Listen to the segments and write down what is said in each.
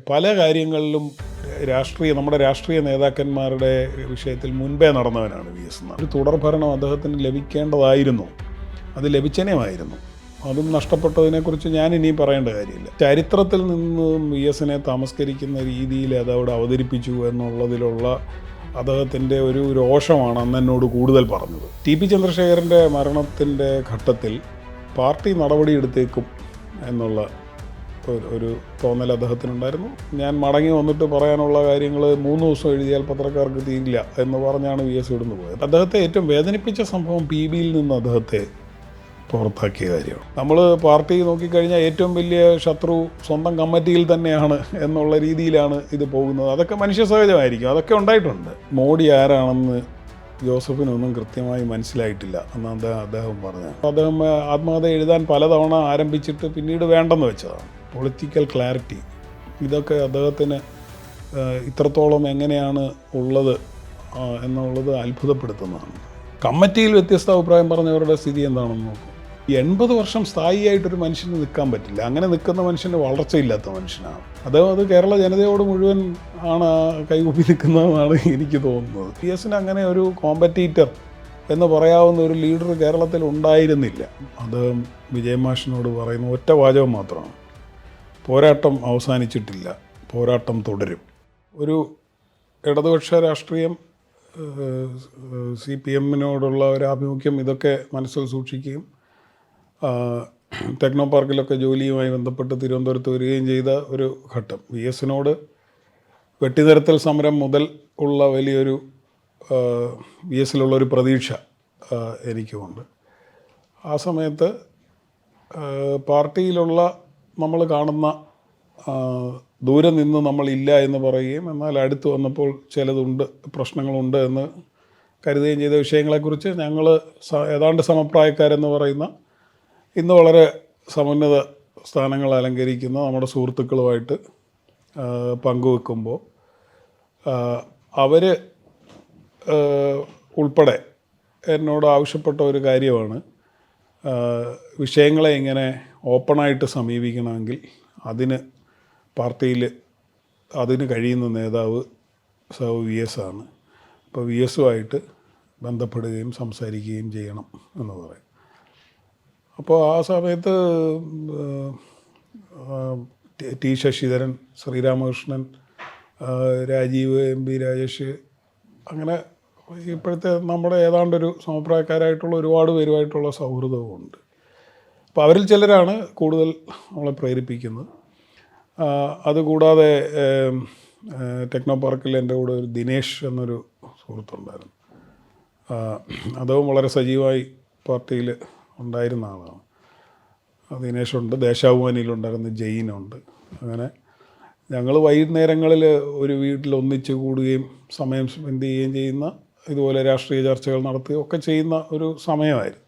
പല കാര്യങ്ങളിലും നമ്മുടെ രാഷ്ട്രീയ നേതാക്കന്മാരുടെ വിഷയത്തിൽ മുൻപേ നടന്നവനാണ് വി എസ്. ഒരു തുടർഭരണം അദ്ദേഹത്തിന് ലഭിക്കേണ്ടതായിരുന്നു, അത് ലഭിച്ചനേമായിരുന്നു. അതും നഷ്ടപ്പെട്ടതിനെക്കുറിച്ച് ഞാൻ ഇനിയും പറയേണ്ട കാര്യമില്ല. ചരിത്രത്തിൽ നിന്നും വി എസിനെ തമസ്കരിക്കുന്ന രീതിയിൽ അതവിടെ അവതരിപ്പിച്ചു എന്നുള്ളതിലുള്ള അദ്ദേഹത്തിൻ്റെ ഒരു രോഷമാണ് അന്ന് എന്നോട് കൂടുതൽ പറഞ്ഞത്. ടി പി ചന്ദ്രശേഖരൻ്റെ മരണത്തിൻ്റെ ഘട്ടത്തിൽ പാർട്ടി നടപടിയെടുത്തേക്കും എന്നുള്ള ഒരു തോന്നൽ അദ്ദേഹത്തിനുണ്ടായിരുന്നു. ഞാൻ മടങ്ങി വന്നിട്ട് പറയാനുള്ള കാര്യങ്ങൾ 3 ദിവസം എഴുതിയാൽ പത്രക്കാർക്ക് തീരില്ല എന്ന് പറഞ്ഞാണ് വി എസ് ഇവിടുന്ന് പോയത്. അദ്ദേഹത്തെ ഏറ്റവും വേദനിപ്പിച്ച സംഭവം പി ബിയിൽ നിന്ന് അദ്ദേഹത്തെ പുറത്താക്കിയ കാര്യമാണ്. നമ്മൾ പാർട്ടി നോക്കിക്കഴിഞ്ഞാൽ ഏറ്റവും വലിയ ശത്രു സ്വന്തം കമ്മിറ്റിയിൽ തന്നെയാണ് എന്നുള്ള രീതിയിലാണ് ഇത് പോകുന്നത്. അതൊക്കെ മനുഷ്യ സഹജമായിരിക്കും, അതൊക്കെ ഉണ്ടായിട്ടുണ്ട്. മോഡി ആരാണെന്ന് ജോസഫിനൊന്നും കൃത്യമായി മനസ്സിലായിട്ടില്ല എന്നാണ് അദ്ദേഹം പറഞ്ഞത്. അദ്ദേഹം ആത്മകഥ എഴുതാൻ പലതവണ ആരംഭിച്ചിട്ട് പിന്നീട് വേണ്ടെന്ന് വെച്ചതാണ്. പൊളിറ്റിക്കൽ ക്ലാരിറ്റി ഇതൊക്കെ അദ്ദേഹത്തിന് ഇത്രത്തോളം എങ്ങനെയാണ് ഉള്ളത് എന്നുള്ളത് അത്ഭുതപ്പെടുത്തുന്നതാണ്. കമ്മിറ്റിയിൽ വ്യത്യസ്ത അഭിപ്രായം പറഞ്ഞവരുടെ സ്ഥിതി എന്താണെന്ന് നോക്കും. 80 വർഷം സ്ഥായിയായിട്ടൊരു മനുഷ്യന് നിൽക്കാൻ പറ്റില്ല. അങ്ങനെ നിൽക്കുന്ന മനുഷ്യന് വളർച്ചയില്ലാത്ത മനുഷ്യനാണ് അദ്ദേഹം. അത് കേരള ജനതയോട് മുഴുവൻ ആണ് കൈകൂപ്പി നിൽക്കുന്നതെന്നാണ് എനിക്ക് തോന്നുന്നത്. പി എസിന് അങ്ങനെ ഒരു കോമ്പറ്റീറ്റർ എന്ന് പറയാവുന്ന ഒരു ലീഡർ കേരളത്തിൽ ഉണ്ടായിരുന്നില്ല. അദ്ദേഹം വിജയമാഷിനോട് പറയുന്ന ഒറ്റ വാചകം മാത്രമാണ്: പോരാട്ടം അവസാനിച്ചിട്ടില്ല, പോരാട്ടം തുടരും. ഒരു ഇടതുപക്ഷ രാഷ്ട്രീയം, CPM-നോടുള്ള ഒരു ആഭിമുഖ്യം, ഇതൊക്കെ മനസ്സിൽ സൂക്ഷിക്കുകയും ടെക്നോ പാർക്കിലൊക്കെ ജോലിയുമായി ബന്ധപ്പെട്ട് തിരുവനന്തപുരത്ത് വരികയും ചെയ്ത ഒരു ഘട്ടം. വി എസിനോട് വെട്ടിനിരത്തൽ സമരം മുതൽ ഉള്ള വലിയൊരു വി എസിലുള്ളൊരു പ്രതീക്ഷ എനിക്കുമുണ്ട്. ആ സമയത്ത് പാർട്ടിയിലുള്ള നമ്മൾ കാണുന്ന ദൂരെ നിന്ന് നമ്മളില്ല എന്ന് പറയുകയും എന്നാൽ അടുത്ത് വന്നപ്പോൾ ചിലതുണ്ട്, പ്രശ്നങ്ങളുണ്ട് എന്ന് കരുതുകയും ചെയ്ത വിഷയങ്ങളെക്കുറിച്ച് ഞങ്ങൾ ഏതാണ്ട് സമപ്രായക്കാരെന്ന് പറയുന്ന ഇന്ന് വളരെ സമുന്നത സ്ഥാനങ്ങൾ അലങ്കരിക്കുന്ന നമ്മുടെ സുഹൃത്തുക്കളുമായിട്ട് പങ്കുവെക്കുമ്പോൾ അവർ ഉൾപ്പെടെ എന്നോട് ആവശ്യപ്പെട്ട ഒരു കാര്യമാണ്, വിഷയങ്ങളെ ഇങ്ങനെ ഓപ്പണായിട്ട് സമീപിക്കണമെങ്കിൽ അതിന് പാർട്ടിയിൽ അതിന് കഴിയുന്ന നേതാവ് വി എസ് ആണ്. അപ്പോൾ വി എസുമായിട്ട് ബന്ധപ്പെടുകയും സംസാരിക്കുകയും ചെയ്യണം എന്ന് പറയും. അപ്പോൾ ആ സമയത്ത് ടി ശശിധരൻ, ശ്രീരാമകൃഷ്ണൻ, രാജീവ്, MP രാജേഷ്, അങ്ങനെ ഇപ്പോഴത്തെ നമ്മുടെ ഏതാണ്ടൊരു സമപ്രായക്കാരായിട്ടുള്ള ഒരുപാട് പേരുമായിട്ടുള്ള സൗഹൃദവുമുണ്ട്. അപ്പോൾ അവരിൽ ചിലരാണ് കൂടുതൽ നമ്മളെ പ്രേരിപ്പിക്കുന്നത്. അതുകൂടാതെ ടെക്നോ പാർക്കിൽ എൻ്റെ കൂടെ ഒരു ദിനേശ് എന്നൊരു സുഹൃത്തുണ്ടായിരുന്നു. അദ്ദേഹം വളരെ സജീവമായി പാർട്ടിയിൽ ഉണ്ടായിരുന്ന ആളാണ്. ദിനേശുണ്ട്, ദേശാഭിമാനിയിലുണ്ടായിരുന്ന ജെയിനുണ്ട്. അങ്ങനെ ഞങ്ങൾ വൈകുന്നേരങ്ങളിൽ ഒരു വീട്ടിൽ ഒന്നിച്ച് കൂടുകയും സമയം സ്പെൻഡ് ചെയ്യുകയും ചെയ്യുന്ന, ഇതുപോലെ രാഷ്ട്രീയ ചർച്ചകൾ നടത്തുകയും ഒക്കെ ചെയ്യുന്ന ഒരു സമയമായിരുന്നു.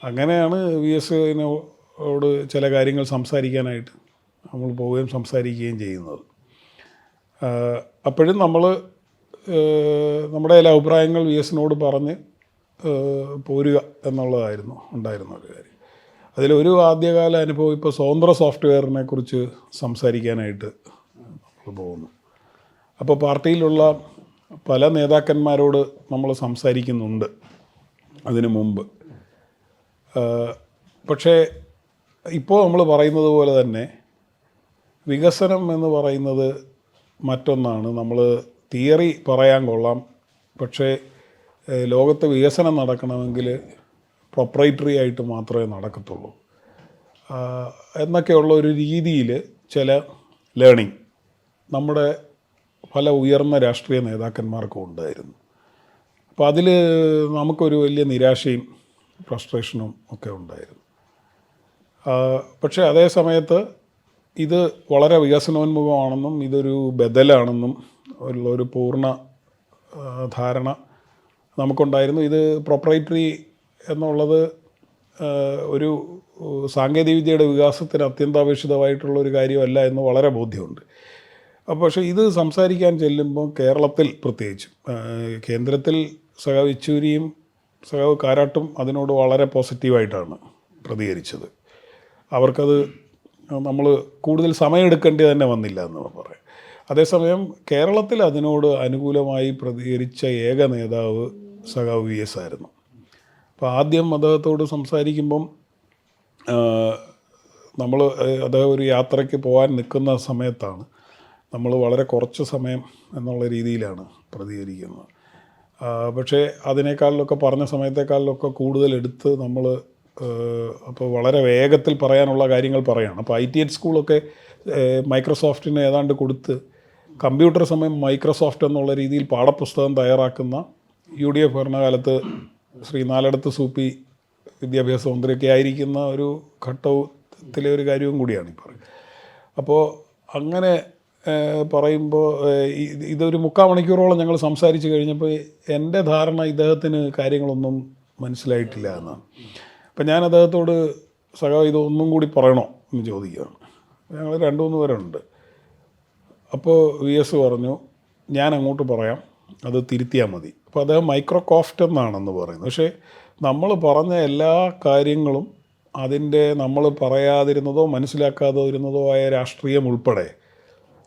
അങ്ങനെയാണ് വി എസിനോട് ചില കാര്യങ്ങൾ സംസാരിക്കാനായിട്ട് നമ്മൾ പോവുകയും സംസാരിക്കുകയും ചെയ്യുന്നത്. അപ്പോഴും നമ്മൾ നമ്മുടെ ചില അഭിപ്രായങ്ങൾ വി എസിനോട് പറഞ്ഞ് പോരുക എന്നുള്ളതായിരുന്നു ഉണ്ടായിരുന്ന ഒരു കാര്യം. അതിലൊരു ആദ്യകാല അനുഭവം, ഇപ്പോൾ സ്വതന്ത്ര സോഫ്റ്റ്വെയറിനെ കുറിച്ച് സംസാരിക്കാനായിട്ട് നമ്മൾ പോകുന്നു. അപ്പോൾ പാർട്ടിയിലുള്ള പല നേതാക്കന്മാരോട് നമ്മൾ സംസാരിക്കുന്നുണ്ട് അതിനു മുമ്പ്. പക്ഷേ ഇപ്പോൾ നമ്മൾ പറയുന്നത് പോലെ തന്നെ വികസനം എന്ന് പറയുന്നത് മറ്റൊന്നാണ്. നമ്മൾ തിയറി പറയാൻ കൊള്ളാം, പക്ഷേ ലോകത്ത് വികസനം നടക്കണമെങ്കിൽ പ്രൊപ്രൈറ്ററി ആയിട്ട് മാത്രമേ നടക്കത്തുള്ളൂ എന്നൊക്കെയുള്ള ഒരു രീതിയിൽ ചില ലേണിംഗ് നമ്മുടെ പല ഉയർന്ന രാഷ്ട്രീയ നേതാക്കന്മാർക്കും ഉണ്ടായിരുന്നു. അപ്പോൾ അതിൽ നമുക്കൊരു വലിയ നിരാശയും ഫ്രസ്ട്രേഷനും ഒക്കെ ഉണ്ടായിരുന്നു. പക്ഷേ അതേ സമയത്ത് ഇത് വളരെ വികസനോന്മുഖമാണെന്നും ഇതൊരു ബദലാണെന്നും ഉള്ളൊരു പൂർണ്ണ ധാരണ നമുക്കുണ്ടായിരുന്നു. ഇത് പ്രൊപ്രൈറ്ററി എന്നുള്ളത് ഒരു സാങ്കേതികവിദ്യയുടെ വികാസത്തിന് അത്യന്താപേക്ഷിതമായിട്ടുള്ളൊരു കാര്യമല്ല എന്ന് വളരെ ബോധ്യമുണ്ട്. പക്ഷേ ഇത് സംസാരിക്കാൻ ചെല്ലുമ്പോൾ കേരളത്തിൽ പ്രത്യേകിച്ചും കേന്ദ്രത്തിൽ സഖാവ് യെച്ചൂരിയും സഖാവ് കാരാട്ടും അതിനോട് വളരെ പോസിറ്റീവായിട്ടാണ് പ്രതികരിച്ചത്. അവർക്കത് നമ്മൾ കൂടുതൽ സമയമെടുക്കേണ്ടി തന്നെ വന്നില്ല എന്ന് പറയാം. അതേസമയം കേരളത്തിൽ അതിനോട് അനുകൂലമായി പ്രതികരിച്ച ഏക നേതാവ് സഖാവ് VS ആയിരുന്നു. അപ്പോൾ ആദ്യം അദ്ദേഹത്തോട് സംസാരിക്കുമ്പം നമ്മൾ അദ്ദേഹം ഒരു യാത്രയ്ക്ക് പോകാൻ നിൽക്കുന്ന സമയത്താണ് നമ്മൾ വളരെ കുറച്ച് സമയം എന്നുള്ള രീതിയിലാണ് പ്രതികരിക്കുന്നത്. പക്ഷേ അതിനേക്കാളിലൊക്കെ പറഞ്ഞ സമയത്തേക്കാളിലൊക്കെ കൂടുതൽ എടുത്ത് നമ്മൾ അപ്പോൾ വളരെ വേഗത്തിൽ പറയാനുള്ള കാര്യങ്ങൾ പറയുകയാണ്. അപ്പോൾ ITH സ്കൂളൊക്കെ മൈക്രോസോഫ്റ്റിന് ഏതാണ്ട് കൊടുത്ത് കമ്പ്യൂട്ടർ സമയം മൈക്രോസോഫ്റ്റ് എന്നുള്ള രീതിയിൽ പാഠപുസ്തകം തയ്യാറാക്കുന്ന UDF ഭരണകാലത്ത് ശ്രീ നാലടത്ത് സൂപ്പി വിദ്യാഭ്യാസ മന്ത്രിയൊക്കെ ആയിരിക്കുന്ന ഒരു ഘട്ടത്തിലെ ഒരു കാര്യവും കൂടിയാണ് ഈ പറയുന്നത്. അപ്പോൾ അങ്ങനെ പറയുമ്പോൾ ഇതൊരു 3/4 മണിക്കൂറോളം ഞങ്ങൾ സംസാരിച്ച് കഴിഞ്ഞപ്പോൾ എൻ്റെ ധാരണ ഇദ്ദേഹത്തിന് കാര്യങ്ങളൊന്നും മനസ്സിലായിട്ടില്ല എന്നാണ്. അപ്പം ഞാൻ അദ്ദേഹത്തോട് സഖാവ് ഇതൊന്നും കൂടി പറയണോ എന്ന് ചോദിക്കുകയാണ്. ഞങ്ങൾ 2-3 പേരുണ്ട്. അപ്പോൾ VS പറഞ്ഞു ഞാൻ അങ്ങോട്ട് പറയാം, അത് തിരുത്തിയാൽ മതി. അപ്പോൾ അദ്ദേഹം മൈക്രോസോഫ്റ്റ് എന്നാണെന്ന് പറയുന്നത്. പക്ഷേ നമ്മൾ പറഞ്ഞ എല്ലാ കാര്യങ്ങളും അതിൻ്റെ നമ്മൾ പറയാതിരുന്നതോ മനസ്സിലാക്കാതിരുന്നതോ ആയ രാഷ്ട്രീയം ഉൾപ്പെടെ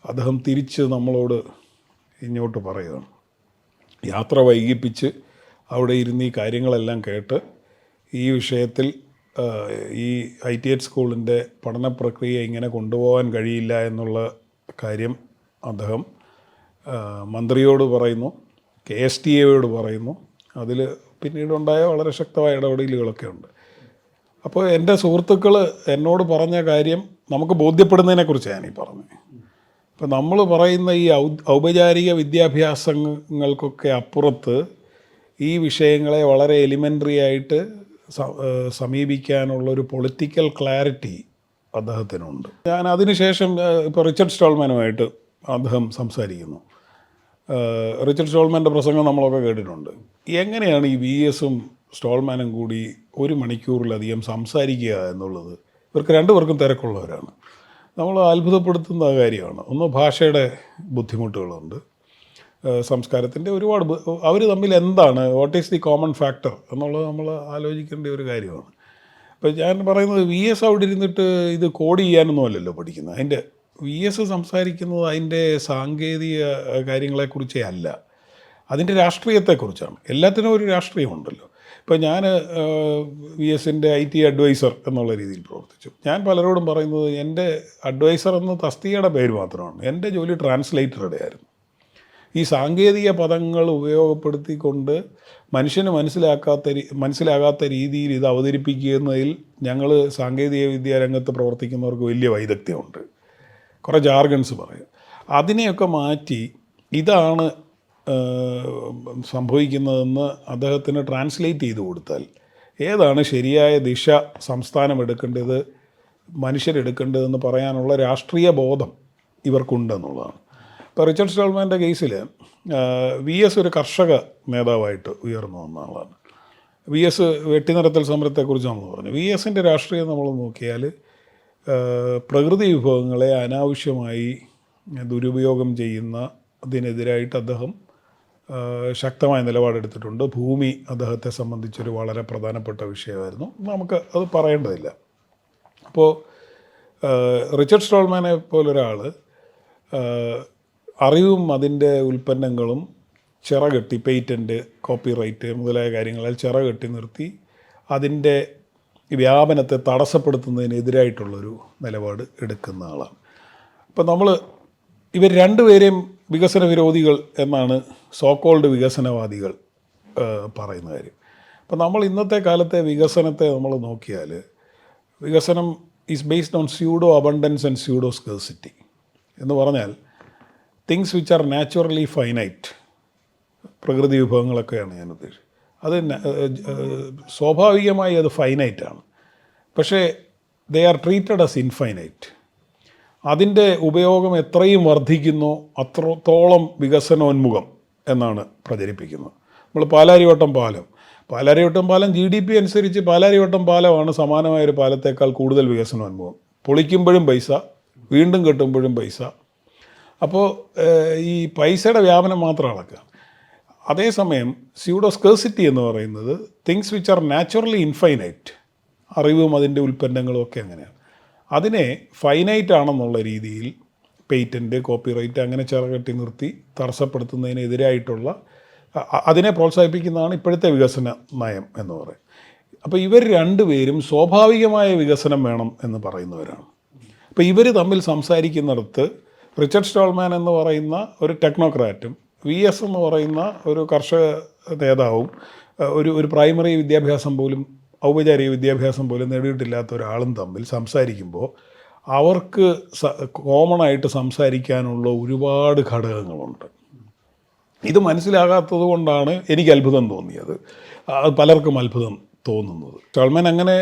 അദ്ദേഹം തിരിച്ച് നമ്മളോട് ഇങ്ങോട്ട് പറയുകയാണ്. യാത്ര വൈകിപ്പിച്ച് അവിടെ ഇരുന്ന് ഈ കാര്യങ്ങളെല്ലാം കേട്ട് ഈ വിഷയത്തിൽ ഈ ITH സ്കൂളിൻ്റെ പഠന പ്രക്രിയ ഇങ്ങനെ കൊണ്ടുപോകാൻ കഴിയില്ല എന്നുള്ള കാര്യം അദ്ദേഹം മന്ത്രിയോട് പറയുന്നു, KSTAയോട് പറയുന്നു. അതിൽ പിന്നീടുണ്ടായ വളരെ ശക്തമായ ഇടപെടലുകളൊക്കെ ഉണ്ട്. അപ്പോൾ എൻ്റെ സുഹൃത്തുക്കൾ എന്നോട് പറഞ്ഞ കാര്യം നമുക്ക് ബോധ്യപ്പെടുന്നതിനെക്കുറിച്ചാണ് ഈ പറഞ്ഞത്. ഇപ്പം നമ്മൾ പറയുന്ന ഈ ഔപചാരിക വിദ്യാഭ്യാസങ്ങൾക്കൊക്കെ അപ്പുറത്ത് ഈ വിഷയങ്ങളെ വളരെ എലിമെൻ്ററി ആയിട്ട് സമീപിക്കാനുള്ളൊരു പൊളിറ്റിക്കൽ ക്ലാരിറ്റി അദ്ദേഹത്തിനുണ്ട്. ഞാൻ അതിനുശേഷം ഇപ്പോൾ റിച്ചർഡ് സ്റ്റോൾമാനുമായിട്ട് അദ്ദേഹം സംസാരിക്കുന്നു. റിച്ചർഡ് സ്റ്റോൾമാൻ്റെ പ്രസംഗം നമ്മളൊക്കെ കേട്ടിട്ടുണ്ട്. എങ്ങനെയാണ് ഈ VSഉം സ്റ്റോൾമാനും കൂടി 1 മണിക്കൂറിലധികം സംസാരിക്കുക എന്നുള്ളത്? ഇവർക്ക് 2 പേർക്കും തിരക്കുള്ളവരാണ്. നമ്മൾ അത്ഭുതപ്പെടുത്തുന്ന കാര്യമാണ്. ഒന്ന് ഭാഷയുടെ ബുദ്ധിമുട്ടുകളുണ്ട്, സംസ്കാരത്തിൻ്റെ ഒരുപാട് അവർ തമ്മിൽ എന്താണ് what is the common factor എന്നുള്ളത് നമ്മൾ ആലോചിക്കേണ്ട ഒരു കാര്യമാണ്. അപ്പോൾ ഞാൻ പറയുന്നത് VS അവിടെ ഇരുന്നിട്ട് ഇത് കോഡ് ചെയ്യാനൊന്നും അല്ലല്ലോ പഠിക്കുന്നത്. അതിൻ്റെ VS സംസാരിക്കുന്നത് അതിൻ്റെ സാങ്കേതിക കാര്യങ്ങളെക്കുറിച്ചേ അല്ല, അതിൻ്റെ രാഷ്ട്രീയത്തെക്കുറിച്ചാണ്. എല്ലാത്തിനും ഒരു രാഷ്ട്രീയമുണ്ടല്ലോ. ഇപ്പോൾ ഞാൻ VSൻ്റെ IT അഡ്വൈസർ എന്നുള്ള രീതിയിൽ പ്രവർത്തിച്ചു. ഞാൻ പലരോടും പറയുന്നത് എൻ്റെ അഡ്വൈസർ എന്ന തസ്തികയുടെ പേര് മാത്രമാണ്. എൻ്റെ ജോലി ട്രാൻസ്ലേറ്ററുടെ ആയിരുന്നു. ഈ സാങ്കേതിക പദങ്ങൾ ഉപയോഗപ്പെടുത്തിക്കൊണ്ട് മനുഷ്യന് മനസ്സിലാകാത്ത രീതിയിൽ ഇത് അവതരിപ്പിക്കുന്നതിൽ ഞങ്ങൾ സാങ്കേതിക വിദ്യാരംഗത്ത് പ്രവർത്തിക്കുന്നവർക്ക് വലിയ വൈദഗ്ധ്യമുണ്ട്. കുറേ ജാർഗൺസ് പറയും. അതിനെയൊക്കെ മാറ്റി ഇതാണ് സംഭവിക്കുന്നതെന്ന് അദ്ദേഹത്തിന് ട്രാൻസ്ലേറ്റ് ചെയ്ത് കൊടുത്താൽ ഏതാണ് ശരിയായ ദിശ സംസ്ഥാനം എടുക്കേണ്ടത്, മനുഷ്യരെടുക്കേണ്ടതെന്ന് പറയാനുള്ള രാഷ്ട്രീയ ബോധം ഇവർക്കുണ്ടെന്നുള്ളതാണ്. ഇപ്പോൾ റിച്ചർഡ് സ്റ്റോൾമാൻ്റെ കേസിൽ VS ഒരു കർഷക നേതാവായിട്ട് ഉയർന്നു വന്ന ആളാണ്. VS വെട്ടിനിരത്തൽ സമരത്തെക്കുറിച്ച് നമ്മൾ പറഞ്ഞു. VSൻ്റെ രാഷ്ട്രീയം നമ്മൾ നോക്കിയാൽ പ്രകൃതി വിഭവങ്ങളെ അനാവശ്യമായി ദുരുപയോഗം ചെയ്യുന്നതിനെതിരായിട്ട് അദ്ദേഹം ശക്തമായ നിലപാടെടുത്തിട്ടുണ്ട്. ഭൂമി അദ്ദേഹത്തെ സംബന്ധിച്ചൊരു വളരെ പ്രധാനപ്പെട്ട വിഷയമായിരുന്നു. നമുക്ക് അത് പറയേണ്ടതില്ല. അപ്പോൾ റിച്ചർഡ് സ്റ്റോൾമാനെ പോലൊരാൾ അറിവും അതിൻ്റെ ഉൽപ്പന്നങ്ങളും ചിറകെട്ടി, പേറ്റൻറ്റ്, കോപ്പിറൈറ്റ് മുതലായ കാര്യങ്ങളിൽ ചിറകെട്ടി നിർത്തി അതിൻ്റെ വ്യാപനത്തെ തടസ്സപ്പെടുത്തുന്നതിനെതിരായിട്ടുള്ളൊരു നിലപാട് എടുക്കുന്ന ആളാണ്. അപ്പോൾ നമ്മൾ ഇവർ 2 പേരെയും വികസന വിരോധികൾ എന്നാണ് സോക്കോൾഡ് വികസനവാദികൾ പറയുന്ന കാര്യം. അപ്പോൾ നമ്മൾ ഇന്നത്തെ കാലത്തെ വികസനത്തെ നമ്മൾ നോക്കിയാൽ വികസനം is based on pseudo abundance and pseudo scarcity എന്ന് പറഞ്ഞാൽ things which are naturally finite, പ്രകൃതി വിഭവങ്ങളൊക്കെയാണ് ഞാൻ ഉദ്ദേശിച്ചത്. അത് സ്വാഭാവികമായി അത് ഫൈനൈറ്റാണ്, പക്ഷേ they are treated as infinite. അതിൻ്റെ ഉപയോഗം എത്രയും വർദ്ധിക്കുന്നോ അത്രത്തോളം വികസനോന്മുഖം എന്നാണ് പ്രചരിപ്പിക്കുന്നത്. നമ്മൾ പാലാരിവട്ടം പാലം GDP അനുസരിച്ച് പാലാരിവട്ടം പാലമാണ് സമാനമായൊരു പാലത്തേക്കാൾ കൂടുതൽ വികസനോന്മുഖം. പൊളിക്കുമ്പോഴും പൈസ, വീണ്ടും കെട്ടുമ്പോഴും പൈസ. അപ്പോൾ ഈ പൈസയുടെ വ്യാപനം മാത്രം അളക്കുക. അതേസമയം സ്യൂഡോ സ്കേഴ്സിറ്റി എന്ന് പറയുന്നത് things which are naturally infinite, അറിവും അതിൻ്റെ ഉൽപ്പന്നങ്ങളും ഒക്കെ അങ്ങനെയാണ്. അതിനെ ഫൈനൈറ്റ് ആണെന്നുള്ള രീതിയിൽ പേറ്റൻറ്റ്, കോപ്പിറൈറ്റ് അങ്ങനെ ചിറകെട്ടി നിർത്തി തടസ്സപ്പെടുത്തുന്നതിനെതിരായിട്ടുള്ള അതിനെ പ്രോത്സാഹിപ്പിക്കുന്നതാണ് ഇപ്പോഴത്തെ വികസന നയം എന്ന് പറയും. അപ്പോൾ ഇവർ രണ്ടുപേരും സ്വാഭാവികമായ വികസനം വേണം എന്ന് പറയുന്നവരാണ്. അപ്പോൾ ഇവർ തമ്മിൽ സംസാരിക്കുന്നിടത്ത് റിച്ചർഡ് സ്റ്റോൾമാൻ എന്ന് പറയുന്ന ഒരു ടെക്നോക്രാറ്റും VS എന്ന് പറയുന്ന ഒരു കർഷക നേതാവും ഒരു പ്രൈമറി വിദ്യാഭ്യാസം പോലും ഔപചാരിക വിദ്യാഭ്യാസം പോലും നേടിയിട്ടില്ലാത്ത ഒരാളും തമ്മിൽ സംസാരിക്കുമ്പോൾ അവർക്ക് കോമണായിട്ട് സംസാരിക്കാനുള്ള ഒരുപാട് ഘടകങ്ങളുണ്ട്. ഇത് മനസ്സിലാകാത്തത് കൊണ്ടാണ് എനിക്ക് അത്ഭുതം തോന്നിയത്, പലർക്കും അത്ഭുതം തോന്നുന്നത്. സ്റ്റോൾമാൻ അങ്ങനെ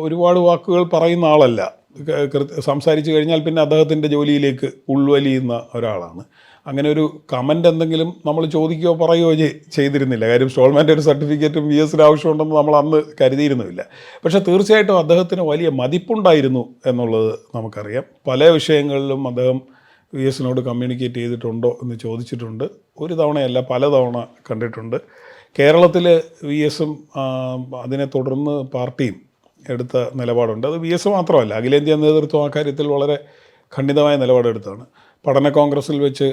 ഒരുപാട് വാക്കുകൾ പറയുന്ന ആളല്ല. സംസാരിച്ചു കഴിഞ്ഞാൽ പിന്നെ അദ്ദേഹത്തിൻ്റെ ജോലിയിലേക്ക് ഉൾവലിയുന്ന ഒരാളാണ്. അങ്ങനെ ഒരു കമൻ്റ് എന്തെങ്കിലും നമ്മൾ ചോദിക്കുകയോ പറയുകയോ ചെയ്തിരുന്നില്ല. കാര്യം സ്റ്റോൾമാൻ്റെ ഒരു സർട്ടിഫിക്കറ്റും VSൻ്റെ ആവശ്യമുണ്ടെന്ന് നമ്മൾ അന്ന് കരുതിയിരുന്നുമില്ല. പക്ഷേ തീർച്ചയായിട്ടും അദ്ദേഹത്തിന് വലിയ മതിപ്പുണ്ടായിരുന്നു എന്നുള്ളത് നമുക്കറിയാം. പല വിഷയങ്ങളിലും അദ്ദേഹം VSനോട് കമ്മ്യൂണിക്കേറ്റ് ചെയ്തിട്ടുണ്ടോ എന്ന് ചോദിച്ചിട്ടുണ്ട്. ഒരു തവണയല്ല, പല തവണ കണ്ടിട്ടുണ്ട്. കേരളത്തിൽ VSും അതിനെ തുടർന്ന് പാർട്ടിയും എടുത്ത നിലപാടുണ്ട്. അത് VS മാത്രമല്ല, അഖിലേന്ത്യാ നേതൃത്വം ആ കാര്യത്തിൽ വളരെ ഖണ്ഡിതമായ നിലപാടെടുത്താണ്. പഠന കോൺഗ്രസ്സിൽ വെച്ച്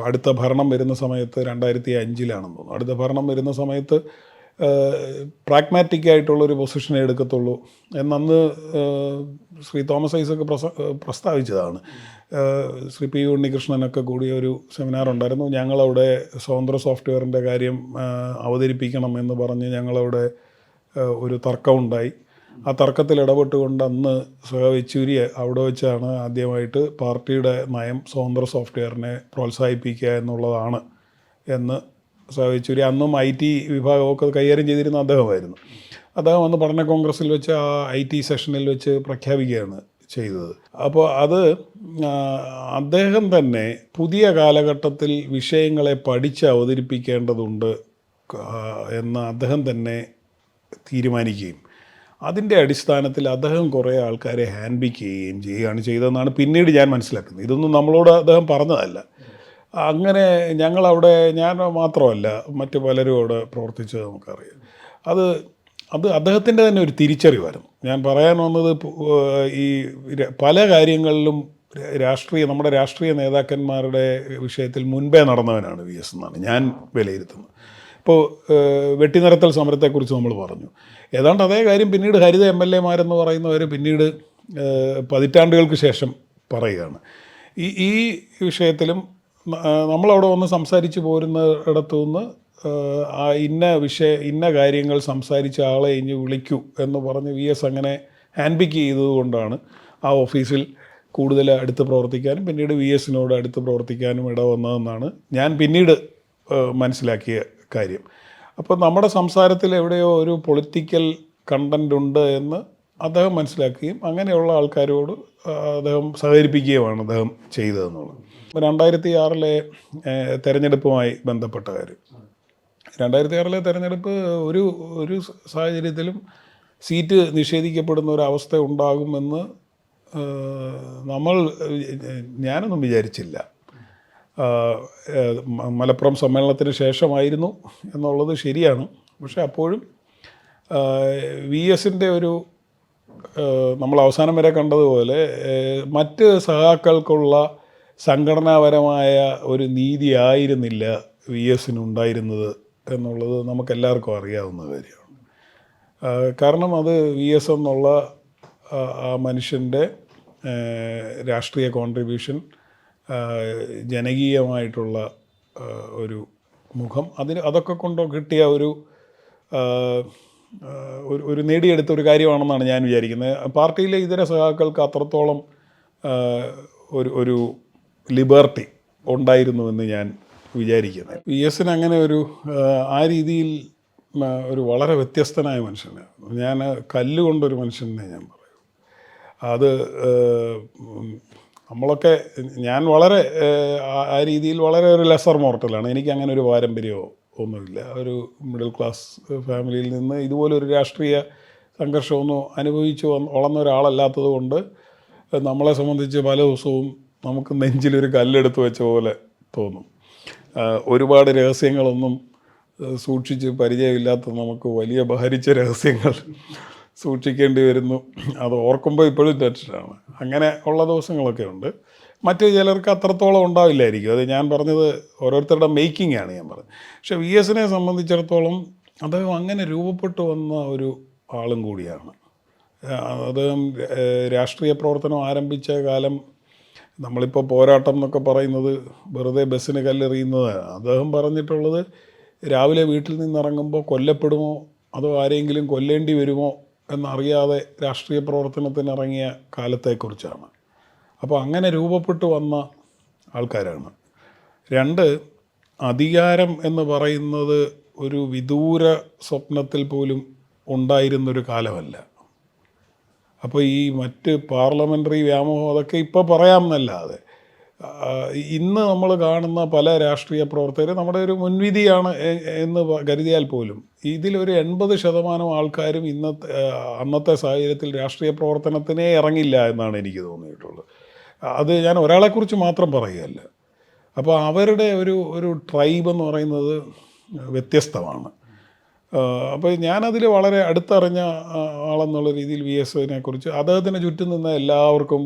അടുത്ത ഭരണം വരുന്ന സമയത്ത് 2005 തോന്നുന്നു, അടുത്ത ഭരണം വരുന്ന സമയത്ത് പ്രാഗ്മാറ്റിക്കായിട്ടുള്ളൊരു പൊസിഷനെ എടുക്കത്തുള്ളൂ എന്നന്ന് ശ്രീ തോമസ് ഐസക് പ്രസ്താവിച്ചതാണ്. ശ്രീ P. ഉണ്ണികൃഷ്ണനൊക്കെ കൂടിയ ഒരു സെമിനാർ ഉണ്ടായിരുന്നു. ഞങ്ങളവിടെ സ്വതന്ത്ര സോഫ്റ്റ്വെയറിൻ്റെ കാര്യം അവതരിപ്പിക്കണം എന്ന് പറഞ്ഞ് ഞങ്ങളവിടെ ഒരു തർക്കമുണ്ടായി. ആ തർക്കത്തിൽ ഇടപെട്ടുകൊണ്ട് അന്ന് യെച്ചൂരി അവിടെ വെച്ചാണ് ആദ്യമായിട്ട് പാർട്ടിയുടെ നയം സ്വതന്ത്ര സോഫ്റ്റ്വെയറിനെ പ്രോത്സാഹിപ്പിക്കുക എന്നുള്ളതാണ് എന്ന് യെച്ചൂരി, അന്നും IT വിഭാഗമൊക്കെ കൈകാര്യം ചെയ്തിരുന്ന അദ്ദേഹമായിരുന്നു. അദ്ദേഹം അന്ന് പഠന കോൺഗ്രസ്സിൽ വെച്ച് ആ IT സെഷനിൽ വെച്ച് പ്രഖ്യാപിക്കുകയാണ് ചെയ്തത്. അപ്പോൾ അത് അദ്ദേഹം തന്നെ പുതിയ കാലഘട്ടത്തിൽ വിഷയങ്ങളെ പഠിച്ച് അവതരിപ്പിക്കേണ്ടതുണ്ട് എന്ന് അദ്ദേഹം തന്നെ തീരുമാനിക്കുകയും അതിൻ്റെ അടിസ്ഥാനത്തിൽ അദ്ദേഹം കുറേ ആൾക്കാരെ ഹാൻഡ് പിക്ക് ചെയ്യുകയാണ് ചെയ്തതെന്നാണ് പിന്നീട് ഞാൻ മനസ്സിലാക്കുന്നത്. ഇതൊന്നും നമ്മളോട് അദ്ദേഹം പറഞ്ഞതല്ല. അങ്ങനെ ഞങ്ങളവിടെ, ഞാൻ മാത്രമല്ല മറ്റ് പലരും അവിടെ പ്രവർത്തിച്ചത് നമുക്കറിയാം. അത് അദ്ദേഹത്തിൻ്റെ തന്നെ ഒരു തിരിച്ചറിവായിരുന്നു. ഞാൻ പറയാൻ വന്നത്, ഈ പല കാര്യങ്ങളിലും നമ്മുടെ രാഷ്ട്രീയ നേതാക്കന്മാരുടെ വിഷയത്തിൽ മുൻപേ നടന്നവനാണ് VS എന്നാണ് ഞാൻ വിലയിരുത്തുന്നത്. ഇപ്പോൾ വെട്ടിനിരത്തൽ സമരത്തെക്കുറിച്ച് നമ്മൾ പറഞ്ഞു. ഏതാണ്ട് അതേ കാര്യം പിന്നീട് ഹരിത MLA-മാരെന്ന് പറയുന്നവർ പിന്നീട് പതിറ്റാണ്ടുകൾക്ക് ശേഷം പറയുകയാണ്. ഈ വിഷയത്തിലും നമ്മളവിടെ വന്ന് സംസാരിച്ച് പോരുന്ന ഇടത്തുനിന്ന് ഇന്ന കാര്യങ്ങൾ സംസാരിച്ച ആളെ ഇനി വിളിക്കൂ എന്ന് പറഞ്ഞ് VS അങ്ങനെ ഹാൻഡ് പിക്ക് ചെയ്തതുകൊണ്ടാണ് ആ ഓഫീസിൽ കൂടുതൽ അടുത്ത് പ്രവർത്തിക്കാനും പിന്നീട് VSനോട് അടുത്ത് പ്രവർത്തിക്കാനും ഇടവന്നതെന്നാണ് ഞാൻ പിന്നീട് മനസ്സിലാക്കിയ കാര്യം. അപ്പോൾ നമ്മുടെ സംസാരത്തിൽ എവിടെയോ ഒരു പൊളിറ്റിക്കൽ കണ്ടൻ്റ് ഉണ്ട് എന്ന് അദ്ദേഹം മനസ്സിലാക്കുകയും അങ്ങനെയുള്ള ആൾക്കാരോട് അദ്ദേഹം സഹകരിപ്പിക്കുകയുമാണ് അദ്ദേഹം ചെയ്തതെന്നുള്ളത്. 2006 തെരഞ്ഞെടുപ്പുമായി ബന്ധപ്പെട്ട കാര്യം, 2006 തെരഞ്ഞെടുപ്പ് ഒരു സാഹചര്യത്തിലും സീറ്റ് നിഷേധിക്കപ്പെടുന്ന ഒരവസ്ഥ ഉണ്ടാകുമെന്ന് ഞാനൊന്നും വിചാരിച്ചില്ല. മലപ്പുറം സമ്മേളനത്തിന് ശേഷമായിരുന്നു എന്നുള്ളത് ശരിയാണ്. പക്ഷേ അപ്പോഴും VSൻ്റെ ഒരു നമ്മൾ അവസാനം വരെ കണ്ടതുപോലെ മറ്റ് സഖാക്കൾക്കുള്ള സംഘടനാപരമായ ഒരു നീതി ആയിരുന്നില്ല VSനുണ്ടായിരുന്നത് എന്നുള്ളത് നമുക്കെല്ലാവർക്കും അറിയാവുന്ന കാര്യമാണ്. കാരണം അത് VS എന്നുള്ള ആ മനുഷ്യൻ്റെ രാഷ്ട്രീയ കോൺട്രിബ്യൂഷൻ, ജനകീയമായിട്ടുള്ള ഒരു മുഖം, അതൊക്കെ കൊണ്ട് കിട്ടിയ ഒരു നേടിയെടുത്ത ഒരു കാര്യമാണെന്നാണ് ഞാൻ വിചാരിക്കുന്നത്. പാർട്ടിയിലെ ഇതര സഖാക്കൾക്ക് അത്രത്തോളം ഒരു ലിബർട്ടി ഉണ്ടായിരുന്നുവെന്ന് ഞാൻ വിചാരിക്കുന്നത്. VSന് അങ്ങനെ ആ രീതിയിൽ ഒരു വളരെ വ്യത്യസ്തനായ മനുഷ്യനാണ്. ഞാൻ കല്ലുകൊണ്ടൊരു മനുഷ്യനെ ഞാൻ പറയും. അത് നമ്മളൊക്കെ, ഞാൻ വളരെ ആ രീതിയിൽ വളരെ ഒരു ലെസർ മോർട്ടലാണ്. എനിക്ക് അങ്ങനെ ഒരു പാരമ്പര്യമോ ഒന്നുമില്ല. ഒരു മിഡിൽ ക്ലാസ് ഫാമിലിയിൽ നിന്ന് ഇതുപോലൊരു രാഷ്ട്രീയ സംഘർഷമൊന്നും അനുഭവിച്ച് വളർന്ന ഒരാളല്ലാത്തത് കൊണ്ട് നമ്മളെ സംബന്ധിച്ച് പല ദിവസവും നമുക്ക് നെഞ്ചിലൊരു കല്ലെടുത്ത് വെച്ച പോലെ തോന്നും. ഒരുപാട് രഹസ്യങ്ങളൊന്നും സൂക്ഷിച്ച് പരിചയമില്ലാത്ത നമുക്ക് വലിയ ബഹരിച്ച രഹസ്യങ്ങൾ സൂക്ഷിക്കേണ്ടി വരുന്നു. അത് ഓർക്കുമ്പോൾ ഇപ്പോഴും ടെൻഷനാണ്. അങ്ങനെ ഉള്ള ദിവസങ്ങളൊക്കെ ഉണ്ട്. മറ്റ് ചിലർക്ക് അത്രത്തോളം ഉണ്ടാവില്ലായിരിക്കും. അത് ഞാൻ പറഞ്ഞത് ഓരോരുത്തരുടെ മേക്കിംഗാണ് ഞാൻ പറഞ്ഞത്. പക്ഷേ വി എസിനെ സംബന്ധിച്ചിടത്തോളം അദ്ദേഹം അങ്ങനെ രൂപപ്പെട്ടു വന്ന ഒരു ആളും കൂടിയാണ്. അദ്ദേഹം രാഷ്ട്രീയ പ്രവർത്തനം ആരംഭിച്ച കാലം നമ്മളിപ്പോൾ പോരാട്ടം എന്നൊക്കെ പറയുന്നത് വെറുതെ ബസ്സിന് കല്ലെറിയുന്നതാണ്. അദ്ദേഹം പറഞ്ഞിട്ടുള്ളത് രാവിലെ വീട്ടിൽ നിന്നിറങ്ങുമ്പോൾ കൊല്ലപ്പെടുമോ അതോ ആരെങ്കിലും കൊല്ലേണ്ടി വരുമോ എന്നറിയാതെ രാഷ്ട്രീയ പ്രവർത്തനത്തിനിറങ്ങിയ കാലത്തെക്കുറിച്ചാണ്. അപ്പോൾ അങ്ങനെ രൂപപ്പെട്ടു വന്ന ആൾക്കാരാണ്. 2, അധികാരം എന്ന് പറയുന്നത് ഒരു വിദൂര സ്വപ്നത്തിൽ പോലും ഉണ്ടായിരുന്നൊരു കാലമല്ല. അപ്പോൾ ഈ മറ്റ് പാർലമെൻ്ററി വ്യാമോഹം അതൊക്കെ ഇപ്പോൾ പറയാമെന്നല്ലാതെ ഇന്ന് നമ്മൾ കാണുന്ന പല രാഷ്ട്രീയ പ്രവർത്തകർ നമ്മുടെ ഒരു മുൻവിധിയാണ് എന്ന് കരുതിയാൽ പോലും ഇതിലൊരു 80% ആൾക്കാരും അന്നത്തെ സാഹചര്യത്തിൽ രാഷ്ട്രീയ പ്രവർത്തനത്തിനേ ഇറങ്ങില്ല എന്നാണ് എനിക്ക് തോന്നിയിട്ടുള്ളത്. അത് ഞാൻ ഒരാളെക്കുറിച്ച് മാത്രം പറയുകയല്ല. അപ്പോൾ അവരുടെ ഒരു ട്രൈബ് എന്ന് പറയുന്നത് വ്യത്യസ്തമാണ്. അപ്പോൾ ഞാനതിൽ വളരെ അടുത്തറിഞ്ഞ ആളെന്നുള്ള രീതിയിൽ വി എസിനെ കുറിച്ച് അദ്ദേഹത്തിന് ചുറ്റും നിന്ന് എല്ലാവർക്കും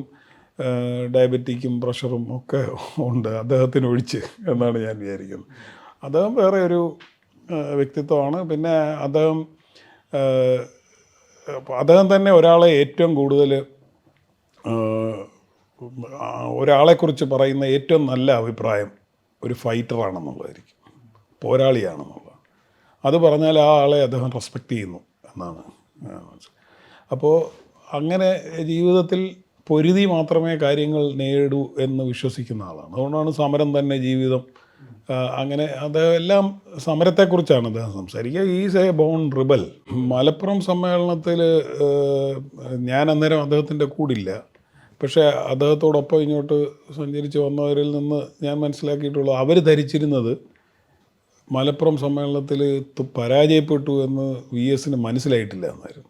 ഡയബറ്റിക്കും പ്രഷറും ഒക്കെ ഉണ്ട് അദ്ദേഹത്തിന് ഒഴിച്ച് എന്നാണ് ഞാൻ വിചാരിക്കുന്നത്. അദ്ദേഹം വേറെ ഒരു വ്യക്തിത്വമാണ്. പിന്നെ അദ്ദേഹം തന്നെ ഒരാളെ ഏറ്റവും കൂടുതൽ ഒരാളെക്കുറിച്ച് പറയുന്ന ഏറ്റവും നല്ല അഭിപ്രായം ഒരു ഫൈറ്ററാണെന്നുള്ളതായിരിക്കും, പോരാളിയാണെന്നുള്ളത്. അത് പറഞ്ഞാൽ ആ ആളെ അദ്ദേഹം റെസ്പെക്റ്റ് ചെയ്യുന്നു എന്നാണ്. അപ്പോൾ അങ്ങനെ ജീവിതത്തിൽ പൊരുതി മാത്രമേ കാര്യങ്ങൾ നേടൂ എന്ന് വിശ്വസിക്കുന്ന ആളാണ്. അതുകൊണ്ടാണ് സമരം തന്നെ ജീവിതം. അങ്ങനെ അദ്ദേഹം എല്ലാം സമരത്തെക്കുറിച്ചാണ് അദ്ദേഹം സംസാരിക്കുക. Is a born rebel. Malappuram സമ്മേളനത്തിൽ ഞാൻ അന്നേരം അദ്ദേഹത്തിൻ്റെ കൂടില്ല. പക്ഷേ അദ്ദേഹത്തോടൊപ്പം ഇങ്ങോട്ട് സഞ്ചരിച്ച് വന്നവരിൽ നിന്ന് ഞാൻ മനസ്സിലാക്കിയിട്ടുള്ളത് അവർ ധരിച്ചിരുന്നത് മലപ്പുറം സമ്മേളനത്തിൽ പരാജയപ്പെട്ടു എന്ന് വി എസിന് മനസ്സിലായിട്ടില്ല എന്നായിരുന്നു.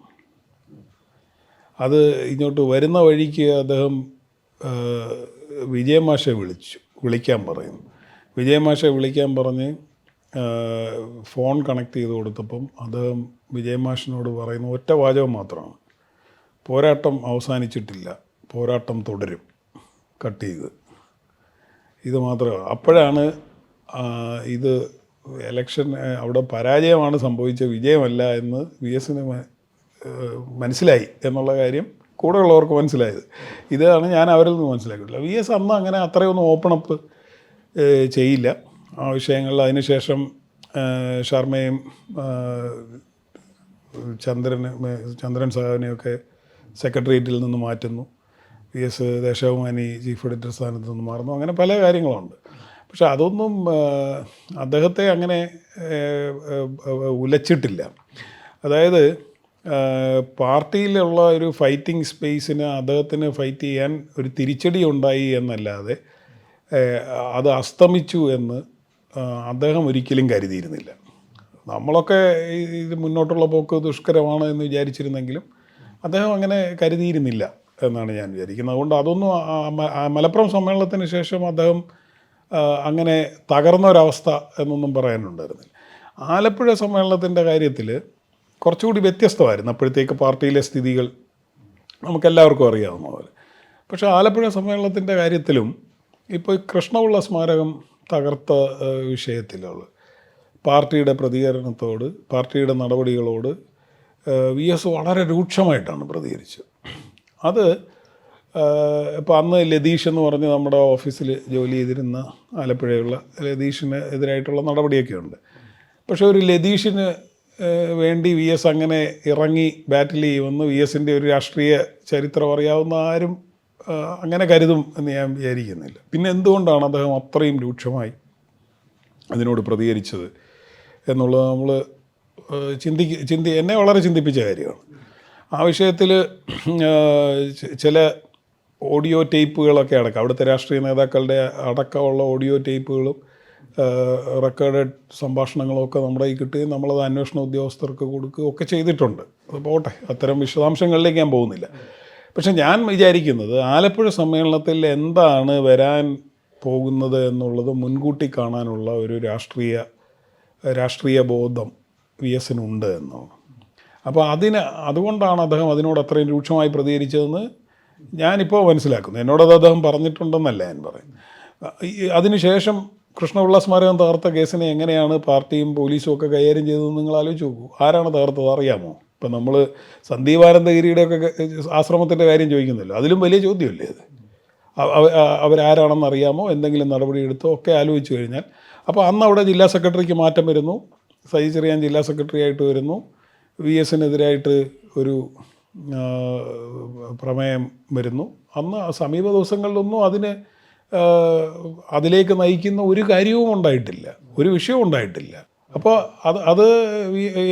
അത് ഇങ്ങോട്ട് വരുന്ന വഴിക്ക് അദ്ദേഹം വിജയമാഷെ വിളിക്കാൻ പറയുന്നു. വിജയമാഷെ വിളിക്കാൻ പറഞ്ഞ് ഫോൺ കണക്ട് ചെയ്ത് കൊടുത്തപ്പം അദ്ദേഹം വിജയമാഷിനോട് പറയുന്ന ഒറ്റ വാചകം മാത്രമാണ്: പോരാട്ടം അവസാനിച്ചിട്ടില്ല, പോരാട്ടം തുടരും, കട്ട് ചെയ്ത്. ഇത് മാത്രമേ. അപ്പോഴാണ് ഇത് ഇലക്ഷൻ അവിടെ പരാജയമാണ് സംഭവിച്ച, വിജയമല്ല എന്ന് വി എസിന് മനസ്സിലായി എന്നുള്ള കാര്യം കൂടെയുള്ളവർക്ക് മനസ്സിലായത്. ഇതാണ് ഞാൻ അവരിൽ നിന്ന് മനസ്സിലാക്കിയിട്ടില്ല. വി എസ് അന്ന് അങ്ങനെ അത്രയൊന്നും ഓപ്പൺ അപ്പ് ചെയ്യില്ല ആ വിഷയങ്ങളിൽ. അതിനുശേഷം ശർമ്മയും ചന്ദ്രൻ സഹാവിനെയൊക്കെ സെക്രട്ടേറിയറ്റിൽ നിന്ന് മാറ്റുന്നു. വി എസ് ദേശാഭിമാനി ചീഫ് എഡിറ്റർ സ്ഥാനത്ത് നിന്ന് മാറുന്നു. അങ്ങനെ പല കാര്യങ്ങളുണ്ട്. പക്ഷെ അതൊന്നും അദ്ദേഹത്തെ അങ്ങനെ ഉലച്ചിട്ടില്ല. അതായത് പാർട്ടിയിലുള്ള ഒരു ഫൈറ്റിംഗ് സ്പേസിന് അദ്ദേഹത്തിന് ഫൈറ്റ് ചെയ്യാൻ ഒരു തിരിച്ചടി ഉണ്ടായി എന്നല്ലാതെ അത് അസ്തമിച്ചു എന്ന് അദ്ദേഹം ഒരിക്കലും കരുതിയിരുന്നില്ല. നമ്മളൊക്കെ ഇത് മുന്നോട്ടുള്ള പോക്ക് ദുഷ്കരമാണ് എന്ന് വിചാരിച്ചിരുന്നെങ്കിലും അദ്ദേഹം അങ്ങനെ കരുതിയിരുന്നില്ല എന്നാണ് ഞാൻ വിചാരിക്കുന്നത്. അതുകൊണ്ട് അതൊന്നും മലപ്പുറം സമ്മേളനത്തിന് ശേഷം അദ്ദേഹം അങ്ങനെ തകർന്ന ഒരവസ്ഥ എന്നൊന്നും പറയാനുണ്ടായിരുന്നില്ല. ആലപ്പുഴ സമ്മേളനത്തിൻ്റെ കാര്യത്തിൽ കുറച്ചുകൂടി വ്യത്യസ്തമായിരുന്നു. അപ്പോഴത്തേക്ക് പാർട്ടിയിലെ സ്ഥിതികൾ നമുക്കെല്ലാവർക്കും അറിയാവുന്ന പോലെ. പക്ഷേ ആലപ്പുഴ സമ്മേളനത്തിൻ്റെ കാര്യത്തിലും ഇപ്പോൾ കൃഷ്ണപിള്ള സ്മാരകം തകർത്ത വിഷയത്തിലുള്ള പാർട്ടിയുടെ പ്രതികരണത്തോട്, പാർട്ടിയുടെ നടപടികളോട് വി എസ് വളരെ രൂക്ഷമായിട്ടാണ് പ്രതികരിച്ചത്. അത് ഇപ്പോൾ അന്ന് ലതീഷ് എന്ന് പറഞ്ഞ് നമ്മുടെ ഓഫീസിൽ ജോലി ചെയ്തിരുന്ന ആലപ്പുഴയുള്ള ലതീഷിന് എതിരായിട്ടുള്ള നടപടിയൊക്കെ ഉണ്ട്. പക്ഷേ ഒരു ലതീഷിന് വേണ്ടി വി എസ് അങ്ങനെ ഇറങ്ങി ബാറ്റിൽ ചെയ്യുമെന്ന് വി എസിൻ്റെ ഒരു രാഷ്ട്രീയ ചരിത്രം അറിയാവുന്ന ആരും അങ്ങനെ കരുതും എന്ന് ഞാൻ വിചാരിക്കുന്നില്ല. പിന്നെ എന്തുകൊണ്ടാണ് അദ്ദേഹം അത്രയും രൂക്ഷമായി അതിനോട് പ്രതികരിച്ചത് എന്നുള്ളത് നമ്മൾ എന്നെ വളരെ ചിന്തിപ്പിച്ച കാര്യമാണ്. ആ വിഷയത്തിൽ ചില ഓഡിയോ ടേപ്പുകളൊക്കെ അടക്കം, അവിടുത്തെ രാഷ്ട്രീയ നേതാക്കളുടെ അടക്കമുള്ള ഓഡിയോ ടേപ്പുകളും റെക്കോർഡഡ് സംഭാഷണങ്ങളൊക്കെ നമ്മുടെ ഈ കിട്ടുകയും നമ്മളത് അന്വേഷണ ഉദ്യോഗസ്ഥർക്ക് കൊടുക്കുകയും ഒക്കെ ചെയ്തിട്ടുണ്ട്. അത് പോട്ടെ, അത്തരം വിശദാംശങ്ങളിലേക്ക് ഞാൻ പോകുന്നില്ല. പക്ഷെ ഞാൻ വിചാരിക്കുന്നത് ആലപ്പുഴ സമ്മേളനത്തിൽ എന്താണ് വരാൻ പോകുന്നത് എന്നുള്ളത് മുൻകൂട്ടി കാണാനുള്ള ഒരു രാഷ്ട്രീയ ബോധം വി എസിനുണ്ട് എന്നാണ്. അപ്പോൾ അതുകൊണ്ടാണ് അദ്ദേഹം അതിനോട് അത്രയും രൂക്ഷമായി പ്രതികരിച്ചതെന്ന് ഞാനിപ്പോൾ മനസ്സിലാക്കുന്നു. എന്നോടത് അദ്ദേഹം പറഞ്ഞിട്ടുണ്ടെന്നല്ല ഞാൻ പറയും. അതിനുശേഷം കൃഷ്ണപിള്ള സ്മാരകം തകർത്ത കേസിനെ എങ്ങനെയാണ് പാർട്ടിയും പോലീസും ഒക്കെ കൈകാര്യം ചെയ്തതെന്ന് നിങ്ങൾ ആലോചിച്ച് നോക്കൂ. ആരാണ് തകർത്തത് അറിയാമോ? ഇപ്പം നമ്മൾ സന്ദീപാനന്ദഗിരിയുടെയൊക്കെ ആശ്രമത്തിൻ്റെ കാര്യം ചോദിക്കുന്നില്ല, അതിലും വലിയ ചോദ്യമല്ലേ അത്? അവരാരാണെന്ന് അറിയാമോ? എന്തെങ്കിലും നടപടിയെടുത്തോ ഒക്കെ ആലോചിച്ച് കഴിഞ്ഞാൽ, അപ്പോൾ അന്ന് അവിടെ ജില്ലാ സെക്രട്ടറിക്ക് മാറ്റം വരുന്നു, സജി ചെറിയാൻ ജില്ലാ സെക്രട്ടറി ആയിട്ട് വരുന്നു, VS-നെതിരായിട്ട് ഒരു പ്രമേയം വരുന്നു. അന്ന് സമീപ ദിവസങ്ങളിലൊന്നും അതിലേക്ക് നയിക്കുന്ന ഒരു കാര്യവും ഉണ്ടായിട്ടില്ല, ഒരു വിഷയവും ഉണ്ടായിട്ടില്ല. അപ്പോൾ അത്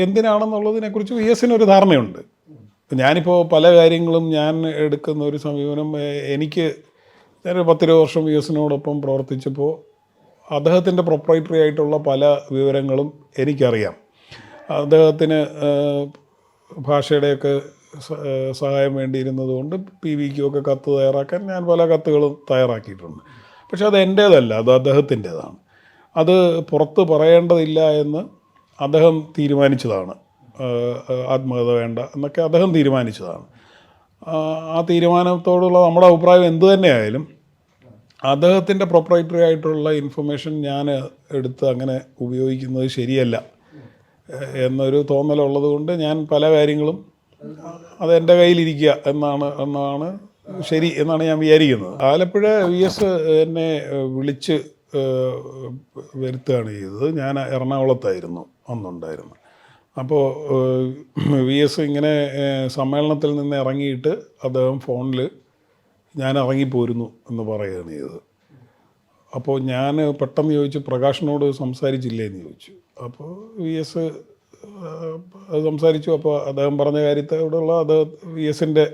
എന്തിനാണെന്നുള്ളതിനെക്കുറിച്ച് VS-നൊരു ധാരണയുണ്ട്. ഞാനിപ്പോൾ പല കാര്യങ്ങളും ഞാൻ എടുക്കുന്ന ഒരു സമീപനം, ഞാനൊരു 10 വർഷം VS-നോടൊപ്പം പ്രവർത്തിച്ചപ്പോൾ അദ്ദേഹത്തിൻ്റെ പ്രൊപ്രൈറ്ററി ആയിട്ടുള്ള പല വിവരങ്ങളും എനിക്കറിയാം. അദ്ദേഹത്തിന് ഭാഷയുടെയൊക്കെ സഹായം വേണ്ടിയിരുന്നതുകൊണ്ട് PV-ക്കൊക്കെ കത്ത് തയ്യാറാക്കാൻ ഞാൻ പല കത്തുകളും തയ്യാറാക്കിയിട്ടുണ്ട്. പക്ഷെ അത് എൻ്റേതല്ല, അത് അദ്ദേഹത്തിൻ്റേതാണ്. അത് പുറത്ത് പറയേണ്ടതില്ല എന്ന് അദ്ദേഹം തീരുമാനിച്ചതാണ്. ആത്മകഥ വേണ്ട എന്നൊക്കെ അദ്ദേഹം തീരുമാനിച്ചതാണ്. ആ തീരുമാനത്തോടുള്ള നമ്മുടെ അഭിപ്രായം എന്തു തന്നെയായാലും അദ്ദേഹത്തിൻ്റെ പ്രൊപ്രൈറ്ററി ആയിട്ടുള്ള ഇൻഫർമേഷൻ ഞാൻ എടുത്ത് അങ്ങനെ ഉപയോഗിക്കുന്നത് ശരിയല്ല എന്നൊരു തോന്നലുള്ളത് കൊണ്ട് ഞാൻ പല കാര്യങ്ങളും അതെൻ്റെ കയ്യിലിരിക്കുക എന്നാണ് ശരി എന്നാണ് ഞാൻ വിചാരിക്കുന്നത്. ആലപ്പുഴ VS എന്നെ വിളിച്ച് വരുത്തുകയാണ് ചെയ്തത്. ഞാൻ എറണാകുളത്തായിരുന്നു അന്നുണ്ടായിരുന്നു. അപ്പോൾ VS ഇങ്ങനെ സമ്മേളനത്തിൽ നിന്ന് ഇറങ്ങിയിട്ട് അദ്ദേഹം ഫോണിൽ ഞാൻ ഇറങ്ങിപ്പോരുന്നു എന്ന് പറയുകയാണ് ചെയ്തത്. അപ്പോൾ ഞാൻ പെട്ടെന്ന് ചോദിച്ചു, പ്രകാശിനോട് സംസാരിച്ചില്ലേ എന്ന് ചോദിച്ചു. അപ്പോൾ VS അത് സംസാരിച്ചു. അപ്പോൾ അദ്ദേഹം പറഞ്ഞ കാര്യത്തോടുള്ള VS-ൻ്റെ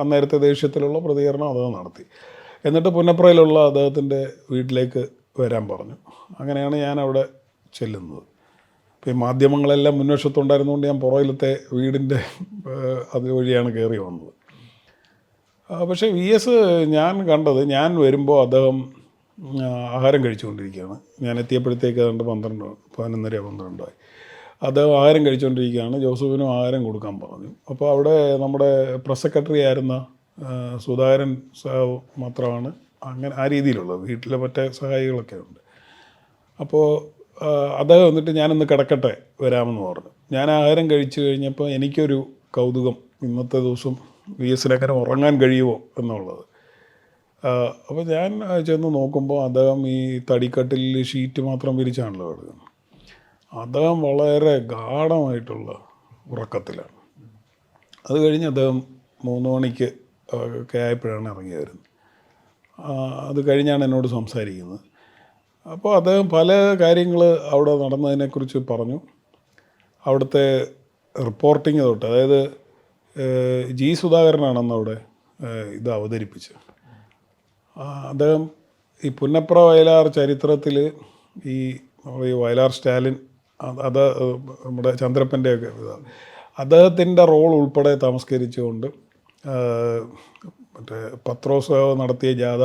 അന്നേരത്തെ ദേഷ്യത്തിലുള്ള പ്രതികരണം അദ്ദേഹം നടത്തി. എന്നിട്ട് പുന്നപ്രയിലുള്ള അദ്ദേഹത്തിൻ്റെ വീട്ടിലേക്ക് വരാൻ പറഞ്ഞു. അങ്ങനെയാണ് ഞാൻ അവിടെ ചെല്ലുന്നത്. അപ്പോൾ ഈ മാധ്യമങ്ങളെല്ലാം മുൻവശത്തുണ്ടായിരുന്നുകൊണ്ട് ഞാൻ പുറകിലത്തെ വീടിൻ്റെ അതുവഴിയാണ് കയറി വന്നത്. പക്ഷേ VS ഞാൻ കണ്ടത്, ഞാൻ വരുമ്പോൾ അദ്ദേഹം ആഹാരം കഴിച്ചുകൊണ്ടിരിക്കുകയാണ്. ഞാൻ എത്തിയപ്പോഴത്തേക്ക് അതുകൊണ്ട് 11:30 അദ്ദേഹം ആഹാരം കഴിച്ചുകൊണ്ടിരിക്കുകയാണ്. ജോസഫിനും ആഹാരം കൊടുക്കാൻ പറഞ്ഞു. അപ്പോൾ അവിടെ നമ്മുടെ പ്രസ് സെക്രട്ടറി ആയിരുന്ന സുധാകരൻ മാത്രമാണ് അങ്ങനെ ആ രീതിയിലുള്ളത്. വീട്ടിലെ മറ്റേ സഹായികളൊക്കെ ഉണ്ട്. അപ്പോൾ അദ്ദേഹം വന്നിട്ട് ഞാനൊന്ന് കിടക്കട്ടെ വരാമെന്ന് പറഞ്ഞു. ഞാൻ ആഹാരം കഴിച്ചു കഴിഞ്ഞപ്പോൾ എനിക്കൊരു കൗതുകം, ഇന്നത്തെ ദിവസം VS-ന് അങ്ങനെ ഉറങ്ങാൻ കഴിയുമോ എന്നുള്ളത്. അപ്പോൾ ഞാൻ ചെന്ന് നോക്കുമ്പോൾ അദ്ദേഹം ഈ തടിക്കട്ടിൽ ഷീറ്റ് മാത്രം വിരിച്ചാണല്ലോ കിടക്കുന്നത്. അദ്ദേഹം വളരെ ഗാഢമായിട്ടുള്ള ഉറക്കത്തിലാണ്. അത് കഴിഞ്ഞ് അദ്ദേഹം 3 മണിക്ക് ഒക്കെ ആയപ്പോഴാണ് ഇറങ്ങി വരുന്നത്. അത് കഴിഞ്ഞാണ് എന്നോട് സംസാരിക്കുന്നത്. അപ്പോൾ അദ്ദേഹം പല കാര്യങ്ങൾ അവിടെ നടന്നതിനെക്കുറിച്ച് പറഞ്ഞു. അവിടുത്തെ റിപ്പോർട്ടിങ് തൊട്ട്, അതായത് G. സുധാകരനാണെന്ന് അവിടെ ഇത് അവതരിപ്പിച്ചത്. അദ്ദേഹം ഈ പുന്നപ്ര വയലാർ ചരിത്രത്തിൽ ഈ വയലാർ സ്റ്റാലിൻ, അത് നമ്മുടെ ചന്ദ്രപ്പൻ്റെയൊക്കെ അദ്ദേഹത്തിൻ്റെ റോൾ ഉൾപ്പെടെ തമസ്കരിച്ചുകൊണ്ട് മറ്റേ പത്രോത്സവം നടത്തിയ ജാഥ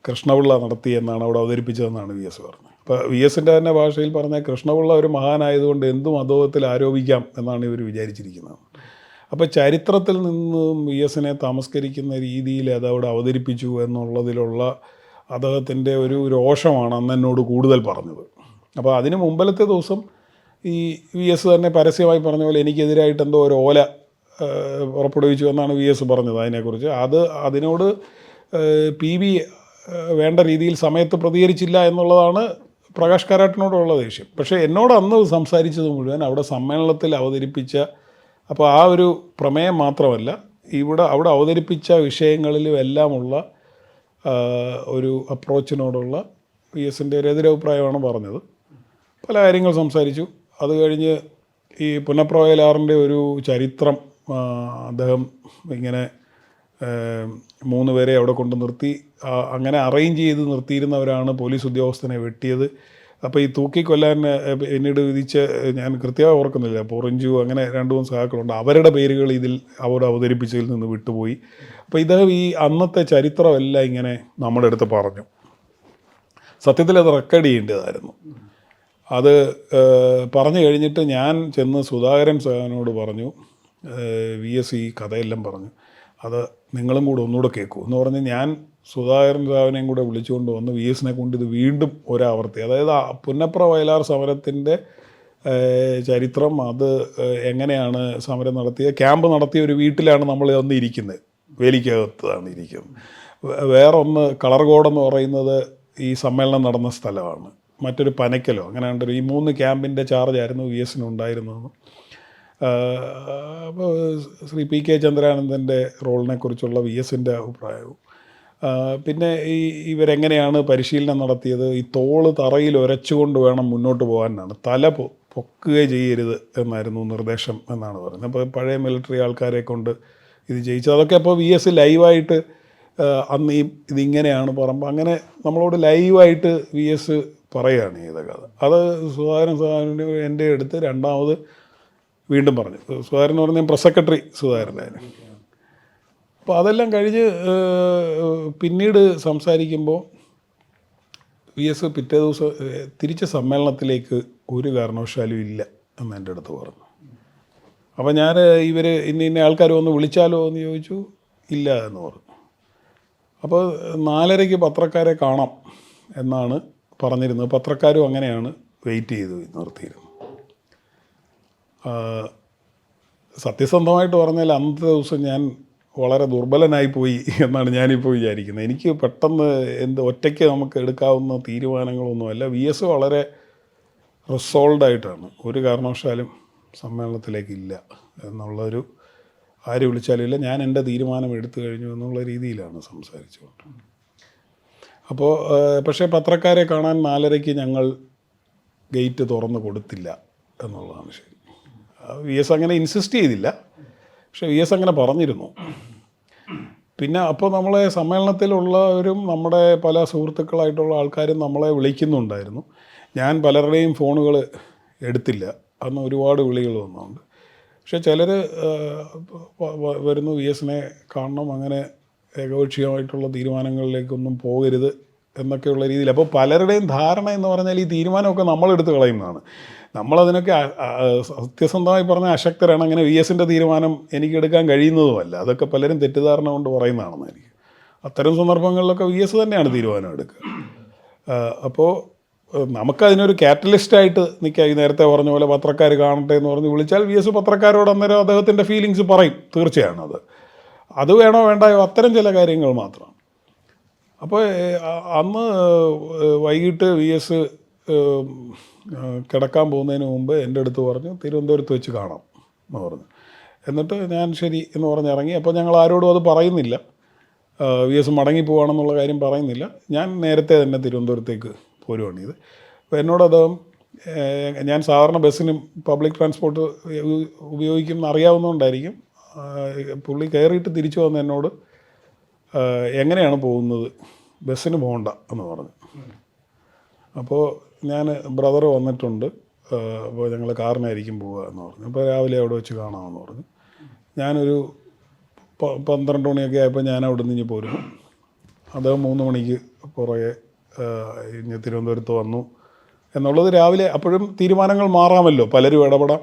കൃഷ്ണപിള്ള നടത്തി എന്നാണ് അവിടെ അവതരിപ്പിച്ചതെന്നാണ് VS പറഞ്ഞത്. അപ്പോൾ VS-ൻ്റെ തന്നെ ഭാഷയിൽ പറഞ്ഞാൽ കൃഷ്ണപിള്ള ഒരു മഹാനായതുകൊണ്ട് എന്തും അദ്ദേഹത്തിൽ ആരോപിക്കാം എന്നാണ് ഇവർ വിചാരിച്ചിരിക്കുന്നത്. അപ്പോൾ ചരിത്രത്തിൽ നിന്നും VS-നെ തമസ്കരിക്കുന്ന രീതിയിൽ അതവിടെ അവതരിപ്പിച്ചു എന്നുള്ളതിലുള്ള അദ്ദേഹത്തിൻ്റെ ഒരു രോഷമാണ് അന്ന് എന്നോട് കൂടുതൽ പറഞ്ഞത്. അപ്പോൾ അതിന് മുമ്പലത്തെ ദിവസം ഈ VS തന്നെ പരസ്യമായി പറഞ്ഞ പോലെ എനിക്കെതിരായിട്ട് എന്തോ ഒരു ഓല പുറപ്പെടുവിച്ചു എന്നാണ് VS പറഞ്ഞത്. അതിനെക്കുറിച്ച് അതിനോട് PV വേണ്ട രീതിയിൽ സമയത്ത് പ്രതികരിച്ചില്ല എന്നുള്ളതാണ് പ്രകാശ് കാരാട്ടിനോടുള്ള ദേഷ്യം. പക്ഷേ എന്നോട് അന്ന് സംസാരിച്ചത് മുഴുവൻ അവിടെ സമ്മേളനത്തിൽ അവതരിപ്പിച്ച, അപ്പോൾ ആ ഒരു പ്രമേയം മാത്രമല്ല, അവിടെ അവതരിപ്പിച്ച വിഷയങ്ങളിലും എല്ലാമുള്ള ഒരു അപ്രോച്ചിനോടുള്ള VS-ൻ്റെ ഒരു എതിരഭിപ്രായമാണ് പറഞ്ഞത്. പല കാര്യങ്ങൾ സംസാരിച്ചു. അത് കഴിഞ്ഞ് ഈ പുന്നപ്ര വയലാറിൻ്റെ ഒരു ചരിത്രം അദ്ദേഹം ഇങ്ങനെ 3 പേരെ അവിടെ കൊണ്ട് നിർത്തി, അങ്ങനെ അറേഞ്ച് ചെയ്ത് നിർത്തിയിരുന്നവരാണ് പോലീസ് ഉദ്യോഗസ്ഥനെ വെട്ടിയത്. അപ്പോൾ ഈ തൂക്കിക്കൊല്ലാൻ പിന്നീട് വിധിച്ച്, ഞാൻ കൃത്യമായി ഓർക്കുന്നില്ല, പൊറിഞ്ചു അങ്ങനെ 2-3 സഹാക്കളുണ്ട്, അവരുടെ പേരുകൾ ഇതിൽ അവിടെ അവതരിപ്പിച്ചതിൽ നിന്ന് വിട്ടുപോയി. അപ്പോൾ ഇദ്ദേഹം ഈ അന്നത്തെ ചരിത്രമെല്ലാം ഇങ്ങനെ നമ്മുടെ അടുത്ത് പറഞ്ഞു. സത്യത്തിൽ അത് റെക്കോർഡ് ചെയ്യേണ്ടതായിരുന്നു. അത് പറഞ്ഞു കഴിഞ്ഞിട്ട് ഞാൻ ചെന്ന് സുധാകരൻ സാറിനോട് പറഞ്ഞു, VS ഈ കഥയെല്ലാം പറഞ്ഞു, അത് നിങ്ങളും കൂടെ ഒന്നുകൂടെ കേൾക്കൂ എന്ന് പറഞ്ഞ് ഞാൻ സുധാകരൻ സാറിനെയും കൂടെ വിളിച്ചുകൊണ്ട് വന്ന് VSനെ കൊണ്ട് ഇത് വീണ്ടും ഒരാവർത്തി, അതായത് പുന്നപ്ര വയലാർ സമരത്തിൻ്റെ ചരിത്രം, അത് എങ്ങനെയാണ് സമരം നടത്തിയ ക്യാമ്പ് നടത്തിയ ഒരു വീട്ടിലാണ് നമ്മൾ വന്ന് ഇരിക്കുന്നത്, വേലിക്കകത്താണ് ഇരിക്കുന്നത്. വേറൊന്ന് കളർകോടെന്ന് പറയുന്നത് ഈ സമ്മേളനം നടന്ന സ്ഥലമാണ്, മറ്റൊരു പനയ്ക്കലോ അങ്ങനെ ഉണ്ടൊരു, ഈ 3 ക്യാമ്പിൻ്റെ ചാർജായിരുന്നു VSനുണ്ടായിരുന്നതെന്നും അപ്പോൾ ശ്രീ PK ചന്ദ്രാനന്ദൻ്റെ റോളിനെ കുറിച്ചുള്ള VSൻ്റെ അഭിപ്രായവും, പിന്നെ ഇവരെങ്ങനെയാണ് പരിശീലനം നടത്തിയത്, ഈ തോള് തറയിൽ ഉരച്ചുകൊണ്ട് വേണം മുന്നോട്ട് പോകാനാണ്, തല പൊക്കുകയോ ചെയ്യരുത് എന്നായിരുന്നു നിർദ്ദേശം എന്നാണ് പറയുന്നത്. അപ്പോൾ പഴയ മിലിറ്ററി ആൾക്കാരെ കൊണ്ട് ഇത് ചെയ്യിച്ചത്, അതൊക്കെ അപ്പോൾ VS ലൈവായിട്ട് അന്ന് ഇതിങ്ങനെയാണ് പറയുമ്പോൾ അങ്ങനെ നമ്മളോട് ലൈവായിട്ട് VS പറയുകയാണ് ചെയ്ത കഥ. അത് സുധാകരന് എൻ്റെ അടുത്ത് രണ്ടാമത് വീണ്ടും പറഞ്ഞു. സുധാകരൻ എന്ന് പറഞ്ഞാൽ പ്രസ് സെക്രട്ടറി സുധാകരനായിരുന്നു. അപ്പോൾ അതെല്ലാം കഴിഞ്ഞ് പിന്നീട് സംസാരിക്കുമ്പോൾ VS പിറ്റേ ദിവസം തിരിച്ച സമ്മേളനത്തിലേക്ക് ഒരു കാരണവശാലും ഇല്ല എന്ന് എൻ്റെ അടുത്ത് പറഞ്ഞു. അപ്പോൾ ഞാൻ ഇന്ന ആൾക്കാർ വന്ന് വിളിച്ചാലോ എന്ന് ചോദിച്ചു. ഇല്ല എന്ന് പറഞ്ഞു. അപ്പോൾ 4:30 പത്രക്കാരെ കാണാം എന്നാണ് പറഞ്ഞിരുന്നത്. പത്രക്കാരും അങ്ങനെയാണ് വെയിറ്റ് ചെയ്ത് നിർത്തിയിരുന്നത്. സത്യസന്ധമായിട്ട് പറഞ്ഞാൽ അന്നത്തെ ദിവസം ഞാൻ വളരെ ദുർബലനായിപ്പോയി എന്നാണ് ഞാനിപ്പോൾ വിചാരിക്കുന്നത്. എനിക്ക് പെട്ടെന്ന് ഒറ്റയ്ക്ക് നമുക്ക് എടുക്കാവുന്ന തീരുമാനങ്ങളൊന്നുമല്ല. VS വളരെ റിസോൾഡായിട്ടാണ് ഒരു കാരണവശാലും സമ്മേളനത്തിലേക്കില്ല എന്നുള്ളൊരു, ആര് വിളിച്ചാലും ഇല്ല, ഞാൻ എൻ്റെ തീരുമാനം എടുത്തു കഴിഞ്ഞു എന്നുള്ള രീതിയിലാണ് സംസാരിച്ചുകൊണ്ട്. അപ്പോൾ പക്ഷേ പത്രക്കാരെ കാണാൻ 4:30 ഞങ്ങൾ ഗേറ്റ് തുറന്ന് കൊടുത്തില്ല എന്നുള്ളതാണ് ശരി. VS അങ്ങനെ ഇൻസിസ്റ്റ് ചെയ്തില്ല, പക്ഷേ VS അങ്ങനെ പറഞ്ഞിരുന്നു. പിന്നെ അപ്പോൾ നമ്മളെ സമ്മേളനത്തിലുള്ളവരും നമ്മുടെ പല സുഹൃത്തുക്കളായിട്ടുള്ള ആൾക്കാരും നമ്മളെ വിളിക്കുന്നുണ്ടായിരുന്നു. ഞാൻ പലരുടെയും ഫോണുകൾ എടുത്തില്ല, അന്ന് ഒരുപാട് വിളികൾ വന്നുകൊണ്ട്. പക്ഷേ ചിലർ വരുന്നു, VSനെ കാണണം, അങ്ങനെ ഏകപക്ഷീയമായിട്ടുള്ള തീരുമാനങ്ങളിലേക്കൊന്നും പോകരുത് എന്നൊക്കെയുള്ള രീതിയിൽ. അപ്പോൾ പലരുടെയും ധാരണ എന്ന് പറഞ്ഞാൽ ഈ തീരുമാനമൊക്കെ നമ്മളെടുത്ത് കളയുന്നതാണ്. നമ്മളതിനൊക്കെ സത്യസന്ധമായി പറഞ്ഞ അശക്തരാണ്. അങ്ങനെ VSൻ്റെ തീരുമാനം എനിക്ക് എടുക്കാൻ കഴിയുന്നതുമല്ല. അതൊക്കെ പലരും തെറ്റിദ്ധാരണ കൊണ്ട് പറയുന്നതാണെന്നായിരിക്കും. അത്തരം സന്ദർഭങ്ങളിലൊക്കെ VS തന്നെയാണ് തീരുമാനം എടുക്കുക. അപ്പോൾ നമുക്കതിനൊരു കാറ്റലിസ്റ്റായിട്ട് നിൽക്കുക. ഈ നേരത്തെ പറഞ്ഞ പോലെ പത്രക്കാർ കാണട്ടെ എന്ന് പറഞ്ഞ് വിളിച്ചാൽ VS പത്രക്കാരോട് അന്നേരം അദ്ദേഹത്തിൻ്റെ ഫീലിങ്സ് പറയും. തീർച്ചയാണ് അത് വേണോ വേണ്ടായോ അത്തരം ചില കാര്യങ്ങൾ മാത്രം. അപ്പോൾ അന്ന് വൈകിട്ട് VS കിടക്കാൻ പോകുന്നതിന് മുമ്പ് എൻ്റെ അടുത്ത് പറഞ്ഞു, തിരുവനന്തപുരത്ത് വെച്ച് കാണാം എന്ന് പറഞ്ഞു. എന്നിട്ട് ഞാൻ ശരി എന്ന് പറഞ്ഞ് ഇറങ്ങി. അപ്പോൾ ഞങ്ങൾ ആരോടും അത് പറയുന്നില്ല, VS മടങ്ങിപ്പോവാണെന്നുള്ള കാര്യം പറയുന്നില്ല. ഞാൻ നേരത്തെ തന്നെ തിരുവനന്തപുരത്തേക്ക് പോരുവാണ് ചെയ്ത്. അപ്പോൾ എന്നോട് അദ്ദേഹം, ഞാൻ സാധാരണ ബസ്സിനും പബ്ലിക് ട്രാൻസ്പോർട്ട് ഉപയോഗിക്കുമെന്ന് അറിയാവുന്നതുകൊണ്ടായിരിക്കും, പുള്ളി കയറിയിട്ട് തിരിച്ചു വന്ന് എന്നോട് എങ്ങനെയാണ് പോകുന്നത്, ബസ്സിന് പോകണ്ട എന്ന് പറഞ്ഞു. അപ്പോൾ ഞാൻ ബ്രദർ വന്നിട്ടുണ്ട്, അപ്പോൾ ഞങ്ങൾ കാറിനായിരിക്കും പോവുക എന്ന് പറഞ്ഞു. അപ്പോൾ രാവിലെ അവിടെ വെച്ച് കാണാമെന്ന് പറഞ്ഞു. ഞാനൊരു 12 മണിയൊക്കെ ആയപ്പോൾ ഞാൻ അവിടെ നിന്ന് പോരുന്നു. അദ്ദേഹം 3 മണിക്ക് പുറകെ ഇനി തിരുവനന്തപുരത്ത് വന്നു എന്നുള്ളത് രാവിലെ. അപ്പോഴും തീരുമാനങ്ങൾ മാറാമല്ലോ, പലരും ഇടപെടാം.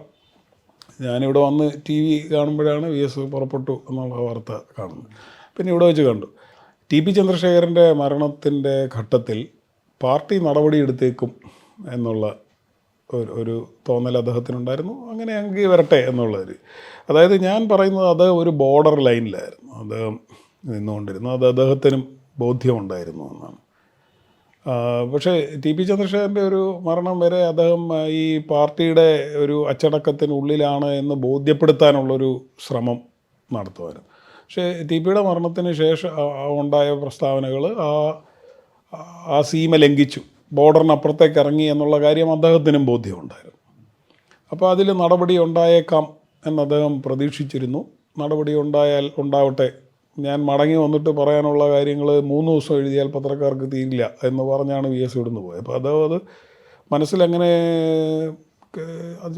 ഞാനിവിടെ വന്ന് TV കാണുമ്പോഴാണ് VS പുറപ്പെട്ടു എന്നുള്ള വാർത്ത കാണുന്നത്. പിന്നെ ഇവിടെ വെച്ച് കണ്ടു. TP ചന്ദ്രശേഖരൻ്റെ മരണത്തിൻ്റെ ഘട്ടത്തിൽ പാർട്ടി നടപടിയെടുത്തേക്കും എന്നുള്ള ഒരു തോന്നൽ അദ്ദേഹത്തിനുണ്ടായിരുന്നു. അങ്ങനെ അങ്ങ് വരട്ടെ എന്നുള്ളൊരു, അതായത് ഞാൻ പറയുന്നത് അത് ഒരു ബോർഡർ ലൈനിലായിരുന്നു അദ്ദേഹം നിന്നുകൊണ്ടിരുന്നു. അത് അദ്ദേഹത്തിനും ബോധ്യമുണ്ടായിരുന്നു എന്നാണ്. പക്ഷേ TP ചന്ദ്രശേഖരൻ്റെ ഒരു മരണം വരെ അദ്ദേഹം ഈ പാർട്ടിയുടെ ഒരു അച്ചടക്കത്തിനുള്ളിലാണ് എന്ന് ബോധ്യപ്പെടുത്താനുള്ളൊരു ശ്രമം നടത്തുമായിരുന്നു. പക്ഷേ TPയുടെ മരണത്തിന് ശേഷം ഉണ്ടായ പ്രസ്താവനകൾ ആ സീമ ലംഘിച്ചു, ബോർഡറിനപ്പുറത്തേക്ക് ഇറങ്ങി എന്നുള്ള കാര്യം അദ്ദേഹത്തിനും ബോധ്യമുണ്ടായിരുന്നു. അപ്പോൾ അതിൽ നടപടി ഉണ്ടായേക്കാം എന്ന് അദ്ദേഹം പ്രതീക്ഷിച്ചിരുന്നു. നടപടി ഉണ്ടാവട്ടെ, ഞാൻ മടങ്ങി വന്നിട്ട് പറയാനുള്ള കാര്യങ്ങൾ 3 ദിവസം എഴുതിയാൽ പത്രക്കാർക്ക് തീരില്ല എന്ന് പറഞ്ഞാണ് VS ഇവിടുന്ന് പോയത്. അപ്പോൾ അദ്ദേഹം അത് മനസ്സിലങ്ങനെ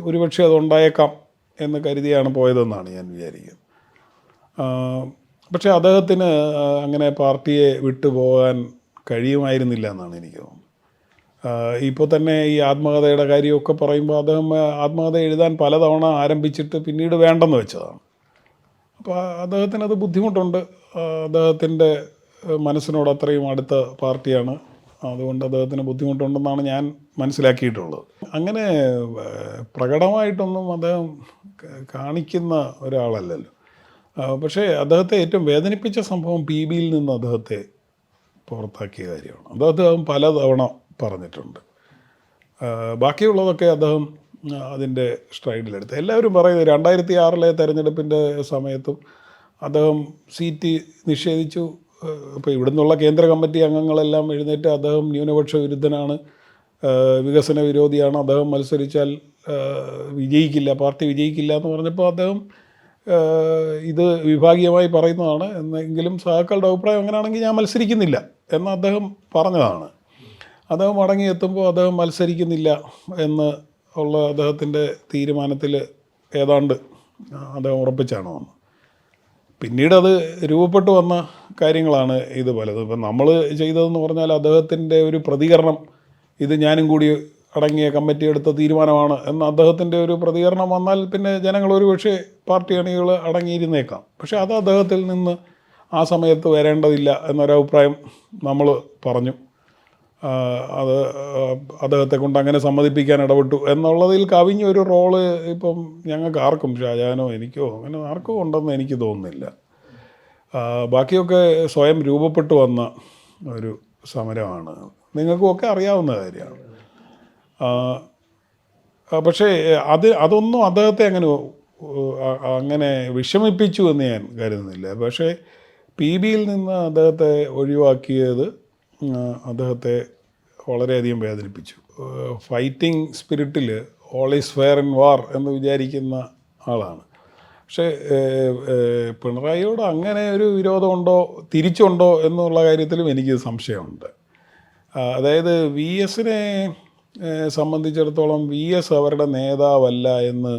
ഒരുപക്ഷെ അതുണ്ടായേക്കാം എന്ന് കരുതിയാണ് പോയതെന്നാണ് ഞാൻ വിചാരിക്കുന്നത്. പക്ഷേ അദ്ദേഹത്തിന് അങ്ങനെ പാർട്ടിയെ വിട്ടുപോകാൻ കഴിയുമായിരുന്നില്ല എന്നാണ് എനിക്ക് തോന്നുന്നത്. ഇപ്പോൾ തന്നെ ഈ ആത്മകഥയുടെ കാര്യമൊക്കെ പറയുമ്പോൾ അദ്ദേഹം ആത്മകഥ എഴുതാൻ പലതവണ ആരംഭിച്ചിട്ട് പിന്നീട് വേണ്ടെന്ന് വെച്ചതാണ്. അപ്പോൾ അദ്ദേഹത്തിനത് ബുദ്ധിമുട്ടുണ്ട്. അദ്ദേഹത്തിൻ്റെ മനസ്സിനോട് അത്രയും അടുത്ത പാർട്ടിയാണ്. അതുകൊണ്ട് അദ്ദേഹത്തിന് ബുദ്ധിമുട്ടുണ്ടെന്നാണ് ഞാൻ മനസ്സിലാക്കിയിട്ടുള്ളത്. അങ്ങനെ പ്രകടമായിട്ടൊന്നും അദ്ദേഹം കാണിക്കുന്ന ഒരാളല്ലല്ലോ. പക്ഷേ അദ്ദേഹത്തെ ഏറ്റവും വേദനിപ്പിച്ച സംഭവം PBയിൽ നിന്ന് അദ്ദേഹത്തെ പുറത്താക്കിയ കാര്യമാണ്. അദ്ദേഹം പലതവണ പറഞ്ഞിട്ടുണ്ട്. ബാക്കിയുള്ളതൊക്കെ അദ്ദേഹം അതിൻ്റെ സ്ട്രൈഡിലെടുത്ത്. എല്ലാവരും പറയുന്നത് 2006 തെരഞ്ഞെടുപ്പിൻ്റെ സമയത്തും അദ്ദേഹം സീറ്റ് നിഷേധിച്ചു. ഇപ്പോൾ ഇവിടെ നിന്നുള്ള കേന്ദ്ര കമ്മിറ്റി അംഗങ്ങളെല്ലാം എഴുന്നേറ്റ് അദ്ദേഹം ന്യൂനപക്ഷ വിരുദ്ധനാണ്, വികസന വിരോധിയാണ്, അദ്ദേഹം മത്സരിച്ചാൽ വിജയിക്കില്ല, പാർട്ടി വിജയിക്കില്ല എന്ന് പറഞ്ഞപ്പോൾ അദ്ദേഹം ഇത് വിഭാഗീയമായി പറയുന്നതാണ്. എന്നെങ്കിലും സഹാക്കളുടെ അഭിപ്രായം അങ്ങനെയാണെങ്കിൽ ഞാൻ മത്സരിക്കുന്നില്ല എന്ന് അദ്ദേഹം പറഞ്ഞതാണ്. അദ്ദേഹം മടങ്ങിയെത്തുമ്പോൾ അദ്ദേഹം മത്സരിക്കുന്നില്ല എന്ന് ഉള്ള അദ്ദേഹത്തിൻ്റെ തീരുമാനത്തിൽ ഏതാണ്ട് അദ്ദേഹം ഉറപ്പിച്ചാണ് വന്നത്. പിന്നീട് അത് രൂപപ്പെട്ടു വന്ന കാര്യങ്ങളാണ് ഇത് പലതും. ഇപ്പം നമ്മൾ ചെയ്തതെന്ന് പറഞ്ഞാൽ അദ്ദേഹത്തിൻ്റെ ഒരു പ്രതികരണം, ഇത് ഞാനും കൂടി അടങ്ങിയ കമ്മിറ്റി എടുത്ത തീരുമാനമാണ് എന്ന അദ്ദേഹത്തിൻ്റെ ഒരു പ്രതികരണം വന്നാൽ പിന്നെ ജനങ്ങൾ ഒരു പക്ഷേ പാർട്ടി അണികൾ അടങ്ങിയിരുന്നേക്കാം. പക്ഷേ അത് അദ്ദേഹത്തിൽ നിന്ന് ആ സമയത്ത് വരേണ്ടതില്ല എന്നൊരഭിപ്രായം നമ്മൾ പറഞ്ഞു. അത് അദ്ദേഹത്തെ കൊണ്ട് അങ്ങനെ സമ്മതിപ്പിക്കാൻ ഇടപെട്ടു എന്നുള്ളതിൽ കവിഞ്ഞൊരു റോള് ഇപ്പം ഞങ്ങൾക്ക് ആർക്കും, ഷാജാനോ എനിക്കോ അങ്ങനെ ആർക്കും ഉണ്ടെന്ന് എനിക്ക് തോന്നുന്നില്ല. ബാക്കിയൊക്കെ സ്വയം രൂപപ്പെട്ടു വന്ന ഒരു സമരമാണ്, നിങ്ങൾക്കുമൊക്കെ അറിയാവുന്ന കാര്യമാണ്. പക്ഷേ അതൊന്നും അദ്ദേഹത്തെ അങ്ങനെ വിഷമിപ്പിച്ചു എന്ന് ഞാൻ കരുതുന്നില്ല. പക്ഷേ PBയിൽ നിന്ന് അദ്ദേഹത്തെ ഒഴിവാക്കിയത് അദ്ദേഹത്തെ വളരെയധികം വേദനിപ്പിച്ചു. ഫൈറ്റിംഗ് സ്പിരിറ്റിൽ all is fair in war എന്ന് വിചാരിക്കുന്ന ആളാണ്. പക്ഷേ പിണറായിയോട് അങ്ങനെ ഒരു വിരോധമുണ്ടോ തിരിച്ചുണ്ടോ എന്നുള്ള കാര്യത്തിലും എനിക്ക് സംശയമുണ്ട്. അതായത് VSനെ സംബന്ധിച്ചിടത്തോളം VS അവരുടെ നേതാവല്ല എന്ന്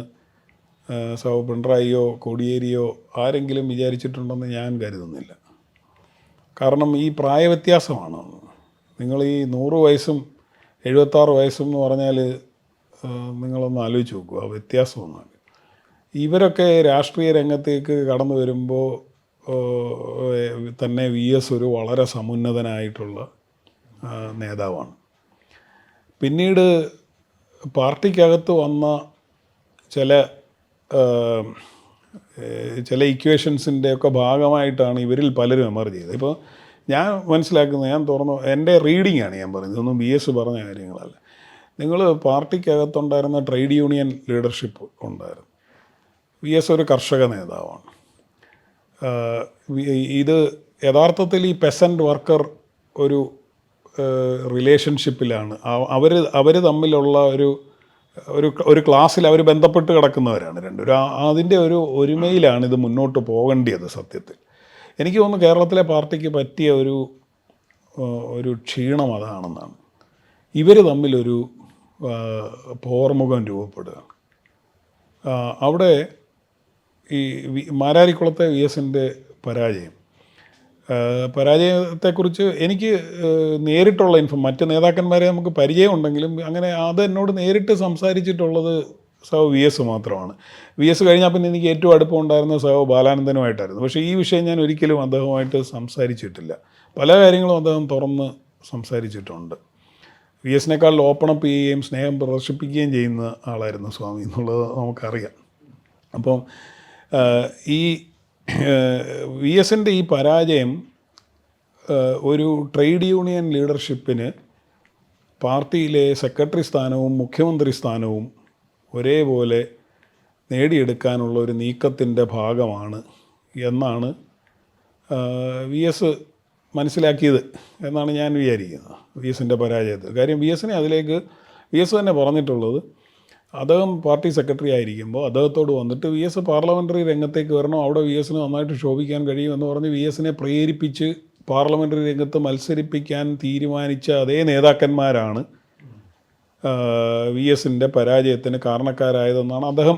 പിണറായിയോ കോടിയേരിയോ ആരെങ്കിലും വിചാരിച്ചിട്ടുണ്ടെന്ന് ഞാൻ കരുതുന്നില്ല. കാരണം ഈ പ്രായവ്യത്യാസമാണ്. നിങ്ങൾ ഈ 100 വയസ്സും 76 വയസ്സും എന്ന് പറഞ്ഞാൽ നിങ്ങളൊന്ന് ആലോചിച്ച് നോക്കുക, ആ വ്യത്യാസമൊന്നും. ഇവരൊക്കെ രാഷ്ട്രീയ രംഗത്തേക്ക് കടന്നു വരുമ്പോൾ തന്നെ VS ഒരു വളരെ സമുന്നതനായിട്ടുള്ള നേതാവാണ്. പിന്നീട് പാർട്ടിക്കകത്ത് വന്ന ചില ഇക്വേഷൻസിൻ്റെയൊക്കെ ഭാഗമായിട്ടാണ് ഇവരിൽ പലരും എമർജ് ചെയ്തത്. ഇപ്പോൾ ഞാൻ മനസ്സിലാക്കുന്നത്, ഞാൻ തുറന്നു എൻ്റെ റീഡിങ്ങാണ് ഞാൻ പറയുന്നത്, ഇതൊന്നും VS പറഞ്ഞ കാര്യങ്ങളല്ല. നിങ്ങൾ പാർട്ടിക്കകത്തുണ്ടായിരുന്ന ട്രേഡ് യൂണിയൻ ലീഡർഷിപ്പ് ഉണ്ടായിരുന്നു. VS ഒരു കർഷക നേതാവാണ്. ഇത് യഥാർത്ഥത്തിൽ ഈ പെസൻറ്റ് വർക്കർ ഒരു റിലേഷൻഷിപ്പിലാണ് അവർ തമ്മിലുള്ള ഒരു ക്ലാസ്സിൽ അവർ ബന്ധപ്പെട്ട് കിടക്കുന്നവരാണ് രണ്ടുപേരും. അതിൻ്റെ ഒരു ഒരുമയിലാണ് ഇത് മുന്നോട്ട് പോകേണ്ടത്. സത്യത്തിൽ എനിക്ക് തോന്നുന്നു കേരളത്തിലെ പാർട്ടിക്ക് പറ്റിയ ഒരു ക്ഷീണം അതാണെന്നാണ്. ഇവർ തമ്മിലൊരു പോർമുഖം രൂപപ്പെടുകയാണ്. അവിടെ ഈ മാരാരിക്കുളത്തെ VSൻ്റെ പരാജയത്തെക്കുറിച്ച് എനിക്ക് നേരിട്ടുള്ള മറ്റ് നേതാക്കന്മാരെ നമുക്ക് പരിചയമുണ്ടെങ്കിലും അങ്ങനെ അത് എന്നോട് നേരിട്ട് സംസാരിച്ചിട്ടുള്ളത് VS മാത്രമാണ്. VS കഴിഞ്ഞാൽ പിന്നെ എനിക്ക് ഏറ്റവും അടുപ്പമുണ്ടായിരുന്ന ബാലാനന്ദനുമായിട്ടായിരുന്നു. പക്ഷേ ഈ വിഷയം ഞാൻ ഒരിക്കലും അദ്ദേഹവുമായിട്ട് സംസാരിച്ചിട്ടില്ല. പല കാര്യങ്ങളും അദ്ദേഹം തുറന്ന് സംസാരിച്ചിട്ടുണ്ട്. VSനേക്കാൾ ഓപ്പണപ്പ് ചെയ്യുകയും സ്നേഹം പ്രദർശിപ്പിക്കുകയും ചെയ്യുന്ന ആളായിരുന്നു സ്വാമി എന്നുള്ളത് നമുക്കറിയാം. അപ്പം ഈ VSൻ്റെ ഈ പരാജയം ഒരു ട്രേഡ് യൂണിയൻ ലീഡർഷിപ്പിന് പാർട്ടിയിലെ സെക്രട്ടറി സ്ഥാനവും മുഖ്യമന്ത്രി സ്ഥാനവും ഒരേപോലെ നേടിയെടുക്കാനുള്ള ഒരു നീക്കത്തിൻ്റെ ഭാഗമാണ് എന്നാണ് VS മനസ്സിലാക്കിയത് എന്നാണ് ഞാൻ വിചാരിക്കുന്നത് VSൻ്റെ പരാജയത്തിൽ. കാര്യം VS തന്നെ പറഞ്ഞിട്ടുള്ളത്, അദ്ദേഹം പാർട്ടി സെക്രട്ടറി ആയിരിക്കുമ്പോൾ അദ്ദേഹത്തോട് വന്നിട്ട് VS പാർലമെൻ്ററി രംഗത്തേക്ക് വരണം, അവിടെ VSന് നന്നായിട്ട് ശോഭിക്കാൻ കഴിയുമെന്ന് പറഞ്ഞ് VSനെ പ്രേരിപ്പിച്ച് പാർലമെൻ്ററി രംഗത്ത് മത്സരിപ്പിക്കാൻ തീരുമാനിച്ച അതേ നേതാക്കന്മാരാണ് VSൻ്റെ പരാജയത്തിന് കാരണക്കാരായതെന്നാണ് അദ്ദേഹം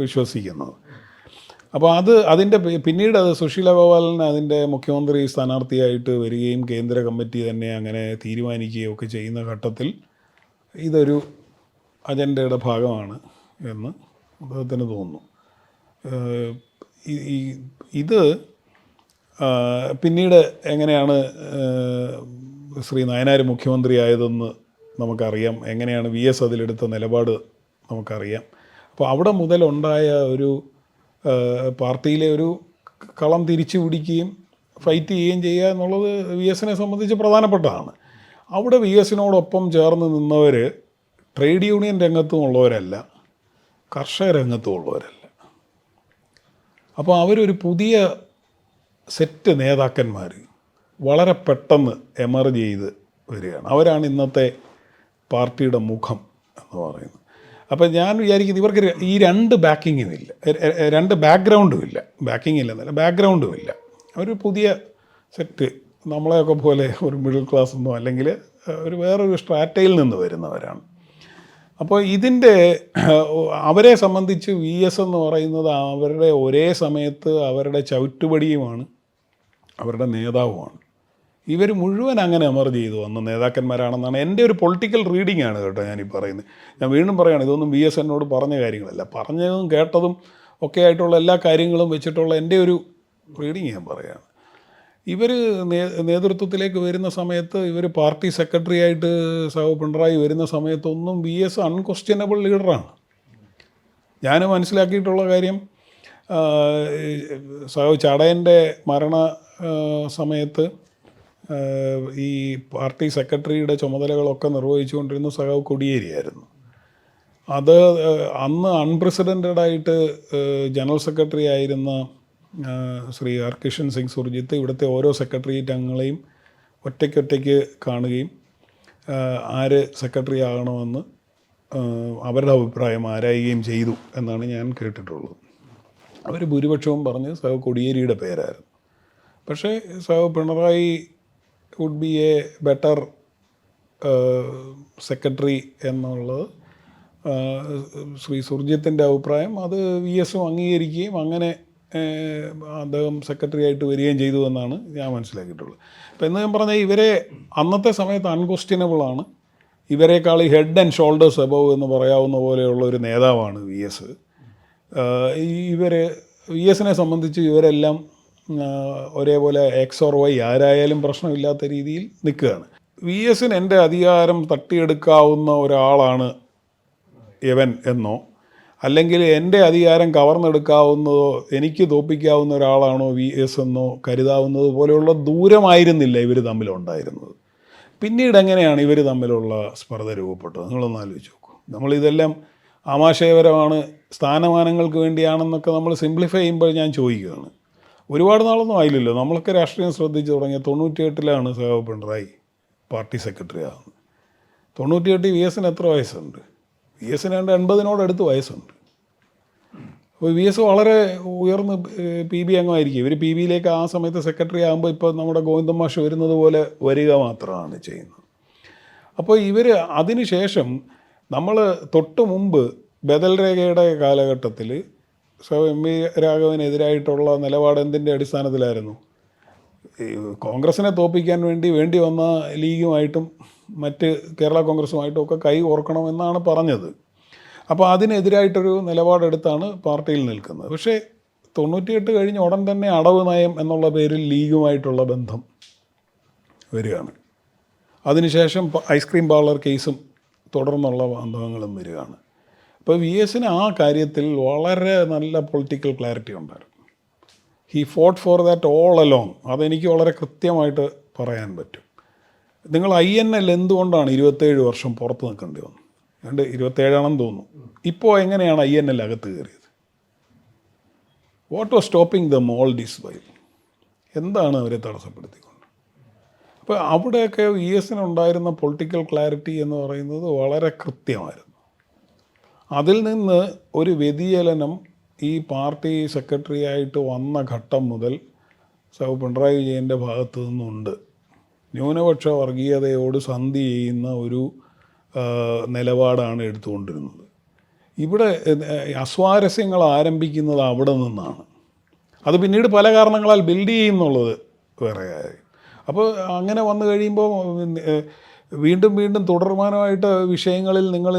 വിശ്വസിക്കുന്നത്. അപ്പോൾ അതിൻ്റെ പിന്നീട് അത് സുശീല ഗോപാലൻ അതിൻ്റെ മുഖ്യമന്ത്രി സ്ഥാനാർത്ഥിയായിട്ട് വരികയും കേന്ദ്ര കമ്മിറ്റി തന്നെ അങ്ങനെ തീരുമാനിക്കുകയും ഒക്കെ ചെയ്യുന്ന ഘട്ടത്തിൽ ഇതൊരു അജണ്ടയുടെ ഭാഗമാണ് എന്ന് അദ്ദേഹത്തിന് തോന്നുന്നു. ഇത് പിന്നീട് എങ്ങനെയാണ് ശ്രീ നയനാർ മുഖ്യമന്ത്രിയായതെന്ന് നമുക്കറിയാം, എങ്ങനെയാണ് VS അതിലെടുത്ത നിലപാട് നമുക്കറിയാം. അപ്പോൾ അവിടെ മുതലുണ്ടായ ഒരു പാർട്ടിയിലെ ഒരു കളം തിരിച്ചു പിടിക്കുകയും ഫൈറ്റ് ചെയ്യുകയും ചെയ്യുക എന്നുള്ളത് VSനെ സംബന്ധിച്ച് പ്രധാനപ്പെട്ടതാണ്. അവിടെ VSനോടൊപ്പം ചേർന്ന് നിന്നവർ ട്രേഡ് യൂണിയൻ രംഗത്തും ഉള്ളവരല്ല, കർഷക രംഗത്തും ഉള്ളവരല്ല. അപ്പോൾ അവരൊരു പുതിയ സെറ്റ് നേതാക്കന്മാർ വളരെ പെട്ടെന്ന് എമർജ് ചെയ്ത് വരികയാണ്. അവരാണ് ഇന്നത്തെ പാർട്ടിയുടെ മുഖം എന്ന് പറയുന്നത്. അപ്പം ഞാൻ വിചാരിക്കുന്നത് ഇവർക്ക് ഈ രണ്ട് ബാക്കിങ്ങുമില്ല, രണ്ട് ബാക്ക്ഗ്രൗണ്ടും ഇല്ല. ബാക്കിങ് ഇല്ലെന്നല്ല, ബാക്ക്ഗ്രൗണ്ടും ഇല്ല. ഒരു പുതിയ സെറ്റ്, നമ്മളെയൊക്കെ പോലെ ഒരു മിഡിൽ ക്ലാസ് ഒന്നോ അല്ലെങ്കിൽ ഒരു വേറൊരു സ്ട്രാറ്റയിൽ നിന്ന് വരുന്നവരാണ്. അപ്പോൾ ഇതിൻ്റെ അവരെ സംബന്ധിച്ച് VS എന്ന് പറയുന്നത് അവരുടെ ഒരേ സമയത്ത് അവരുടെ ചവിറ്റുപടിയുമാണ്, അവരുടെ നേതാവുമാണ്. ഇവർ മുഴുവൻ അങ്ങനെ എമർജ് ചെയ്തു വന്ന നേതാക്കന്മാരാണെന്നാണ് എൻ്റെ ഒരു പൊളിറ്റിക്കൽ റീഡിംഗ് ആണ് കേട്ടോ ഞാനീ പറയുന്നത്. ഞാൻ വീണ്ടും പറയുകയാണ്, ഇതൊന്നും VS എന്നോട് പറഞ്ഞ കാര്യങ്ങളല്ല, പറഞ്ഞതും കേട്ടതും ഒക്കെ ആയിട്ടുള്ള എല്ലാ കാര്യങ്ങളും വെച്ചിട്ടുള്ള എൻ്റെ ഒരു റീഡിങ് ഞാൻ പറയുകയാണ്. ഇവർ നേതൃത്വത്തിലേക്ക് വരുന്ന സമയത്ത്, ഇവർ പാർട്ടി സെക്രട്ടറി ആയിട്ട് പിണറായി വരുന്ന സമയത്തൊന്നും VS അൺക്വസ്റ്റ്യനബിൾ ലീഡറാണ്. ഞാൻ മനസ്സിലാക്കിയിട്ടുള്ള കാര്യം, ചടയൻ്റെ മരണ സമയത്ത് ഈ പാർട്ടി സെക്രട്ടറിയുടെ ചുമതലകളൊക്കെ നിർവഹിച്ചുകൊണ്ടിരുന്ന സഖാവ് കൊടിയേരിയായിരുന്നു. അത് അന്ന് അൺപ്രസിഡൻറ്റഡായിട്ട് ജനറൽ സെക്രട്ടറി ആയിരുന്ന ശ്രീ കിഷൻ സിംഗ് സുർജിത്ത് ഇവിടുത്തെ ഓരോ സെക്രട്ടേറിയറ്റ് അംഗങ്ങളെയും ഒറ്റയ്ക്കൊറ്റയ്ക്ക് കാണുകയും ആര് സെക്രട്ടറി ആകണമെന്ന് അവരുടെ അഭിപ്രായം ആരായുകയും ചെയ്തു എന്നാണ് ഞാൻ കേട്ടിട്ടുള്ളത്. അവർ ഭൂരിപക്ഷവും പറഞ്ഞ് സഖാവ് കൊടിയേരിയുടെ പേരായിരുന്നു. പക്ഷേ സഖാവ് Pinarayi would be a better secretary എന്നുള്ളത് ശ്രീ സുർജിത്തിൻ്റെ അഭിപ്രായം. അത് VSും അംഗീകരിക്കുകയും അങ്ങനെ അദ്ദേഹം സെക്രട്ടറി ആയിട്ട് വരികയും ചെയ്തു എന്നാണ് ഞാൻ മനസ്സിലാക്കിയിട്ടുള്ളത്. അപ്പോൾ എന്ന് ഞാൻ പറഞ്ഞാൽ ഇവരെ അന്നത്തെ സമയത്ത് അൺക്വസ്റ്റ്യനബിളാണ്. ഇവരെക്കാൾ ഹെഡ് ആൻഡ് ഷോൾഡേഴ്സ് എബവ് എന്ന് പറയാവുന്ന പോലെയുള്ള ഒരു നേതാവാണ് VS. VSനെ സംബന്ധിച്ച് ഇവരെല്ലാം ഒരേപോലെ എക്സ് ഓർ വൈ ആരായാലും പ്രശ്നമില്ലാത്ത രീതിയിൽ നിൽക്കുകയാണ്. VSന് എൻ്റെ അധികാരം തട്ടിയെടുക്കാവുന്ന ഒരാളാണ് ഇവൻ എന്നോ, അല്ലെങ്കിൽ എൻ്റെ അധികാരം കവർന്നെടുക്കാവുന്നതോ എനിക്ക് തോൽപ്പിക്കാവുന്ന ഒരാളാണോ VS എന്നോ കരുതാവുന്നത് പോലെയുള്ള ദൂരമായിരുന്നില്ല ഇവർ തമ്മിലുണ്ടായിരുന്നത്. പിന്നീട് എങ്ങനെയാണ് ഇവർ തമ്മിലുള്ള സ്പർദ്ധ രൂപപ്പെട്ടത് നിങ്ങളൊന്ന് ആലോചിച്ച് നോക്കൂ. നമ്മളിതെല്ലാം ആമാശയപരമാണ്, സ്ഥാനമാനങ്ങൾക്ക് വേണ്ടിയാണെന്നൊക്കെ നമ്മൾ സിംപ്ലിഫൈ ചെയ്യുമ്പോൾ ഞാൻ ചോദിക്കുകയാണ്, ഒരുപാട് നാളൊന്നും ആയില്ലല്ലോ. നമ്മളൊക്കെ രാഷ്ട്രീയം ശ്രദ്ധിച്ച് തുടങ്ങിയ 98-ലാണ് സഖാവ് പിണറായി പാർട്ടി സെക്രട്ടറി ആകുന്നത്. 98 VSന് എത്ര വയസ്സുണ്ട്? VSന് 80-നോടടുത്ത് വയസ്സുണ്ട്. അപ്പോൾ VS വളരെ ഉയർന്ന് PB അംഗമായിരിക്കും. ഇവർ PBയിലേക്ക് ആ സമയത്ത് സെക്രട്ടറി ആകുമ്പോൾ ഇപ്പോൾ നമ്മുടെ ഗോവിന്ദൻ മാഷ് വരുന്നത് പോലെ വരിക മാത്രമാണ് ചെയ്യുന്നത്. അപ്പോൾ ഇവർ അതിന് ശേഷം നമ്മൾ തൊട്ട് മുമ്പ് ബദൽ രേഖയുടെ കാലഘട്ടത്തിൽ MV രാഘവനെതിരായിട്ടുള്ള നിലപാട് എന്തിൻ്റെ അടിസ്ഥാനത്തിലായിരുന്നു? കോൺഗ്രസിനെ തോൽപ്പിക്കാൻ വേണ്ടി വന്ന ലീഗുമായിട്ടും മറ്റ് കേരള കോൺഗ്രസുമായിട്ടും ഒക്കെ കൈ ഓർക്കണമെന്നാണ് പറഞ്ഞത്. അപ്പോൾ അതിനെതിരായിട്ടൊരു നിലപാടെടുത്താണ് പാർട്ടിയിൽ നിൽക്കുന്നത്. പക്ഷേ 98 കഴിഞ്ഞ് ഉടൻ തന്നെ അടവ് നയം എന്നുള്ള പേരിൽ ലീഗുമായിട്ടുള്ള ബന്ധം വരികയാണ്. അതിനുശേഷം ഐസ്ക്രീം പാർലർ കേസും തുടർന്നുള്ള ബന്ധങ്ങളും വരികയാണ്. അപ്പോൾ VSന് ആ കാര്യത്തിൽ വളരെ നല്ല പൊളിറ്റിക്കൽ ക്ലാരിറ്റി ഉണ്ടായിരുന്നു. He fought for that all along. അതെനിക്ക് വളരെ കൃത്യമായിട്ട് പറയാൻ പറ്റും. നിങ്ങൾ INL എന്തുകൊണ്ടാണ് 27 വർഷം പുറത്ത് നിൽക്കേണ്ടി വന്നത്? 27ആണെന്ന് തോന്നുന്നു. ഇപ്പോൾ എങ്ങനെയാണ് INL അകത്ത് കയറിയത്? What was stopping them all this while? എന്താണ് അവരെ തടസ്സപ്പെടുത്തിക്കൊണ്ട്? അപ്പോൾ അവിടെയൊക്കെ VSനുണ്ടായിരുന്ന പൊളിറ്റിക്കൽ ക്ലാരിറ്റി എന്ന് പറയുന്നത് വളരെ കൃത്യമായിരുന്നു. അതിൽ നിന്ന് ഒരു വ്യതിചലനം ഈ പാർട്ടി സെക്രട്ടറി ആയിട്ട് വന്ന ഘട്ടം മുതൽ പിണറായി വിജയൻ്റെ ഭാഗത്തു നിന്നുണ്ട്. ന്യൂനപക്ഷ വർഗീയതയോട് സന്ധി ചെയ്യുന്ന ഒരു നിലപാടാണ് എടുത്തുകൊണ്ടിരുന്നത്. ഇവിടെ അസ്വാരസ്യങ്ങൾ ആരംഭിക്കുന്നത് അവിടെ നിന്നാണ്. അത് പിന്നീട് പല കാരണങ്ങളാൽ ബിൽഡ് ചെയ്യുന്നുള്ളത് വേറെ കാര്യം. അപ്പോൾ അങ്ങനെ വന്നു കഴിയുമ്പോൾ വീണ്ടും വീണ്ടും തുടർമാനമായിട്ട് വിഷയങ്ങളിൽ നിങ്ങൾ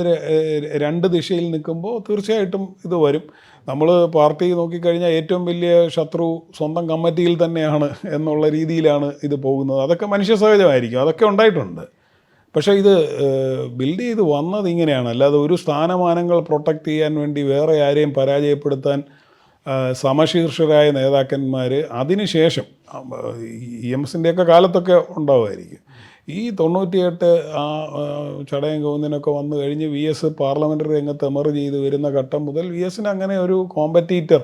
രണ്ട് ദിശയിൽ നിൽക്കുമ്പോൾ തീർച്ചയായിട്ടും ഇത് വരും. നമ്മൾ പാർട്ടി നോക്കിക്കഴിഞ്ഞാൽ ഏറ്റവും വലിയ ശത്രു സ്വന്തം കമ്മിറ്റിയിൽ തന്നെയാണ് എന്നുള്ള രീതിയിലാണ് ഇത് പോകുന്നത്. അതൊക്കെ മനുഷ്യ സഹജമായിരിക്കും, അതൊക്കെ ഉണ്ടായിട്ടുണ്ട്. പക്ഷേ ഇത് ബിൽഡ് ചെയ്ത് വന്നത് ഇങ്ങനെയാണ്. അല്ലാതെ ഒരു സ്ഥാനമാനങ്ങൾ പ്രൊട്ടക്റ്റ് ചെയ്യാൻ വേണ്ടി വേറെ ആരെയും പരാജയപ്പെടുത്താൻ സമശീർഷരായ നേതാക്കന്മാർ അതിനുശേഷം EMSൻ്റെയൊക്കെ കാലത്തൊക്കെ ഉണ്ടാവുമായിരിക്കും. ഈ 98 ആ ചടയം കോന്നിനൊക്കെ വന്നു കഴിഞ്ഞ് VS പാർലമെൻ്ററി രംഗത്ത് എമർജ് ചെയ്ത് വരുന്ന ഘട്ടം മുതൽ VSന് അങ്ങനെ ഒരു കോമ്പറ്റീറ്റർ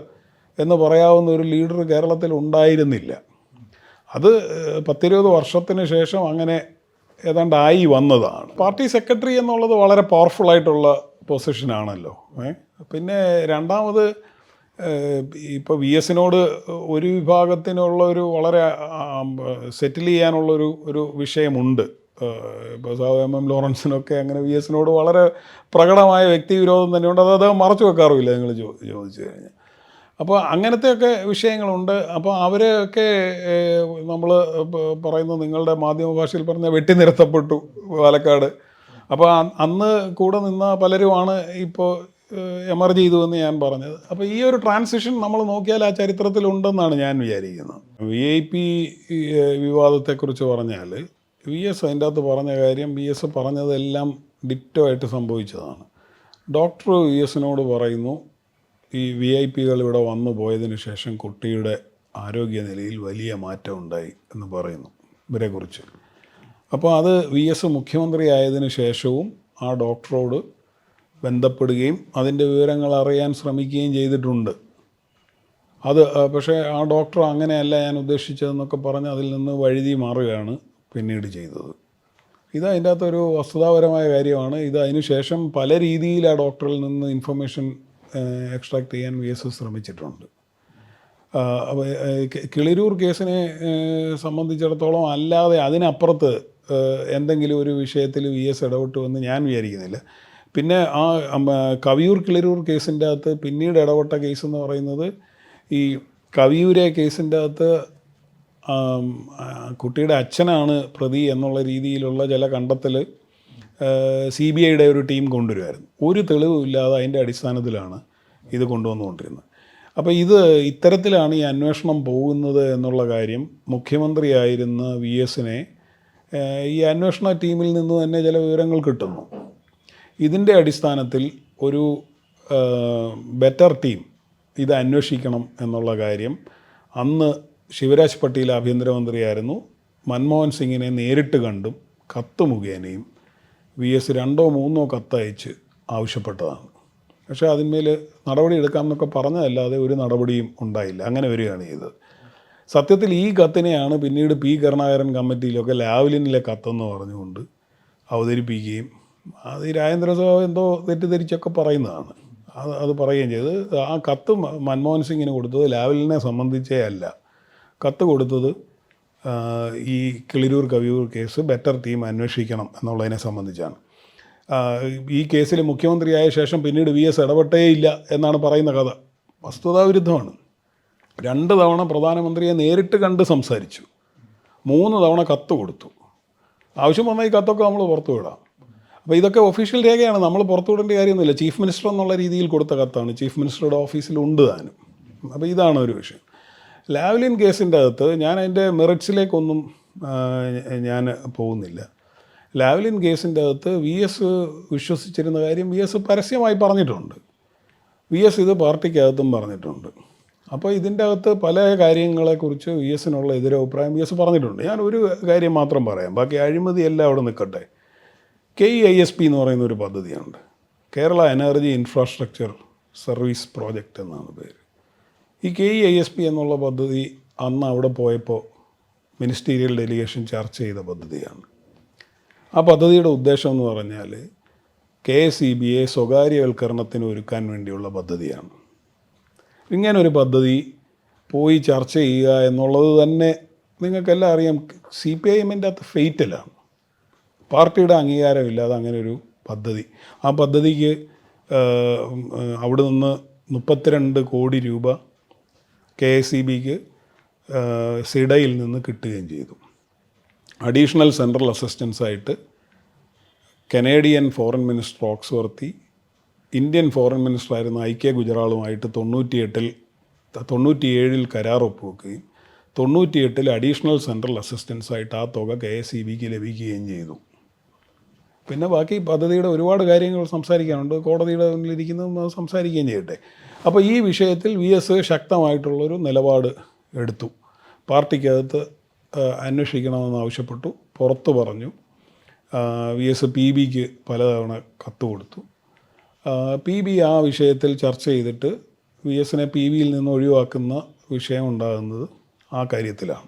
എന്ന് പറയാവുന്ന ഒരു ലീഡർ കേരളത്തിൽ ഉണ്ടായിരുന്നില്ല. അത് 10-20 വർഷത്തിന് ശേഷം അങ്ങനെ ഏതാണ്ടായി വന്നതാണ്. പാർട്ടി സെക്രട്ടറി എന്നുള്ളത് വളരെ പവർഫുള്ളായിട്ടുള്ള പൊസിഷനാണല്ലോ. പിന്നെ രണ്ടാമത് ഇപ്പോൾ VSനോട് ഒരു വിഭാഗത്തിനുള്ള ഒരു വളരെ സെറ്റിൽ ചെയ്യാനുള്ളൊരു വിഷയമുണ്ട്. ഇപ്പോൾ MM ലോറൻസിനൊക്കെ അങ്ങനെ VSനോട് വളരെ പ്രകടമായ വ്യക്തിവിരോധം തന്നെയുണ്ട്. അത് അദ്ദേഹം മറച്ചു വെക്കാറുമില്ല നിങ്ങൾ ചോദിച്ചു കഴിഞ്ഞാൽ. അപ്പോൾ അങ്ങനത്തെയൊക്കെ വിഷയങ്ങളുണ്ട്. അപ്പോൾ അവരെയൊക്കെ നമ്മൾ പറയുന്നത് നിങ്ങളുടെ മാധ്യമ ഭാഷയിൽ പറഞ്ഞ വെട്ടിനിരത്തപ്പെട്ടു പാലക്കാട്. അപ്പോൾ അന്ന് കൂടെ നിന്ന പലരുമാണ് ഇപ്പോൾ എമർജ് ചെയ്തു എന്ന് ഞാൻ പറഞ്ഞത്. അപ്പോൾ ഈ ഒരു ട്രാൻസിഷൻ നമ്മൾ നോക്കിയാൽ ആ ചരിത്രത്തിലുണ്ടെന്നാണ് ഞാൻ വിചാരിക്കുന്നത്. VIP വിവാദത്തെക്കുറിച്ച് പറഞ്ഞാൽ VS അതിൻ്റെ അകത്ത് പറഞ്ഞ കാര്യം VS പറഞ്ഞതെല്ലാം ഡിറ്റോ ആയിട്ട് സംഭവിച്ചതാണ്. ഡോക്ടർ VSനോട് പറയുന്നു ഈ VIP-കൾ ഇവിടെ വന്നു പോയതിനു ശേഷം കുട്ടിയുടെ ആരോഗ്യനിലയിൽ വലിയ മാറ്റം ഉണ്ടായി എന്ന് പറയുന്നു ഇവരെക്കുറിച്ച്. അപ്പോൾ അത് VS മുഖ്യമന്ത്രി ആയതിനു ശേഷവും ആ ഡോക്ടറോട് ബന്ധപ്പെടുകയും അതിൻ്റെ വിവരങ്ങൾ അറിയാൻ ശ്രമിക്കുകയും ചെയ്തിട്ടുണ്ട്. അത് പക്ഷേ ആ ഡോക്ടർ അങ്ങനെയല്ല ഞാൻ ഉദ്ദേശിച്ചതെന്നൊക്കെ പറഞ്ഞ് അതിൽ നിന്ന് വഴുതി മാറുകയാണ് പിന്നീട് ചെയ്തത്. ഇത് അതിൻ്റെ അകത്തൊരു വസ്തുതാപരമായ കാര്യമാണ്. ഇത് അതിന് ശേഷം പല രീതിയിൽ ആ ഡോക്ടറിൽ നിന്ന് ഇൻഫർമേഷൻ എക്സ്ട്രാക്ട് ചെയ്യാൻ VS ശ്രമിച്ചിട്ടുണ്ട്. കിളിരൂർ കേസിനെ സംബന്ധിച്ചിടത്തോളം അല്ലാതെ അതിനപ്പുറത്ത് എന്തെങ്കിലും ഒരു വിഷയത്തിൽ VS ഇടപെട്ടു എന്ന് ഞാൻ വിചാരിക്കുന്നില്ല. പിന്നെ ആ കവിയൂർ കിളിരൂർ കേസിൻ്റെ അകത്ത് പിന്നീട് ഇടപെട്ട കേസ് എന്ന് പറയുന്നത് ഈ കവിയൂരെ കേസിൻ്റെ അകത്ത് കുട്ടിയുടെ അച്ഛനാണ് പ്രതി എന്നുള്ള രീതിയിലുള്ള ചില കണ്ടെത്തൽ CBIയുടെ ഒരു ടീം കൊണ്ടുവരുമായിരുന്നു. ഒരു തെളിവുമില്ലാതെ അതിൻ്റെ അടിസ്ഥാനത്തിലാണ് ഇത് കൊണ്ടുവന്നുകൊണ്ടിരുന്നത്. അപ്പോൾ ഇത് ഇത്തരത്തിലാണ് ഈ അന്വേഷണം പോകുന്നത് എന്നുള്ള കാര്യം മുഖ്യമന്ത്രിയായിരുന്ന VSനെ ഈ അന്വേഷണ ടീമിൽ നിന്ന് തന്നെ ചില വിവരങ്ങൾ കിട്ടുന്നു. ഇതിൻ്റെ അടിസ്ഥാനത്തിൽ ഒരു ബെറ്റർ ടീം ഇത് അന്വേഷിക്കണം എന്നുള്ള കാര്യം അന്ന് ശിവരാജ് പട്ടേൽ ആഭ്യന്തരമന്ത്രിയായിരുന്നു. മൻമോഹൻ സിംഗിനെ നേരിട്ട് കണ്ടും കത്ത് മുഖേനയും VS 2-3 കത്തയച്ച് ആവശ്യപ്പെട്ടതാണ്. പക്ഷേ അതിന്മേൽ നടപടി എടുക്കാമെന്നൊക്കെ പറഞ്ഞതല്ലാതെ ഒരു നടപടിയും ഉണ്ടായില്ല. അങ്ങനെ വരികയാണ് ചെയ്തത്. സത്യത്തിൽ ഈ കത്തിനെയാണ് പിന്നീട് P. കരുണാകരൻ കമ്മിറ്റിയിലൊക്കെ ലാവ്ലിനിലെ കത്തെന്ന് പറഞ്ഞുകൊണ്ട് അവതരിപ്പിക്കുകയും അത് ഈ രാജേന്ദ്ര സഭ എന്തോ തെറ്റിദ്ധരിച്ചൊക്കെ പറയുന്നതാണ്. അത് പറയുകയും ചെയ്ത് ആ കത്ത് മൻമോഹൻ സിംഗിന് കൊടുത്തത് ലാവ്ലിനെ സംബന്ധിച്ചേ അല്ല. കത്ത് കൊടുത്തത് ഈ Kiliroor Kaviyoor case better team അന്വേഷിക്കണം എന്നുള്ളതിനെ സംബന്ധിച്ചാണ്. ഈ കേസിൽ മുഖ്യമന്ത്രിയായ ശേഷം പിന്നീട് VS ഇടപെട്ടേയില്ല എന്നാണ് പറയുന്ന കഥ. വസ്തുതാവിരുദ്ധമാണ്. 2 തവണ പ്രധാനമന്ത്രിയെ നേരിട്ട് കണ്ട് സംസാരിച്ചു, 3 തവണ കത്ത് കൊടുത്തു. ആവശ്യം വന്നാൽ ഈ കത്തൊക്കെ നമ്മൾ പുറത്തു വിടാം. അപ്പോൾ ഇതൊക്കെ ഒഫീഷ്യൽ രേഖയാണ്, നമ്മൾ പുറത്തു വിടേണ്ട കാര്യമൊന്നുമില്ല. ചീഫ് മിനിസ്റ്റർ എന്നുള്ള രീതിയിൽ കൊടുത്ത കത്താണ്, ചീഫ് മിനിസ്റ്ററുടെ ഓഫീസിലുണ്ട് താനും. അപ്പോൾ ഇതാണ് ഒരു വിഷയം. ലാവ്ലിൻ കേസിൻ്റെ അകത്ത് ഞാൻ അതിൻ്റെ മെറിറ്റ്സിലേക്കൊന്നും ഞാൻ പോകുന്നില്ല. ലാവ്ലിൻ കേസിൻ്റെ അകത്ത് VS വിശ്വസിച്ചിരുന്ന കാര്യം VS പരസ്യമായി പറഞ്ഞിട്ടുണ്ട്. VS ഇത് പാർട്ടിക്കകത്തും പറഞ്ഞിട്ടുണ്ട്. അപ്പോൾ ഇതിൻ്റെ അകത്ത് പല കാര്യങ്ങളെക്കുറിച്ച് VSനുള്ള എതിരഭിപ്രായം VS പറഞ്ഞിട്ടുണ്ട്. ഞാൻ ഒരു കാര്യം മാത്രം പറയാം, ബാക്കി അഴിമതി എല്ലാം അവിടെ നിൽക്കട്ടെ. KEISP എന്ന് പറയുന്ന ഒരു പദ്ധതിയുണ്ട്, Kerala energy infrastructure service project എന്നാണ് പേര്. ഈ KEISP എന്നുള്ള പദ്ധതി അന്ന് അവിടെ പോയപ്പോൾ മിനിസ്റ്റീരിയൽ ഡെലിഗേഷൻ ചർച്ച ചെയ്ത പദ്ധതിയാണ്. ആ പദ്ധതിയുടെ ഉദ്ദേശം എന്ന് പറഞ്ഞാൽ KSEBയെ സ്വകാര്യവൽക്കരണത്തിന് ഒരുക്കാൻ വേണ്ടിയുള്ള പദ്ധതിയാണ്. ഇങ്ങനൊരു പദ്ധതി പോയി ചർച്ച ചെയ്യുക എന്നുള്ളത് തന്നെ നിങ്ങൾക്കെല്ലാം അറിയാം, CPIMൻ്റെ അകത്ത് ഫെയ്റ്റലാണ്. പാർട്ടിയുടെ അംഗീകാരമില്ലാതെ അങ്ങനൊരു പദ്ധതി, ആ പദ്ധതിക്ക് അവിടെ നിന്ന് 32 കോടി രൂപ KICBക്ക് സിഡയിൽ നിന്ന് കിട്ടുകയും ചെയ്തു. അഡീഷണൽ സെൻട്രൽ അസിസ്റ്റൻസായിട്ട് Canadian foreign minister Axworthy, Indian foreign മിനിസ്റ്ററായിരുന്ന IK ഗുജറാളുമായിട്ട് 97 കരാർ ഒപ്പുവെക്കുകയും 98 അഡീഷണൽ സെൻട്രൽ അസിസ്റ്റൻസായിട്ട് ആ തുക KICBക്ക് ലഭിക്കുകയും ചെയ്തു. പിന്നെ ബാക്കി പദ്ധതിയുടെ ഒരുപാട് കാര്യങ്ങൾ സംസാരിക്കാനുണ്ട്, കോടതിയുടെ മുന്നിലിരിക്കുന്നത് സംസാരിക്കുകയും ചെയ്യട്ടെ. അപ്പോൾ ഈ വിഷയത്തിൽ VS ശക്തമായിട്ടുള്ളൊരു നിലപാട് എടുത്തു. പാർട്ടിക്കകത്ത് അന്വേഷിക്കണമെന്ന് ആവശ്യപ്പെട്ടു, പുറത്തു പറഞ്ഞു. VS PBക്ക് പലതവണ കത്ത് കൊടുത്തു. PB ആ വിഷയത്തിൽ ചർച്ച ചെയ്തിട്ട് VSനെ PBയിൽ നിന്ന് ഒഴിവാക്കുന്ന വിഷയം ഉണ്ടാകുന്നത് ആ കാര്യത്തിലാണ്.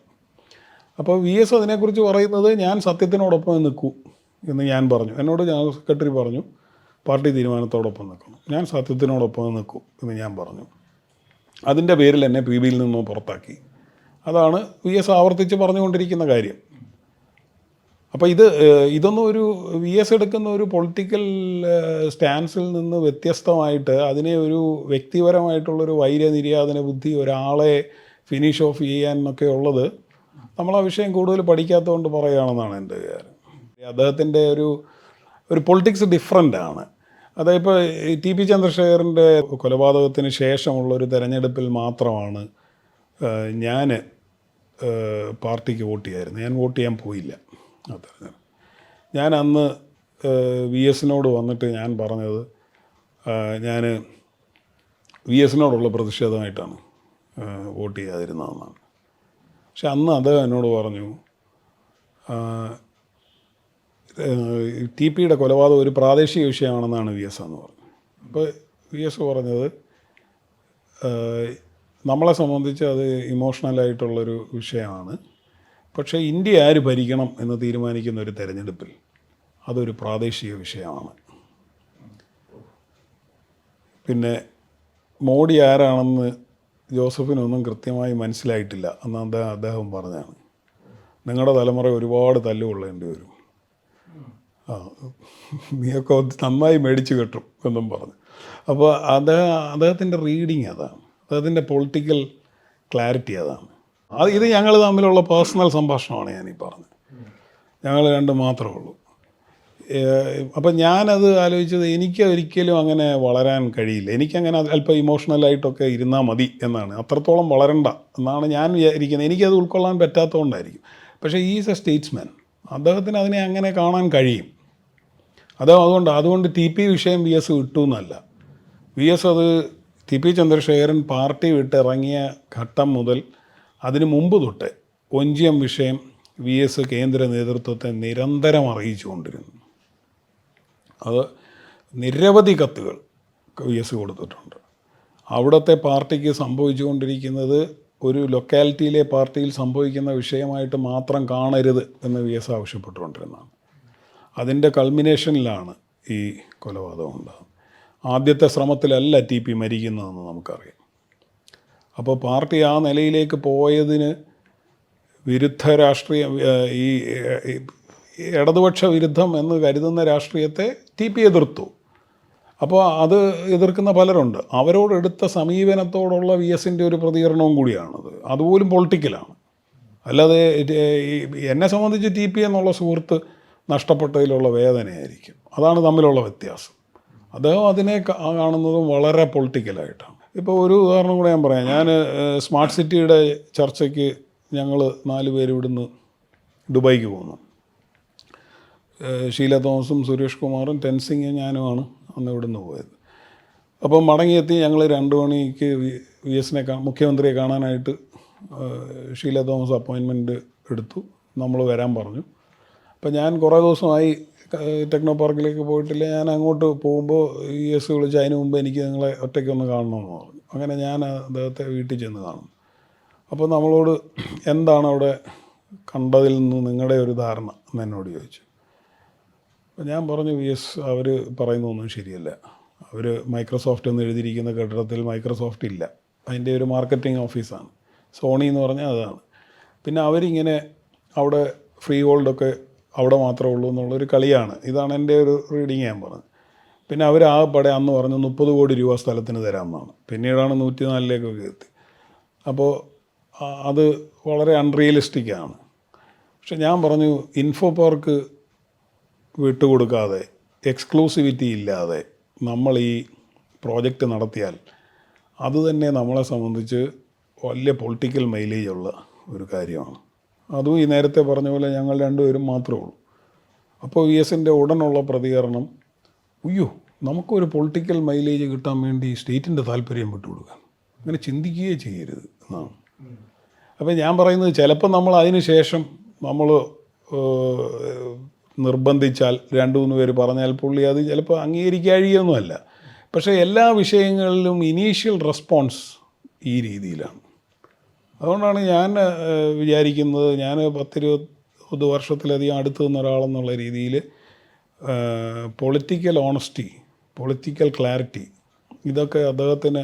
അപ്പോൾ VS അതിനെക്കുറിച്ച് പറയുന്നത് ഞാൻ സത്യത്തിനോടൊപ്പം നിൽക്കൂ എന്ന് ഞാൻ പറഞ്ഞു. എന്നോട് ജനറൽ സെക്രട്ടറി പറഞ്ഞു പാർട്ടി തീരുമാനത്തോടൊപ്പം നിൽക്കണം, ഞാൻ സത്യത്തിനോടൊപ്പം നിൽക്കൂ എന്ന് ഞാൻ പറഞ്ഞു. അതിൻ്റെ പേരിൽ എന്നെ PBയിൽ നിന്ന് പുറത്താക്കി. അതാണ് VS ആവർത്തിച്ച് പറഞ്ഞുകൊണ്ടിരിക്കുന്ന കാര്യം. അപ്പോൾ ഇതൊന്നും ഒരു VS എടുക്കുന്ന ഒരു പൊളിറ്റിക്കൽ സ്റ്റാൻസിൽ നിന്ന് വ്യത്യസ്തമായിട്ട് അതിനെ ഒരു വ്യക്തിപരമായിട്ടുള്ളൊരു വൈര്യനിര്യാതന ബുദ്ധി, ഒരാളെ ഫിനിഷ് ഓഫ് ചെയ്യാനൊക്കെ ഉള്ളത് നമ്മൾ ആ വിഷയം കൂടുതൽ പഠിക്കാത്തതുകൊണ്ട് പറയുകയാണെന്നാണ് എൻ്റെ വിചാരം. അദ്ദേഹത്തിൻ്റെ ഒരു പൊളിറ്റിക്സ് ഡിഫറൻ്റാണ്. അതായപ്പോൾ TP ചന്ദ്രശേഖരൻ്റെ കൊലപാതകത്തിന് ശേഷമുള്ളൊരു തെരഞ്ഞെടുപ്പിൽ മാത്രമാണ് ഞാൻ പാർട്ടിക്ക് വോട്ട് ചെയ്യായിരുന്നു. ഞാൻ വോട്ട് ചെയ്യാൻ പോയില്ല ആ തെരഞ്ഞെടുപ്പ്. ഞാൻ അന്ന് VSനോട് വന്നിട്ട് ഞാൻ പറഞ്ഞത് ഞാൻ VSനോടുള്ള പ്രതിഷേധമായിട്ടാണ് വോട്ട് ചെയ്യാതിരുന്നതെന്നാണ്. പക്ഷെ അന്ന് അദ്ദേഹം എന്നോട് പറഞ്ഞു TPയുടെ കൊലപാതകം ഒരു പ്രാദേശിക വിഷയമാണെന്നാണ് VS എന്ന് പറഞ്ഞു. അപ്പോൾ VS പറഞ്ഞത് നമ്മളെ സംബന്ധിച്ച് അത് ഇമോഷണലായിട്ടുള്ളൊരു വിഷയമാണ്, പക്ഷേ ഇന്ത്യ ആര് ഭരിക്കണം എന്ന് തീരുമാനിക്കുന്ന ഒരു തെരഞ്ഞെടുപ്പിൽ അതൊരു പ്രാദേശിക വിഷയമാണ്. പിന്നെ മോഡി ആരാണെന്ന് ജോസഫിനൊന്നും കൃത്യമായി മനസ്സിലായിട്ടില്ല എന്ന് അദ്ദേഹം പറഞ്ഞാണ്. നിങ്ങളുടെ തലമുറ ഒരുപാട് തല്ലുകൊള്ളേണ്ടി വരും, നീയൊക്കെ നന്നായി മേടിച്ച് കെട്ടും എന്നും പറഞ്ഞു. അപ്പോൾ അദ്ദേഹത്തിൻ്റെ റീഡിങ് അതാണ്, അദ്ദേഹത്തിൻ്റെ പൊളിറ്റിക്കൽ ക്ലാരിറ്റി അതാണ്. ഇത് ഞങ്ങൾ തമ്മിലുള്ള പേഴ്സണൽ സംഭാഷണമാണ് ഞാനീ പറഞ്ഞത്, ഞങ്ങൾ രണ്ടും മാത്രമേ ഉള്ളൂ. അപ്പം ഞാനത് ആലോചിച്ചത് എനിക്ക് ഒരിക്കലും അങ്ങനെ വളരാൻ കഴിയില്ല, എനിക്കങ്ങനെ അല്പം ഇമോഷണലായിട്ടൊക്കെ ഇരുന്നാൽ മതി എന്നാണ്, അത്രത്തോളം വളരണ്ട എന്നാണ് ഞാൻ വിചാരിക്കുന്നത്. എനിക്കത് ഉൾക്കൊള്ളാൻ പറ്റാത്തതുകൊണ്ടായിരിക്കും. പക്ഷേ ഈസ് എ സ്റ്റേറ്റ്സ്മാൻ, അദ്ദേഹത്തിന് അതിനെ അങ്ങനെ കാണാൻ കഴിയും. അതുകൊണ്ട് TP വിഷയം VS വിട്ടു എന്നല്ല. VS അത് TP ചന്ദ്രശേഖരൻ പാർട്ടി വിട്ടിറങ്ങിയ ഘട്ടം മുതൽ അതിനു മുമ്പ് തൊട്ട് ഒഞ്ചിയം വിഷയം VS കേന്ദ്ര നേതൃത്വത്തെ നിരന്തരം അറിയിച്ചുകൊണ്ടിരുന്നു. അത് നിരവധി കത്തുകൾ VS കൊടുത്തിട്ടുണ്ട്. അവിടുത്തെ പാർട്ടിക്ക് സംഭവിച്ചുകൊണ്ടിരിക്കുന്നത് ഒരു ലൊക്കാലിറ്റിയിലെ പാർട്ടിയിൽ സംഭവിക്കുന്ന വിഷയമായിട്ട് മാത്രം കാണരുത് എന്ന് VS ആവശ്യപ്പെട്ടുകൊണ്ടിരുന്നതാണ്. അതിൻ്റെ കൾമിനേഷനിലാണ് ഈ കൊലപാതകം ഉണ്ടാകുന്നത്. ആദ്യത്തെ ശ്രമത്തിലല്ല TP മരിക്കുന്നതെന്ന് നമുക്കറിയാം. അപ്പോൾ പാർട്ടി ആ നിലയിലേക്ക് പോയതിന് വിരുദ്ധ രാഷ്ട്രീയം, ഈ ഇടതുപക്ഷ വിരുദ്ധം എന്ന് കരുതുന്ന രാഷ്ട്രീയത്തെ TP എതിർത്തു. അപ്പോൾ അത് എതിർക്കുന്ന പലരുണ്ട്. അവരോടെടുത്ത സമീപനത്തോടുള്ള VSൻ്റെ ഒരു പ്രതികരണവും കൂടിയാണത്. അതുപോലും പൊളിറ്റിക്കലാണ്. അല്ലാതെ എന്നെ സംബന്ധിച്ച് TP എന്നുള്ള സുഹൃത്ത് നഷ്ടപ്പെട്ടതിലുള്ള വേദനയായിരിക്കും. അതാണ് തമ്മിലുള്ള വ്യത്യാസം. അദ്ദേഹം അതിനെ കാണുന്നതും വളരെ പൊളിറ്റിക്കലായിട്ടാണ്. ഇപ്പോൾ ഒരു ഉദാഹരണം കൂടെ ഞാൻ പറയാം. ഞാൻ സ്മാർട്ട് സിറ്റിയുടെ ചർച്ചയ്ക്ക് ഞങ്ങൾ 4 പേര് ഇവിടുന്ന് ദുബായിക്ക് പോകുന്നു. ഷീല തോമസും സുരേഷ് കുമാറും ടെൻസിങ്ങും ഞാനുമാണ് അന്ന് ഇവിടുന്ന് പോയത്. അപ്പം മടങ്ങിയെത്തി ഞങ്ങൾ 2 മണിക്ക് VSനെ മുഖ്യമന്ത്രിയെ കാണാനായിട്ട് ഷീല തോമസ് അപ്പോയിൻമെൻറ്റ് എടുത്തു. നമ്മൾ വരാൻ പറഞ്ഞു. അപ്പം ഞാൻ കുറേ ദിവസമായി ടെക്നോ പാർക്കിലേക്ക് പോയിട്ടില്ല. ഞാൻ അങ്ങോട്ട് പോകുമ്പോൾ VS വിളിച്ച് അതിന് മുമ്പ് എനിക്ക് നിങ്ങളെ ഒറ്റയ്ക്കൊന്ന് കാണണമെന്ന് പറഞ്ഞു. അങ്ങനെ ഞാൻ അദ്ദേഹത്തെ വീട്ടിൽ ചെന്ന് കാണും. അപ്പോൾ നമ്മളോട് എന്താണ് അവിടെ കണ്ടതിൽ നിന്ന് നിങ്ങളുടെ ഒരു ധാരണ എന്ന് എന്നോട് ചോദിച്ചു. അപ്പോൾ ഞാൻ പറഞ്ഞു VS അവർ പറയുന്നതൊന്നും ശരിയല്ല. അവർ മൈക്രോസോഫ്റ്റ് എന്ന് എഴുതിയിരിക്കുന്ന കെട്ടിടത്തിൽ മൈക്രോസോഫ്റ്റ് ഇല്ല, അതിൻ്റെ ഒരു മാർക്കറ്റിംഗ് ഓഫീസാണ്. സോണി എന്ന് പറഞ്ഞാൽ അതാണ്. പിന്നെ അവരിങ്ങനെ അവിടെ ഫ്രീ ഹോൾഡൊക്കെ അവിടെ മാത്രമേ ഉള്ളൂ എന്നുള്ളൊരു കളിയാണ്. ഇതാണ് എൻ്റെ ഒരു റീഡിങ് ഞാൻ പറഞ്ഞത്. പിന്നെ അവർ ആ പടെ അന്ന് പറഞ്ഞു 30 കോടി രൂപ സ്ഥലത്തിന് തരാമെന്നാണ്. പിന്നീടാണ് 104 എത്തി. അപ്പോൾ അത് വളരെ അൺറിയലിസ്റ്റിക്കാണ്. പക്ഷെ ഞാൻ പറഞ്ഞു ഇൻഫോ പാർക്ക് വിട്ടുകൊടുക്കാതെ എക്സ്ക്ലൂസിവിറ്റി ഇല്ലാതെ നമ്മൾ ഈ പ്രോജക്റ്റ് നടത്തിയാൽ അത് തന്നെ നമ്മളെ സംബന്ധിച്ച് വലിയ പൊളിറ്റിക്കൽ മൈലേജുള്ള ഒരു കാര്യമാണ്. അതും ഈ നേരത്തെ പറഞ്ഞ പോലെ ഞങ്ങൾ രണ്ടുപേരും മാത്രമേ ഉള്ളൂ. അപ്പോൾ VSൻ്റെ ഉടനുള്ള പ്രതികരണം, അയ്യോ നമുക്കൊരു പൊളിറ്റിക്കൽ മൈലേജ് കിട്ടാൻ വേണ്ടി സ്റ്റേറ്റിൻ്റെ താല്പര്യം വിട്ടുകൊടുക്കാം, അങ്ങനെ ചിന്തിക്കുകയേ ചെയ്യരുത് എന്നാണ്. അപ്പോൾ ഞാൻ പറയുന്നത് ചിലപ്പോൾ നമ്മൾ അതിന് ശേഷം നമ്മൾ നിർബന്ധിച്ചാൽ 2-3 പേര് പറഞ്ഞാൽ പുള്ളി അത് ചിലപ്പോൾ അംഗീകരിക്കാഴിയൊന്നുമല്ല. പക്ഷേ എല്ലാ വിഷയങ്ങളിലും ഇനീഷ്യൽ റെസ്പോൺസ് ഈ രീതിയിലാണ്. അതുകൊണ്ടാണ് ഞാൻ വിചാരിക്കുന്നത്, ഞാൻ 10-20 വർഷത്തിലധികം അടുത്ത് നിന്ന ഒരാളെന്നുള്ള രീതിയിൽ പൊളിറ്റിക്കൽ ഓണസ്റ്റി, പൊളിറ്റിക്കൽ ക്ലാരിറ്റി, ഇതൊക്കെ അദ്ദേഹത്തിന്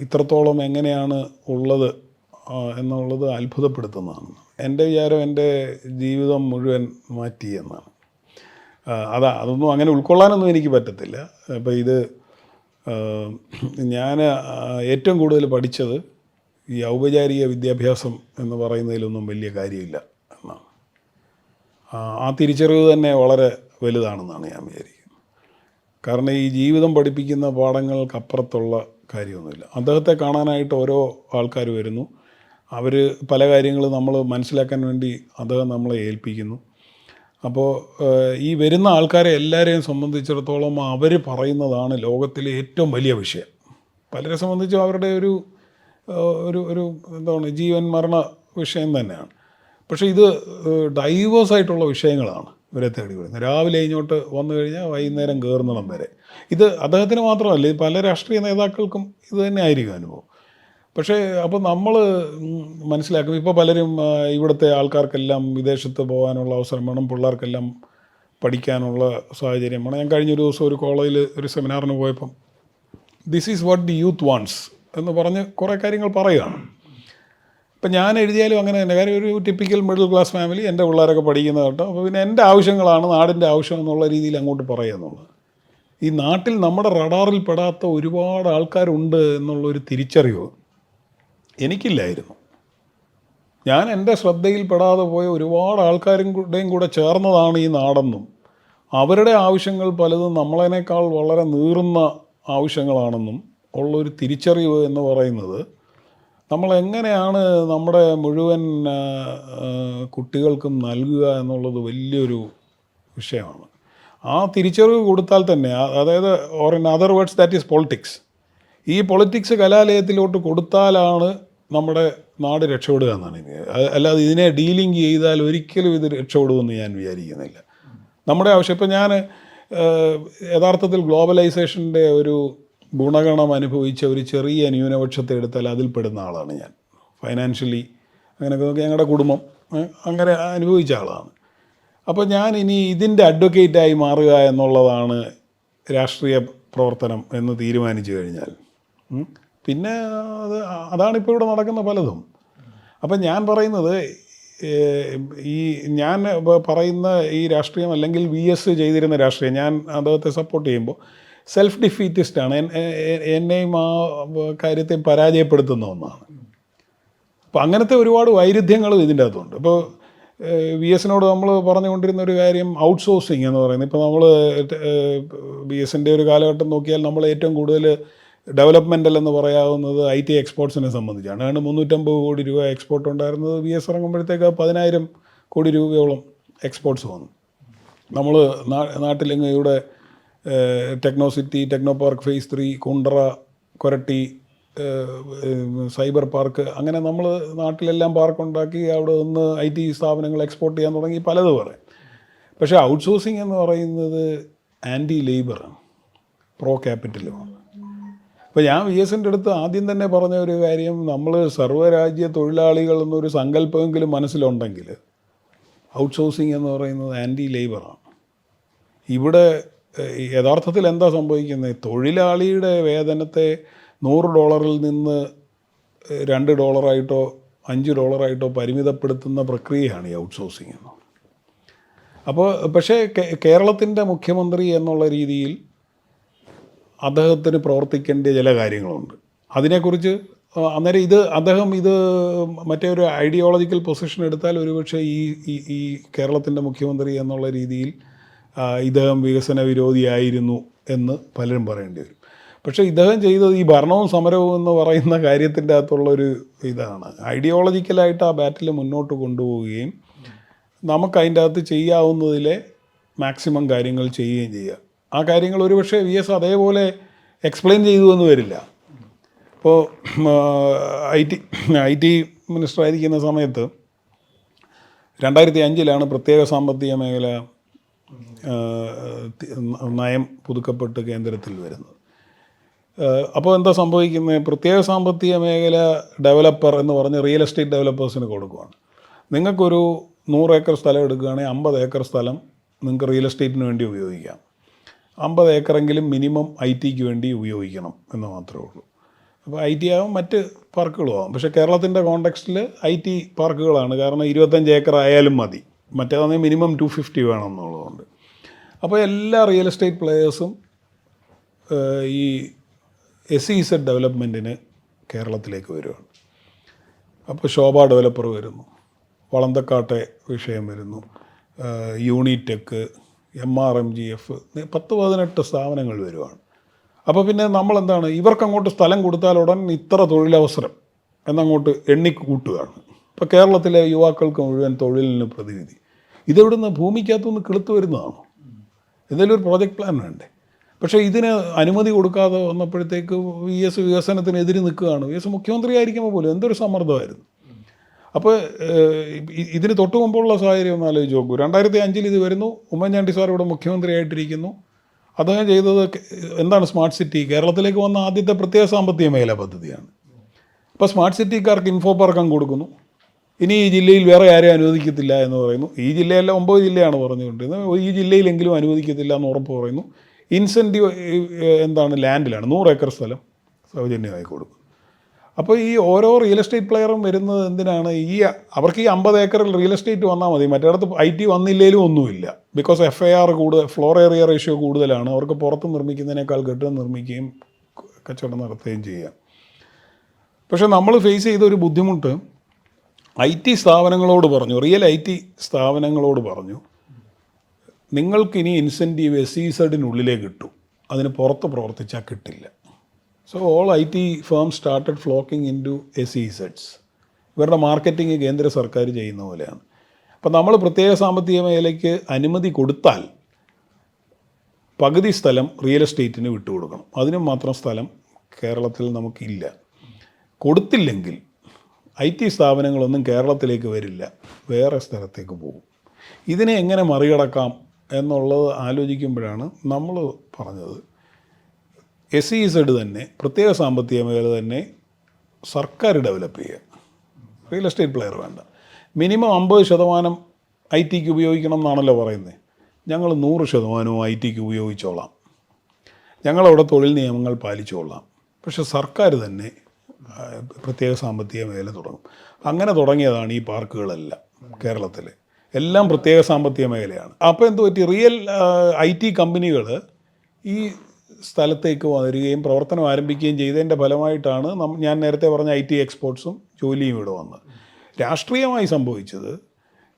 ഇത്രത്തോളം എങ്ങനെയാണ് ഉള്ളത് എന്നുള്ളത് അത്ഭുതപ്പെടുത്തുന്നതാണ്. എൻ്റെ വിചാരം എൻ്റെ ജീവിതം മുഴുവൻ മാറ്റി എന്നാണ്. അതൊന്നും അങ്ങനെ ഉൾക്കൊള്ളാനൊന്നും എനിക്ക് പറ്റത്തില്ല. അപ്പോൾ ഇത് ഞാൻ ഏറ്റവും കൂടുതൽ പഠിച്ചത് ഈ ഔപചാരിക വിദ്യാഭ്യാസം എന്ന് പറയുന്നതിലൊന്നും വലിയ കാര്യമില്ല എന്നാണ്. ആ തിരിച്ചറിവ് തന്നെ വളരെ വലുതാണെന്നാണ് ഞാൻ വിചാരിക്കുന്നത്. കാരണം ഈ ജീവിതം പഠിപ്പിക്കുന്ന പാഠങ്ങൾക്കപ്പുറത്തുള്ള കാര്യമൊന്നുമില്ല. അദ്ദേഹത്തെ കാണാനായിട്ട് ഓരോ ആൾക്കാർ വരുന്നു, അവർ പല കാര്യങ്ങൾ നമ്മൾ മനസ്സിലാക്കാൻ വേണ്ടി അദ്ദേഹം നമ്മളെ ഏൽപ്പിക്കുന്നു. അപ്പോൾ ഈ വരുന്ന ആൾക്കാരെ എല്ലാവരെയും സംബന്ധിച്ചിടത്തോളം അവർ പറയുന്നതാണ് ലോകത്തിലെ ഏറ്റവും വലിയ വിഷയം. പലരെ സംബന്ധിച്ചും അവരുടെ ഒരു എന്താണ് ജീവൻ മരണ വിഷയം തന്നെയാണ്. പക്ഷേ ഇത് ഡൈവേഴ്സായിട്ടുള്ള വിഷയങ്ങളാണ് ഇവരെ തേടി വരുന്നത്. രാവിലെ ഇങ്ങോട്ട് വന്നു കഴിഞ്ഞാൽ വൈകുന്നേരം കയറുന്നിടം വരെ. ഇത് അദ്ദേഹത്തിന് മാത്രമല്ല, ഇത് പല രാഷ്ട്രീയ നേതാക്കൾക്കും ഇത് തന്നെ ആയിരിക്കും അനുഭവം. പക്ഷേ അപ്പോൾ നമ്മൾ മനസ്സിലാക്കും, ഇപ്പോൾ പലരും ഇവിടുത്തെ ആൾക്കാർക്കെല്ലാം വിദേശത്ത് പോകാനുള്ള അവസരം വേണം, പിള്ളേർക്കെല്ലാം പഠിക്കാനുള്ള സാഹചര്യം വേണം. ഞാൻ കഴിഞ്ഞൊരു ദിവസം ഒരു കോളേജിൽ ഒരു സെമിനാറിന് പോയപ്പം this is what the youth wants എന്ന് പറഞ്ഞ് കുറേ കാര്യങ്ങൾ പറയുകയാണ്. ഇപ്പം ഞാൻ എഴുതിയാലും അങ്ങനെ തന്നെ. കാര്യം ഒരു ടിപ്പിക്കൽ മിഡിൽ ക്ലാസ് ഫാമിലി, എൻ്റെ പിള്ളേരൊക്കെ പഠിക്കുന്നത് കേട്ടോ. അപ്പോൾ പിന്നെ എൻ്റെ ആവശ്യങ്ങളാണ് നാടിൻ്റെ ആവശ്യം എന്നുള്ള രീതിയിൽ അങ്ങോട്ട് പറയുക എന്നുള്ളത്. ഈ നാട്ടിൽ നമ്മുടെ റഡാറിൽ പെടാത്ത ഒരുപാട് ആൾക്കാരുണ്ട് എന്നുള്ളൊരു തിരിച്ചറിവ് എനിക്കില്ലായിരുന്നു. ഞാൻ എൻ്റെ ശ്രദ്ധയിൽപ്പെടാതെ പോയ ഒരുപാട് ആൾക്കാരുടെയും കൂടെ ചേർന്നതാണ് ഈ നാടെന്നും അവരുടെ ആവശ്യങ്ങൾ പലതും നമ്മളതിനേക്കാൾ വളരെ നീറുന്ന ആവശ്യങ്ങളാണെന്നും ഉള്ളൊരു തിരിച്ചറിവ് എന്ന് പറയുന്നത് നമ്മളെങ്ങനെയാണ് നമ്മുടെ മുഴുവൻ കുട്ടികൾക്കും നൽകുക എന്നുള്ളത് വലിയൊരു വിഷയമാണ്. ആ തിരിച്ചറിവ് കൊടുത്താൽ തന്നെ, അതായത് or in other words that is politics. ഈ പൊളിറ്റിക്സ് കലാലയത്തിലോട്ട് കൊടുത്താലാണ് നമ്മുടെ നാട് രക്ഷപ്പെടുക എന്നാണ് എനിക്ക്. അല്ലാതെ ഇതിനെ ഡീലിംഗ് ചെയ്താൽ ഒരിക്കലും ഇത് രക്ഷപ്പെടുമെന്ന് ഞാൻ വിചാരിക്കുന്നില്ല. നമ്മുടെ ആവശ്യം, ഇപ്പം ഞാൻ യഥാർത്ഥത്തിൽ ഗ്ലോബലൈസേഷൻ്റെ ഒരു ഗുണഗണം അനുഭവിച്ച ഒരു ചെറിയ ന്യൂനപക്ഷത്തെ എടുത്താൽ അതിൽപ്പെടുന്ന ആളാണ് ഞാൻ. ഫൈനാൻഷ്യലി അങ്ങനെയൊക്കെ നോക്കി ഞങ്ങളുടെ കുടുംബം അങ്ങനെ അനുഭവിച്ച ആളാണ്. അപ്പോൾ ഞാൻ ഇനി ഇതിൻ്റെ അഡ്വക്കേറ്റായി മാറുക എന്നുള്ളതാണ് രാഷ്ട്രീയ പ്രവർത്തനം എന്ന് തീരുമാനിച്ചു കഴിഞ്ഞാൽ പിന്നെ അതാണിപ്പോൾ ഇവിടെ നടക്കുന്ന പലതും. അപ്പം ഞാൻ പറയുന്നത്, ഈ ഞാൻ പറയുന്ന ഈ രാഷ്ട്രീയം അല്ലെങ്കിൽ VS ചെയ്തിരുന്ന രാഷ്ട്രീയം, ഞാൻ അദ്ദേഹത്തെ സപ്പോർട്ട് ചെയ്യുമ്പോൾ സെൽഫ് ഡിഫീറ്റിസ്റ്റാണ്, എന്നെയും ആ കാര്യത്തെ പരാജയപ്പെടുത്തുന്ന ഒന്നാണ്. അപ്പോൾ അങ്ങനത്തെ ഒരുപാട് വൈരുദ്ധ്യങ്ങളും ഇതിൻ്റെ അകത്തുണ്ട്. ഇപ്പോൾ VSനോട് നമ്മൾ പറഞ്ഞുകൊണ്ടിരുന്ന ഒരു കാര്യം ഔട്ട്സോഴ്സിങ് എന്ന് പറയുന്നത്, ഇപ്പോൾ നമ്മൾ VSൻ്റെ ഒരു കാലഘട്ടം നോക്കിയാൽ നമ്മൾ ഏറ്റവും കൂടുതൽ ഡെവലപ്മെൻ്റൽ എന്ന് പറയാവുന്നത് IT എക്സ്പോർട്സിനെ സംബന്ധിച്ചാണ്. അതുകൊണ്ട് 350 കോടി രൂപ എക്സ്പോർട്ട് ഉണ്ടായിരുന്നത് VS ഇറങ്ങുമ്പോഴത്തേക്ക് 10,000 കോടി രൂപയോളം എക്സ്പോർട്സ് വന്നു. നമ്മൾ നാട്ടിലെങ്ങും ഇവിടെ techno city, techno park face 3, Kundara, Koratty, cyber park, അങ്ങനെ നമ്മൾ നാട്ടിലെല്ലാം പാർക്കുണ്ടാക്കി അവിടെ നിന്ന് IT സ്ഥാപനങ്ങൾ എക്സ്പോർട്ട് ചെയ്യാൻ തുടങ്ങി, പലത് പറയും. പക്ഷേ ഔട്ട്സോഴ്സിങ് എന്ന് പറയുന്നത് ആൻറ്റി ലേബറാണ്, പ്രോ ക്യാപിറ്റലുമാണ്. അപ്പോൾ ഞാൻ VSൻ്റെ അടുത്ത് ആദ്യം തന്നെ പറഞ്ഞ ഒരു കാര്യം, നമ്മൾ സർവ്വരാജ്യ തൊഴിലാളികൾ എന്നൊരു സങ്കല്പമെങ്കിലും മനസ്സിലുണ്ടെങ്കിൽ ഔട്ട്സോഴ്സിങ് എന്ന് പറയുന്നത് ആൻറ്റി ലേബറാണ്. ഇവിടെ യഥാർത്ഥത്തിൽ എന്താ സംഭവിക്കുന്നത്? തൊഴിലാളിയുടെ വേതനത്തെ $100 നിന്ന് $2 $5 പരിമിതപ്പെടുത്തുന്ന പ്രക്രിയയാണ് ഈ ഔട്ട്സോഴ്സിങ് എന്ന്. അപ്പോൾ പക്ഷേ കേരളത്തിൻ്റെ മുഖ്യമന്ത്രി എന്നുള്ള രീതിയിൽ അദ്ദേഹത്തിന് പ്രവർത്തിക്കേണ്ട ചില കാര്യങ്ങളുണ്ട്. അതിനെക്കുറിച്ച് അന്നേരം അദ്ദേഹം മറ്റേ ഒരു ഐഡിയോളജിക്കൽ പൊസിഷൻ എടുത്താൽ ഒരുപക്ഷെ ഈ കേരളത്തിൻ്റെ മുഖ്യമന്ത്രി എന്നുള്ള രീതിയിൽ ഇദ്ദേഹം വികസന വിരോധിയായിരുന്നു എന്ന് പലരും പറയേണ്ടി വരും. പക്ഷേ ഇദ്ദേഹം ചെയ്തത് ഈ ഭരണവും സമരവും എന്ന് പറയുന്ന കാര്യത്തിൻ്റെ അകത്തുള്ളൊരു ഇതാണ്. ഐഡിയോളജിക്കലായിട്ട് ആ ബാറ്റിൽ മുന്നോട്ട് കൊണ്ടുപോവുകയും നമുക്ക് അതിൻ്റെ അകത്ത് ചെയ്യാവുന്നതിലെ മാക്സിമം കാര്യങ്ങൾ ചെയ്യുകയും ചെയ്യുക. ആ കാര്യങ്ങൾ ഒരുപക്ഷെ VS അതേപോലെ എക്സ്പ്ലെയിൻ ചെയ്തു എന്ന് വരില്ല. ഇപ്പോൾ ഐ ടി മിനിസ്റ്ററായിരിക്കുന്ന സമയത്ത് 2005 പ്രത്യേക സാമ്പത്തിക മേഖല നയം പുതുക്കപ്പെട്ട് കേന്ദ്രത്തിൽ വരുന്നത്. അപ്പോൾ എന്താ സംഭവിക്കുന്നത്? പ്രത്യേക സാമ്പത്തിക മേഖല ഡെവലപ്പർ എന്ന് പറഞ്ഞ് റിയൽ എസ്റ്റേറ്റ് ഡെവലപ്പേഴ്സിന് കൊടുക്കുകയാണ്. നിങ്ങൾക്കൊരു 100 ഏക്കർ സ്ഥലം എടുക്കുകയാണെങ്കിൽ 50 ഏക്കർ സ്ഥലം നിങ്ങൾക്ക് റിയൽ എസ്റ്റേറ്റിന് വേണ്ടി ഉപയോഗിക്കാം. 50 ഏക്കറെങ്കിലും മിനിമം IT വേണ്ടി ഉപയോഗിക്കണം എന്ന് മാത്രമേ ഉള്ളൂ. അപ്പോൾ IT ആവും, മറ്റ് പാർക്കുകളും ആവും. പക്ഷേ കേരളത്തിൻ്റെ കോണ്ടെക്സ്റ്റിൽ IT പാർക്കുകളാണ്. കാരണം 25 ഏക്കർ ആയാലും മതി, മറ്റേതാണെങ്കിൽ മിനിമം 250 വേണം എന്നുള്ളതുകൊണ്ട്. അപ്പോൾ എല്ലാ റിയൽ എസ്റ്റേറ്റ് പ്ലെയേഴ്സും ഈ SEZ ഡെവലപ്മെൻറ്റിന് കേരളത്തിലേക്ക് വരുവാണ്. അപ്പോൾ ശോഭ ഡെവലപ്പർ വരുന്നു, വളന്തക്കാട്ടെ വിഷയം വരുന്നു, യൂണിടെക്, MRMGF, 10-18 സ്ഥാപനങ്ങൾ വരുവാണ്. അപ്പോൾ പിന്നെ നമ്മളെന്താണ്, ഇവർക്കങ്ങോട്ട് സ്ഥലം കൊടുത്താൽ ഉടൻ ഇത്ര തൊഴിലവസരം എന്നങ്ങോട്ട് എണ്ണിക്കൂട്ടുകയാണ്. ഇപ്പോൾ കേരളത്തിലെ യുവാക്കൾക്ക് മുഴുവൻ തൊഴിലിന് പ്രതിനിധി. ഇതെവിടുന്ന് ഭൂമിക്കകത്തുനിന്ന് കിളുത്ത് വരുന്നതാണോ? എന്തെങ്കിലും ഒരു പ്രോജക്റ്റ് പ്ലാൻ വേണ്ടേ? പക്ഷേ ഇതിന് അനുമതി കൊടുക്കാതെ വന്നപ്പോഴത്തേക്ക് VS വികസനത്തിനെതിരെ നിൽക്കുകയാണ്. VS മുഖ്യമന്ത്രി ആയിരിക്കുമ്പോൾ പോലും എന്തൊരു സമ്മർദ്ദമായിരുന്നു. അപ്പോൾ ഇതിന് തൊട്ട് മുമ്പുള്ള സാഹചര്യം ഒന്ന് ആലോചിച്ച് നോക്കൂ. 2005 ഇത് വരുന്നു, ഉമ്മൻചാണ്ടി സാർ ഇവിടെ മുഖ്യമന്ത്രിയായിട്ടിരിക്കുന്നു. അദ്ദേഹം ചെയ്തത് എന്താണ്? Smart city. കേരളത്തിലേക്ക് വന്ന ആദ്യത്തെ പ്രത്യേക സാമ്പത്തിക മേഖല പദ്ധതിയാണ്. അപ്പോൾ സ്മാർട്ട് സിറ്റിക്കാർക്ക് ഇൻഫോ പാർക്ക് അങ്ങ് കൊടുക്കുന്നു. ഇനി ഈ ജില്ലയിൽ വേറെ ആരെയും അനുവദിക്കത്തില്ല എന്ന് പറയുന്നു. ഈ ജില്ലയല്ല, 9 ജില്ലയാണ് പറഞ്ഞുകൊണ്ടിരുന്നത്. ഈ ജില്ലയിലെങ്കിലും അനുവദിക്കത്തില്ല എന്ന് ഉറപ്പ് പറയുന്നു. ഇൻസെൻറ്റീവ് എന്താണ്? ലാൻഡിലാണ് 100 ഏക്കർ സ്ഥലം സൗജന്യമായി കൊടുക്കും. അപ്പോൾ ഈ ഓരോ റിയൽ എസ്റ്റേറ്റ് പ്ലെയറും വരുന്നത് എന്തിനാണ്? അവർക്ക് ഈ 50 ഏക്കറിൽ റിയൽ എസ്റ്റേറ്റ് വന്നാൽ മതി, മറ്റേടത്ത് IT വന്നില്ലേലും ഒന്നുമില്ല. Because FAR floor area ratio കൂടുതലാണ്. അവർക്ക് പുറത്ത് നിർമ്മിക്കുന്നതിനേക്കാൾ കെട്ടിടം നിർമ്മിക്കുകയും കച്ചവടം നടത്തുകയും ചെയ്യാം. പക്ഷേ നമ്മൾ ഫേസ് ചെയ്ത ഒരു ബുദ്ധിമുട്ട്, IT സ്ഥാപനങ്ങളോട് പറഞ്ഞു, റിയൽ IT സ്ഥാപനങ്ങളോട് പറഞ്ഞു, നിങ്ങൾക്കിനി ഇൻസെൻറ്റീവ് SEZനുള്ളിലേ കിട്ടൂ, അതിന് പുറത്ത് പ്രവർത്തിച്ചാൽ കിട്ടില്ല. So all IT firms started flocking in to SEZs. ഇവരുടെ മാർക്കറ്റിംഗ് കേന്ദ്ര സർക്കാർ ചെയ്യുന്ന പോലെയാണ്. അപ്പം നമ്മൾ പ്രത്യേക സാമ്പത്തിക മേഖലയ്ക്ക് അനുമതി കൊടുത്താൽ പകുതി സ്ഥലം റിയൽ എസ്റ്റേറ്റിന് വിട്ടുകൊടുക്കണം. അതിനും മാത്രം സ്ഥലം കേരളത്തിൽ നമുക്കില്ല. കൊടുത്തില്ലെങ്കിൽ IT സ്ഥാപനങ്ങളൊന്നും കേരളത്തിലേക്ക് വരില്ല, വേറെ സ്ഥലത്തേക്ക് പോകും. ഇതിനെ എങ്ങനെ മറികടക്കാം എന്നുള്ളത് ആലോചിക്കുമ്പോഴാണ് നമ്മൾ പറഞ്ഞത് SEZ തന്നെ, പ്രത്യേക സാമ്പത്തിക മേഖല തന്നെ സർക്കാർ ഡെവലപ്പ് ചെയ്യുക. റിയൽ എസ്റ്റേറ്റ് പ്ലെയർ വേണ്ട. മിനിമം 50% IT ഉപയോഗിക്കണം എന്നാണല്ലോ പറയുന്നത്. ഞങ്ങൾ 100% IT ഉപയോഗിച്ചോളാം, ഞങ്ങളവിടെ തൊഴിൽ നിയമങ്ങൾ പാലിച്ചോളാം. പക്ഷെ സർക്കാർ തന്നെ പ്രത്യേക സാമ്പത്തിക മേഖല തുടങ്ങും. അങ്ങനെ തുടങ്ങിയതാണ് ഈ പാർക്കുകളെല്ലാം. കേരളത്തിൽ എല്ലാം പ്രത്യേക സാമ്പത്തിക മേഖലയാണ്. അപ്പോൾ എന്ത് പറ്റി? റിയൽ IT കമ്പനികൾ ഈ സ്ഥലത്തേക്ക് വരികയും പ്രവർത്തനം ആരംഭിക്കുകയും ചെയ്തതിൻ്റെ ഫലമായിട്ടാണ് ഞാൻ നേരത്തെ പറഞ്ഞ IT എക്സ്പോർട്സും ജോലിയും ഇവിടെ വന്നത്. രാഷ്ട്രീയമായി സംഭവിച്ചത്,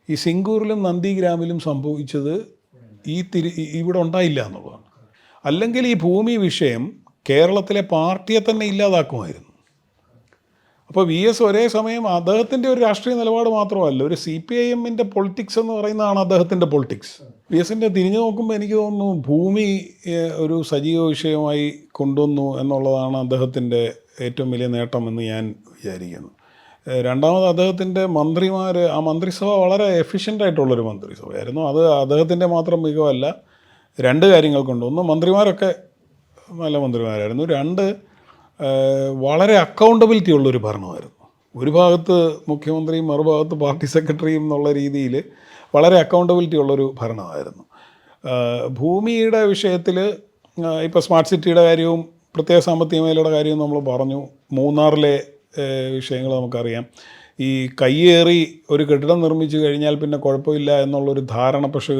ഈ സിംഗൂറിലും നന്ദിഗ്രാമിലും സംഭവിച്ചത് ഇവിടെ ഉണ്ടായില്ല എന്നുള്ളതാണ്. അല്ലെങ്കിൽ ഈ ഭൂമി വിഷയം കേരളത്തിലെ പാർട്ടിയെ തന്നെ ഇല്ലാതാക്കുമായിരുന്നു. അപ്പോൾ VS ഒരേ സമയം അദ്ദേഹത്തിൻ്റെ ഒരു രാഷ്ട്രീയ നിലപാട് മാത്രമല്ല, ഒരു CPIMൻ്റെ പൊളിറ്റിക്സ് എന്ന് പറയുന്നതാണ് അദ്ദേഹത്തിൻ്റെ പൊളിറ്റിക്സ്. VSൻ്റെ തിരിഞ്ഞു നോക്കുമ്പോൾ എനിക്ക് തോന്നുന്നു ഭൂമി ഒരു സജീവ വിഷയമായി കൊണ്ടുവന്നു എന്നുള്ളതാണ് അദ്ദേഹത്തിൻ്റെ ഏറ്റവും വലിയ നേട്ടമെന്ന് ഞാൻ വിചാരിക്കുന്നു. രണ്ടാമത് അദ്ദേഹത്തിൻ്റെ മന്ത്രിമാർ, ആ മന്ത്രിസഭ വളരെ എഫിഷ്യൻ്റായിട്ടുള്ളൊരു മന്ത്രിസഭയായിരുന്നു. അത് അദ്ദേഹത്തിൻ്റെ മാത്രം മികവല്ല, 2 കാര്യങ്ങൾ കൊണ്ട്. ഒന്ന്, മന്ത്രിമാരൊക്കെ നല്ല മന്ത്രിമാരായിരുന്നു. 2, വളരെ അക്കൗണ്ടബിലിറ്റി ഉള്ളൊരു ഭരണമായിരുന്നു. ഒരു ഭാഗത്ത് മുഖ്യമന്ത്രിയും മറുഭാഗത്ത് പാർട്ടി സെക്രട്ടറിയും എന്നുള്ള രീതിയിൽ വളരെ അക്കൗണ്ടബിലിറ്റി ഉള്ളൊരു ഭരണമായിരുന്നു. ഭൂമിയുടെ വിഷയത്തിൽ ഇപ്പോൾ സ്മാർട്ട് സിറ്റിയുടെ കാര്യവും പ്രത്യേക സാമ്പത്തിക മേഖലയുടെ കാര്യവും നമ്മൾ പറഞ്ഞു. മൂന്നാറിലെ വിഷയങ്ങൾ നമുക്കറിയാം. ഈ കയ്യേറി ഒരു കെട്ടിടം നിർമ്മിച്ചു കഴിഞ്ഞാൽ പിന്നെ കുഴപ്പമില്ല എന്നുള്ളൊരു ധാരണ. പക്ഷേ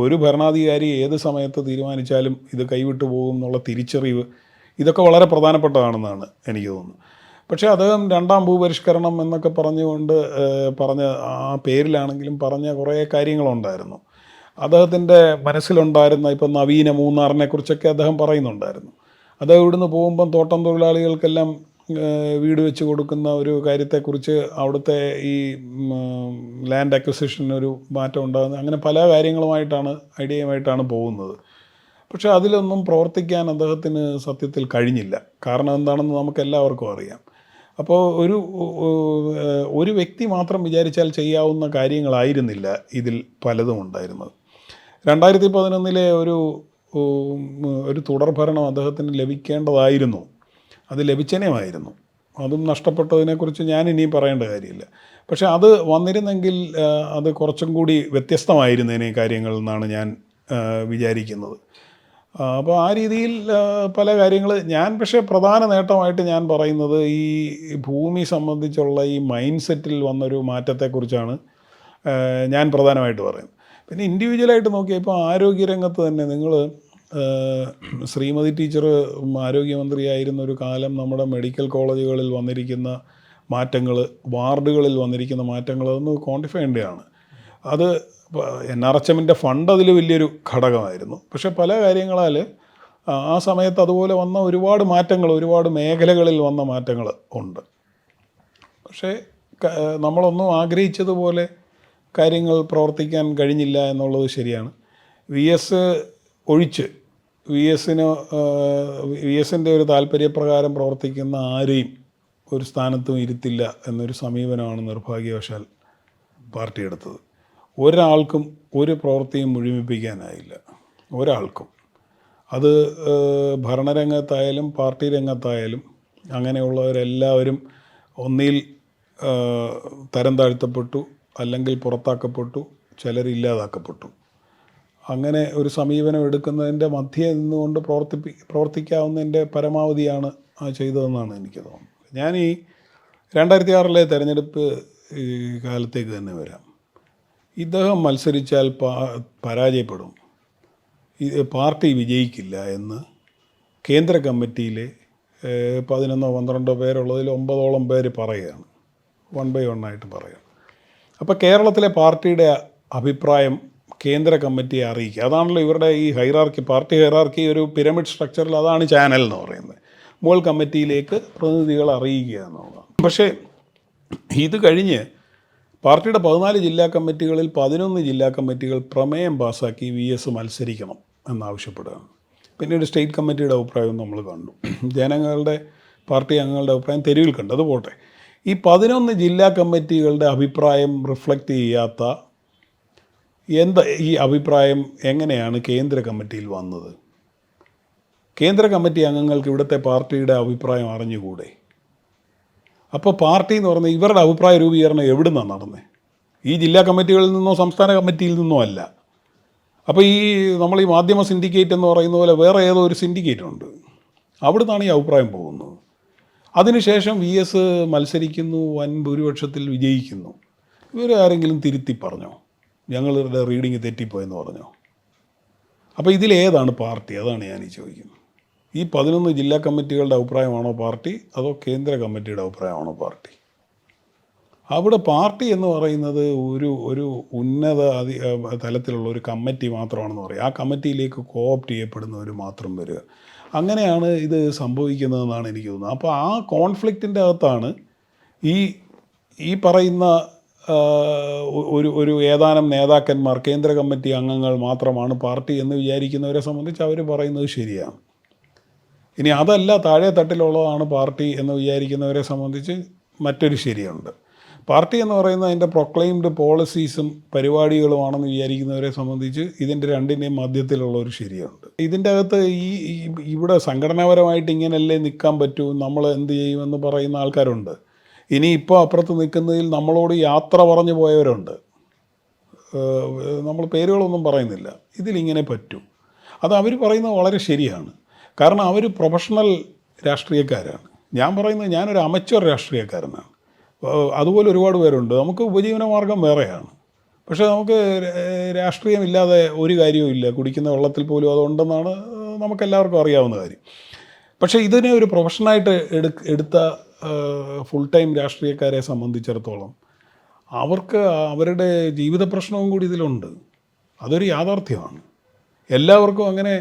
ഒരു ഭരണാധികാരി ഏത് സമയത്ത് തീരുമാനിച്ചാലും ഇത് കൈവിട്ടു പോകും എന്നുള്ള തിരിച്ചറിവ് ഇതൊക്കെ വളരെ പ്രധാനപ്പെട്ടതാണെന്നാണ് എനിക്ക് തോന്നുന്നത്. പക്ഷേ അദ്ദേഹം രണ്ടാം ഭൂപരിഷ്കരണം എന്നൊക്കെ പറഞ്ഞുകൊണ്ട് പറഞ്ഞ ആ പേരിലാണെങ്കിലും പറഞ്ഞ കുറേ കാര്യങ്ങളുണ്ടായിരുന്നു. അദ്ദേഹത്തിൻ്റെ മനസ്സിലുണ്ടായിരുന്ന ഇപ്പം നവീന മൂന്നാറിനെ കുറിച്ചൊക്കെ അദ്ദേഹം പറയുന്നുണ്ടായിരുന്നു. അദ്ദേഹം ഇവിടുന്ന് പോകുമ്പം തോട്ടം തൊഴിലാളികൾക്കെല്ലാം വീട് വെച്ച് കൊടുക്കുന്ന ഒരു കാര്യത്തെക്കുറിച്ച്, അവിടുത്തെ ഈ ലാൻഡ് അക്വിസിഷനൊരു മാറ്റം ഉണ്ടാകുന്നത്, അങ്ങനെ പല കാര്യങ്ങളുമായിട്ടാണ്, ഐഡിയയുമായിട്ടാണ് പോകുന്നത്. പക്ഷേ അതിലൊന്നും പ്രവർത്തിക്കാൻ അദ്ദേഹത്തിന് സത്യത്തിൽ കഴിഞ്ഞില്ല. കാരണം എന്താണെന്ന് നമുക്കെല്ലാവർക്കും അറിയാം. അപ്പോൾ ഒരു വ്യക്തി മാത്രം വിചാരിച്ചാൽ ചെയ്യാവുന്ന കാര്യങ്ങളായിരുന്നില്ല ഇതിൽ പലതും ഉണ്ടായിരുന്നത്. 2011 ഒരു തുടർഭരണം അദ്ദേഹത്തിന് ലഭിക്കേണ്ടതായിരുന്നു. അത് ലഭിച്ചേനെയുമായിരുന്നു. അതും നഷ്ടപ്പെട്ടതിനെക്കുറിച്ച് ഞാൻ ഇനിയും പറയേണ്ട കാര്യമില്ല. പക്ഷേ അത് വന്നിരുന്നെങ്കിൽ അത് കുറച്ചും കൂടി വ്യത്യസ്തമായിരുന്നേനെ കാര്യങ്ങൾ എന്നാണ് ഞാൻ വിചാരിക്കുന്നത്. അപ്പോൾ ആ രീതിയിൽ പല കാര്യങ്ങൾ പക്ഷേ പ്രധാന നേട്ടമായിട്ട് ഞാൻ പറയുന്നത് ഈ ഭൂമി സംബന്ധിച്ചുള്ള ഈ മൈൻഡ് സെറ്റിൽ വന്നൊരു മാറ്റത്തെക്കുറിച്ചാണ് ഞാൻ പ്രധാനമായിട്ട് പറയുന്നത്. പിന്നെ ഇൻഡിവിജ്വലായിട്ട് നോക്കിയാൽ ഇപ്പോൾ ആരോഗ്യരംഗത്ത് തന്നെ നിങ്ങൾ ശ്രീമതി ടീച്ചർ ആരോഗ്യമന്ത്രിയായിരുന്ന ഒരു കാലം നമ്മുടെ മെഡിക്കൽ കോളേജുകളിൽ വന്നിരിക്കുന്ന മാറ്റങ്ങൾ, വാർഡുകളിൽ വന്നിരിക്കുന്ന മാറ്റങ്ങൾ, അതൊന്ന് ക്വാണ്ടിഫൈ ചെയ്യേണ്ടതാണ്. അത് NRHMൻ്റെ ഫണ്ട് അതിൽ വലിയൊരു ഘടകമായിരുന്നു. പക്ഷേ പല കാര്യങ്ങളാൽ ആ സമയത്ത് അതുപോലെ വന്ന ഒരുപാട് മാറ്റങ്ങൾ, ഒരുപാട് മേഖലകളിൽ വന്ന മാറ്റങ്ങൾ ഉണ്ട്. പക്ഷേ നമ്മളൊന്നും ആഗ്രഹിച്ചതുപോലെ കാര്യങ്ങൾ പ്രവർത്തിക്കാൻ കഴിഞ്ഞില്ല എന്നുള്ളത് ശരിയാണ്. VS ഒഴിച്ച് VSൻ്റെ ഒരു താല്പര്യപ്രകാരം പ്രവർത്തിക്കുന്ന ആരെയും ഒരു സ്ഥാനത്തും ഇരുത്തില്ല എന്നൊരു സമീപനമാണ് നിർഭാഗ്യവശാൽ പാർട്ടി എടുത്തത്. ഒരാൾക്കും ഒരു പ്രവൃത്തിയും മുഴുമിപ്പിക്കാനായില്ല, ഒരാൾക്കും. അത് ഭരണരംഗത്തായാലും പാർട്ടി രംഗത്തായാലും അങ്ങനെയുള്ളവരെല്ലാവരും ഒന്നിൽ തരം താഴ്ത്തപ്പെട്ടു, അല്ലെങ്കിൽ പുറത്താക്കപ്പെട്ടു, ചിലരില്ലാതാക്കപ്പെട്ടു. അങ്ങനെ ഒരു സമീപനം എടുക്കുന്നതിൻ്റെ മധ്യേ നിന്നുകൊണ്ട് പ്രവർത്തിക്കാവുന്നതിൻ്റെ പരമാവധിയാണ് ചെയ്തതെന്നാണ് എനിക്ക് തോന്നുന്നത്. ഞാൻ ഈ 2006 തെരഞ്ഞെടുപ്പ് കാലത്തേക്ക് തന്നെ വരാം. ഇദ്ദേഹം മത്സരിച്ചാൽ പരാജയപ്പെടും, പാർട്ടി വിജയിക്കില്ല എന്ന് കേന്ദ്ര കമ്മിറ്റിയിലെ 11-12 പേരുള്ളതിൽ 9ഓളം പേര് പറയുകയാണ്, 1 by 1 ആയിട്ട് പറയുക. അപ്പോൾ കേരളത്തിലെ പാർട്ടിയുടെ അഭിപ്രായം കേന്ദ്ര കമ്മിറ്റിയെ അറിയിക്കുക. അതാണല്ലോ ഇവരുടെ ഈ ഹൈറാർക്കി, പാർട്ടി ഹൈറാർക്കി, ഒരു പിരമിഡ് സ്ട്രക്ചറിൽ അതാണ് ചാനൽ എന്ന് പറയുന്നത്. മുകൾ കമ്മിറ്റിയിലേക്ക് പ്രതിനിധികൾ അറിയിക്കുക എന്നുള്ളതാണ്. പക്ഷേ ഇത് കഴിഞ്ഞ് പാർട്ടിയുടെ 14 ജില്ലാ കമ്മിറ്റികളിൽ 11 ജില്ലാ കമ്മിറ്റികൾ പ്രമേയം പാസ്സാക്കി VS മത്സരിക്കണം എന്നാവശ്യപ്പെടുകയാണ്. പിന്നീട് സ്റ്റേറ്റ് കമ്മിറ്റിയുടെ അഭിപ്രായം നമ്മൾ കണ്ടു, ജനങ്ങളുടെ, പാർട്ടി അംഗങ്ങളുടെ അഭിപ്രായം തെരുവിൽ കണ്ടു. അത് പോട്ടെ, ഈ 11 ജില്ലാ കമ്മിറ്റികളുടെ അഭിപ്രായം റിഫ്ലക്റ്റ് ചെയ്യാത്ത ഈ അഭിപ്രായം എങ്ങനെയാണ് കേന്ദ്ര കമ്മിറ്റിയിൽ വന്നത്? കേന്ദ്ര കമ്മിറ്റി അംഗങ്ങൾക്ക് ഇവിടുത്തെ പാർട്ടിയുടെ അഭിപ്രായം അറിഞ്ഞുകൂടെ? അപ്പോൾ പാർട്ടി എന്ന് പറഞ്ഞാൽ ഇവരുടെ അഭിപ്രായ രൂപീകരണം എവിടെ നിന്നാണ് നടന്നത്? ഈ ജില്ലാ കമ്മിറ്റികളിൽ നിന്നോ സംസ്ഥാന കമ്മിറ്റിയിൽ നിന്നോ അല്ല. അപ്പോൾ നമ്മൾ ഈ മാധ്യമ സിൻഡിക്കേറ്റ് എന്ന് പറയുന്ന പോലെ വേറെ ഏതോ ഒരു സിൻഡിക്കേറ്റ് ഉണ്ട്, അവിടെ നിന്നാണ് ഈ അഭിപ്രായം പോകുന്നത്. അതിനുശേഷം VS മത്സരിക്കുന്നു, വൻ ഭൂരിപക്ഷത്തിൽ വിജയിക്കുന്നു. ഇവരെ ആരെങ്കിലും തിരുത്തി പറഞ്ഞോ? ഞങ്ങളുടെ റീഡിങ് തെറ്റിപ്പോയെന്ന് പറഞ്ഞോ? അപ്പോൾ ഇതിലേതാണ് പാർട്ടി? അതാണ് ഞാൻ ചോദിക്കുന്നത്. ഈ 11 ജില്ലാ കമ്മിറ്റികളുടെ അഭിപ്രായമാണോ പാർട്ടി, അതോ കേന്ദ്ര കമ്മിറ്റിയുടെ അഭിപ്രായമാണോ പാർട്ടി? അവിടെ പാർട്ടി എന്ന് പറയുന്നത് ഒരു ഉന്നത തലത്തിലുള്ള ഒരു കമ്മിറ്റി മാത്രമാണെന്ന് പറയും. ആ കമ്മിറ്റിയിലേക്ക് കോഓപ്റ്റ് ചെയ്യപ്പെടുന്നവർ മാത്രം വരിക, അങ്ങനെയാണ് ഇത് സംഭവിക്കുന്നതെന്നാണ് എനിക്ക് തോന്നുന്നത്. അപ്പോൾ ആ കോൺഫ്ലിക്റ്റിൻ്റെ അകത്താണ് ഈ പറയുന്ന ഒരു ഏതാനും നേതാക്കന്മാർ, കേന്ദ്ര കമ്മിറ്റി അംഗങ്ങൾ മാത്രമാണ് പാർട്ടി എന്ന് വിചാരിക്കുന്നവരെ സംബന്ധിച്ച് അവർ പറയുന്നത് ശരിയാണ്. ഇനി അതല്ല, താഴെ തട്ടിലുള്ളതാണ് പാർട്ടി എന്ന് വിചാരിക്കുന്നവരെ സംബന്ധിച്ച് മറ്റൊരു ശരിയുണ്ട്. പാർട്ടി എന്ന് പറയുന്നത് അതിൻ്റെ പ്രൊക്ലെയിംഡ് പോളിസീസും പരിപാടികളുമാണെന്ന് വിചാരിക്കുന്നവരെ സംബന്ധിച്ച് ഇതിൻ്റെ രണ്ടിൻ്റെയും മധ്യത്തിലുള്ള ഒരു ശരിയുണ്ട്. ഇതിൻ്റെ അകത്ത് ഇവിടെ സംഘടനാപരമായിട്ട് ഇങ്ങനെയല്ലേ നിൽക്കാൻ പറ്റൂ, നമ്മൾ എന്ത് ചെയ്യുമെന്ന് പറയുന്ന ആൾക്കാരുണ്ട്. ഇനി ഇപ്പോൾ അപ്പുറത്ത് നിൽക്കുന്നതിൽ നമ്മളോട് യാത്ര പറഞ്ഞു പോയവരുണ്ട്, നമ്മൾ പേരുകളൊന്നും പറയുന്നില്ല. ഇതിലിങ്ങനെ പറ്റൂ, അത് അവർ പറയുന്നത് വളരെ ശരിയാണ്. കാരണം അവർ പ്രൊഫഷണൽ രാഷ്ട്രീയക്കാരാണ്. ഞാൻ പറയുന്നത് ഞാനൊരു അമച്വർ രാഷ്ട്രീയക്കാരനാണ്. അതുപോലെ ഒരുപാട് പേരുണ്ട്. നമുക്ക് ഉപജീവന മാർഗം വേറെയാണ്, പക്ഷേ നമുക്ക് രാഷ്ട്രീയമില്ലാതെ ഒരു കാര്യവും ഇല്ല. കുടിക്കുന്ന വെള്ളത്തിൽ പോലും അതുണ്ടെന്നാണ് നമുക്കെല്ലാവർക്കും അറിയാവുന്ന കാര്യം. പക്ഷേ ഇതിനെ ഒരു പ്രൊഫഷനായിട്ട് എടുത്ത ഫുൾ ടൈം രാഷ്ട്രീയക്കാരെ സംബന്ധിച്ചിടത്തോളം അവർക്ക് അവരുടെ ജീവിത പ്രശ്നവും കൂടി ഇതിലുണ്ട്. അതൊരു യാഥാർത്ഥ്യമാണ്. എല്ലാവർക്കും അങ്ങനെ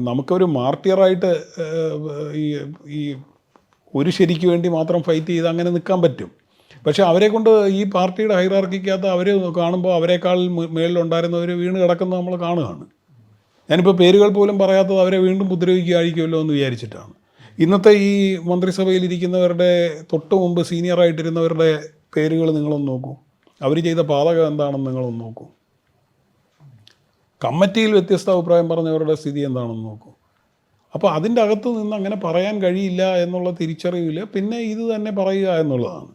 നമുക്കൊരു മാർട്ടിയറായിട്ട് ഈ ഈ ഒരു ശരിക്ക് വേണ്ടി മാത്രം ഫൈറ്റ് ചെയ്ത് അങ്ങനെ നിൽക്കാൻ പറ്റും. പക്ഷേ അവരെ കൊണ്ട് ഈ പാർട്ടിയുടെ ഹൈറാർക്കിക്കകത്ത് അവർ കാണുമ്പോൾ അവരെക്കാൾ മേളിലുണ്ടായിരുന്നവർ വീണ് കിടക്കുന്നത് നമ്മൾ കാണുകയാണ്. ഞാനിപ്പോൾ പേരുകൾ പോലും പറയാത്തത് അവരെ വീണ്ടും ഉപദ്രവിക്കുകയായിരിക്കുമല്ലോ എന്ന് വിചാരിച്ചിട്ടാണ്. ഇന്നത്തെ ഈ മന്ത്രിസഭയിലിരിക്കുന്നവരുടെ തൊട്ട് മുമ്പ് സീനിയറായിട്ടിരുന്നവരുടെ പേരുകൾ നിങ്ങളൊന്ന് നോക്കൂ. അവർ ചെയ്ത പാതകം എന്താണെന്ന് നിങ്ങളൊന്ന് നോക്കൂ. കമ്മിറ്റിയിൽ വ്യത്യസ്ത അഭിപ്രായം പറഞ്ഞവരുടെ സ്ഥിതി എന്താണെന്ന് നോക്കൂ. അപ്പോൾ അതിൻ്റെ അകത്ത് നിന്ന് അങ്ങനെ പറയാൻ കഴിയില്ല എന്നുള്ള തിരിച്ചറിവിൽ പിന്നെ ഇത് തന്നെ പറയുക എന്നുള്ളതാണ്.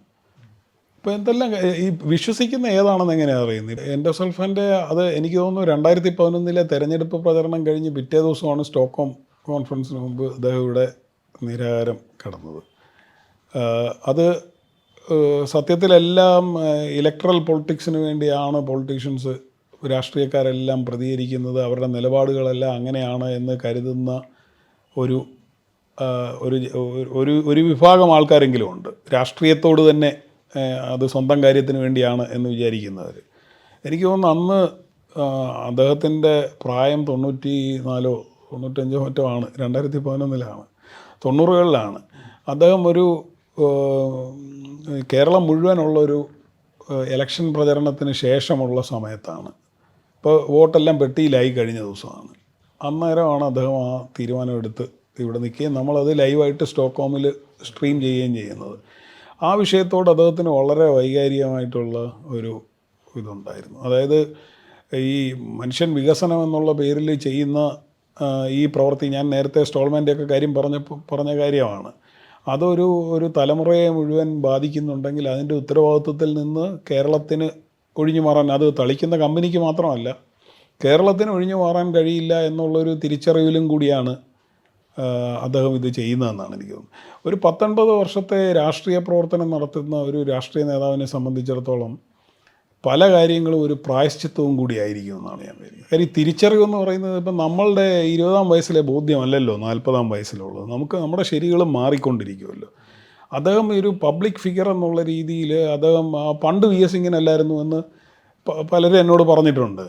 ഇപ്പോൾ എന്തെല്ലാം ഈ വിശ്വസിക്കുന്ന ഏതാണെന്ന് എങ്ങനെയാണ് അറിയുന്നത്? എൻഡോസൾഫാൻ്റെ അത് എനിക്ക് തോന്നുന്നു 2011 തെരഞ്ഞെടുപ്പ് പ്രചരണം കഴിഞ്ഞ് പിറ്റേ ദിവസമാണ് സ്റ്റോക്ക്ഹോം കോൺഫറൻസിന് മുമ്പ് അദ്ദേഹം ഇവിടെ നിരാഹാരം കടന്നത്. അത് സത്യത്തിലെല്ലാം ഇലക്ട്രൽ പൊളിറ്റിക്സിന് വേണ്ടിയാണ് പൊളിറ്റീഷ്യൻസ് രാഷ്ട്രീയക്കാരെല്ലാം പ്രതികരിക്കുന്നത്, അവരുടെ നിലപാടുകളെല്ലാം അങ്ങനെയാണ് എന്ന് കരുതുന്ന ഒരു ഒരു ഒരു വിഭാഗം ആൾക്കാരെങ്കിലും ഉണ്ട്. രാഷ്ട്രീയത്തോട് തന്നെ അത് സ്വന്തം കാര്യത്തിന് വേണ്ടിയാണ് എന്ന് വിചാരിക്കുന്നവർ. എനിക്ക് തോന്നുന്നു അന്ന് അദ്ദേഹത്തിൻ്റെ പ്രായം 94 95 മറ്റോ ആണ്, 2011 90കളിലാണ്. അദ്ദേഹം ഒരു കേരളം മുഴുവനുള്ളൊരു ഇലക്ഷൻ പ്രചരണത്തിന് ശേഷമുള്ള സമയത്താണ്. ഇപ്പോൾ വോട്ടെല്ലാം പെട്ടിയിലായി കഴിഞ്ഞ ദിവസമാണ്. അന്നേരമാണ് അദ്ദേഹം ആ തീരുമാനമെടുത്ത് ഇവിടെ നിൽക്കുകയും നമ്മളത് ലൈവായിട്ട് സ്റ്റോക്ക്ഹോമിൽ സ്ട്രീം ചെയ്യുകയും ചെയ്യുന്നത്. ആ വിഷയത്തോട് അദ്ദേഹത്തിന് വളരെ വൈകാരികമായിട്ടുള്ള ഒരു ഇതുണ്ടായിരുന്നു. അതായത് ഈ മനുഷ്യൻ വികസനം എന്നുള്ള പേരിൽ ചെയ്യുന്ന ഈ പ്രവൃത്തി, ഞാൻ നേരത്തെ സ്റ്റോൾമാൻ്റെയൊക്കെ കാര്യം പറഞ്ഞ കാര്യമാണ്. ഒരു തലമുറയെ മുഴുവൻ ബാധിക്കുന്നുണ്ടെങ്കിൽ അതിൻ്റെ ഉത്തരവാദിത്വത്തിൽ നിന്ന് കേരളത്തിന് ഒഴിഞ്ഞു മാറാൻ, അത് തളിക്കുന്ന കമ്പനിക്ക് മാത്രമല്ല കേരളത്തിന് ഒഴിഞ്ഞു മാറാൻ കഴിയില്ല എന്നുള്ളൊരു തിരിച്ചറിവിലും കൂടിയാണ് അദ്ദേഹം ഇത് ചെയ്യുന്നതെന്നാണ് എനിക്ക് തോന്നുന്നത്. ഒരു 19 വർഷത്തെ രാഷ്ട്രീയ പ്രവർത്തനം നടത്തുന്ന ഒരു രാഷ്ട്രീയ നേതാവിനെ സംബന്ധിച്ചിടത്തോളം പല കാര്യങ്ങളും ഒരു പ്രായശ്ചിത്തവും കൂടിയായിരിക്കും എന്നാണ് ഞാൻ പറയുന്നത്. കാര്യം തിരിച്ചറിവെന്ന് പറയുന്നത് ഇപ്പം നമ്മളുടെ 20-ാം വയസ്സിലെ ബോധ്യമല്ലല്ലോ 40-ാം വയസ്സിലുള്ളത്. നമുക്ക് നമ്മുടെ ശരികളും മാറിക്കൊണ്ടിരിക്കുമല്ലോ. അദ്ദേഹം ഒരു പബ്ലിക് ഫിഗർ എന്നുള്ള രീതിയിൽ അദ്ദേഹം പണ്ട് VS ഇങ്ങനെയല്ലായിരുന്നു എന്ന് പലരും എന്നോട് പറഞ്ഞിട്ടുണ്ട്.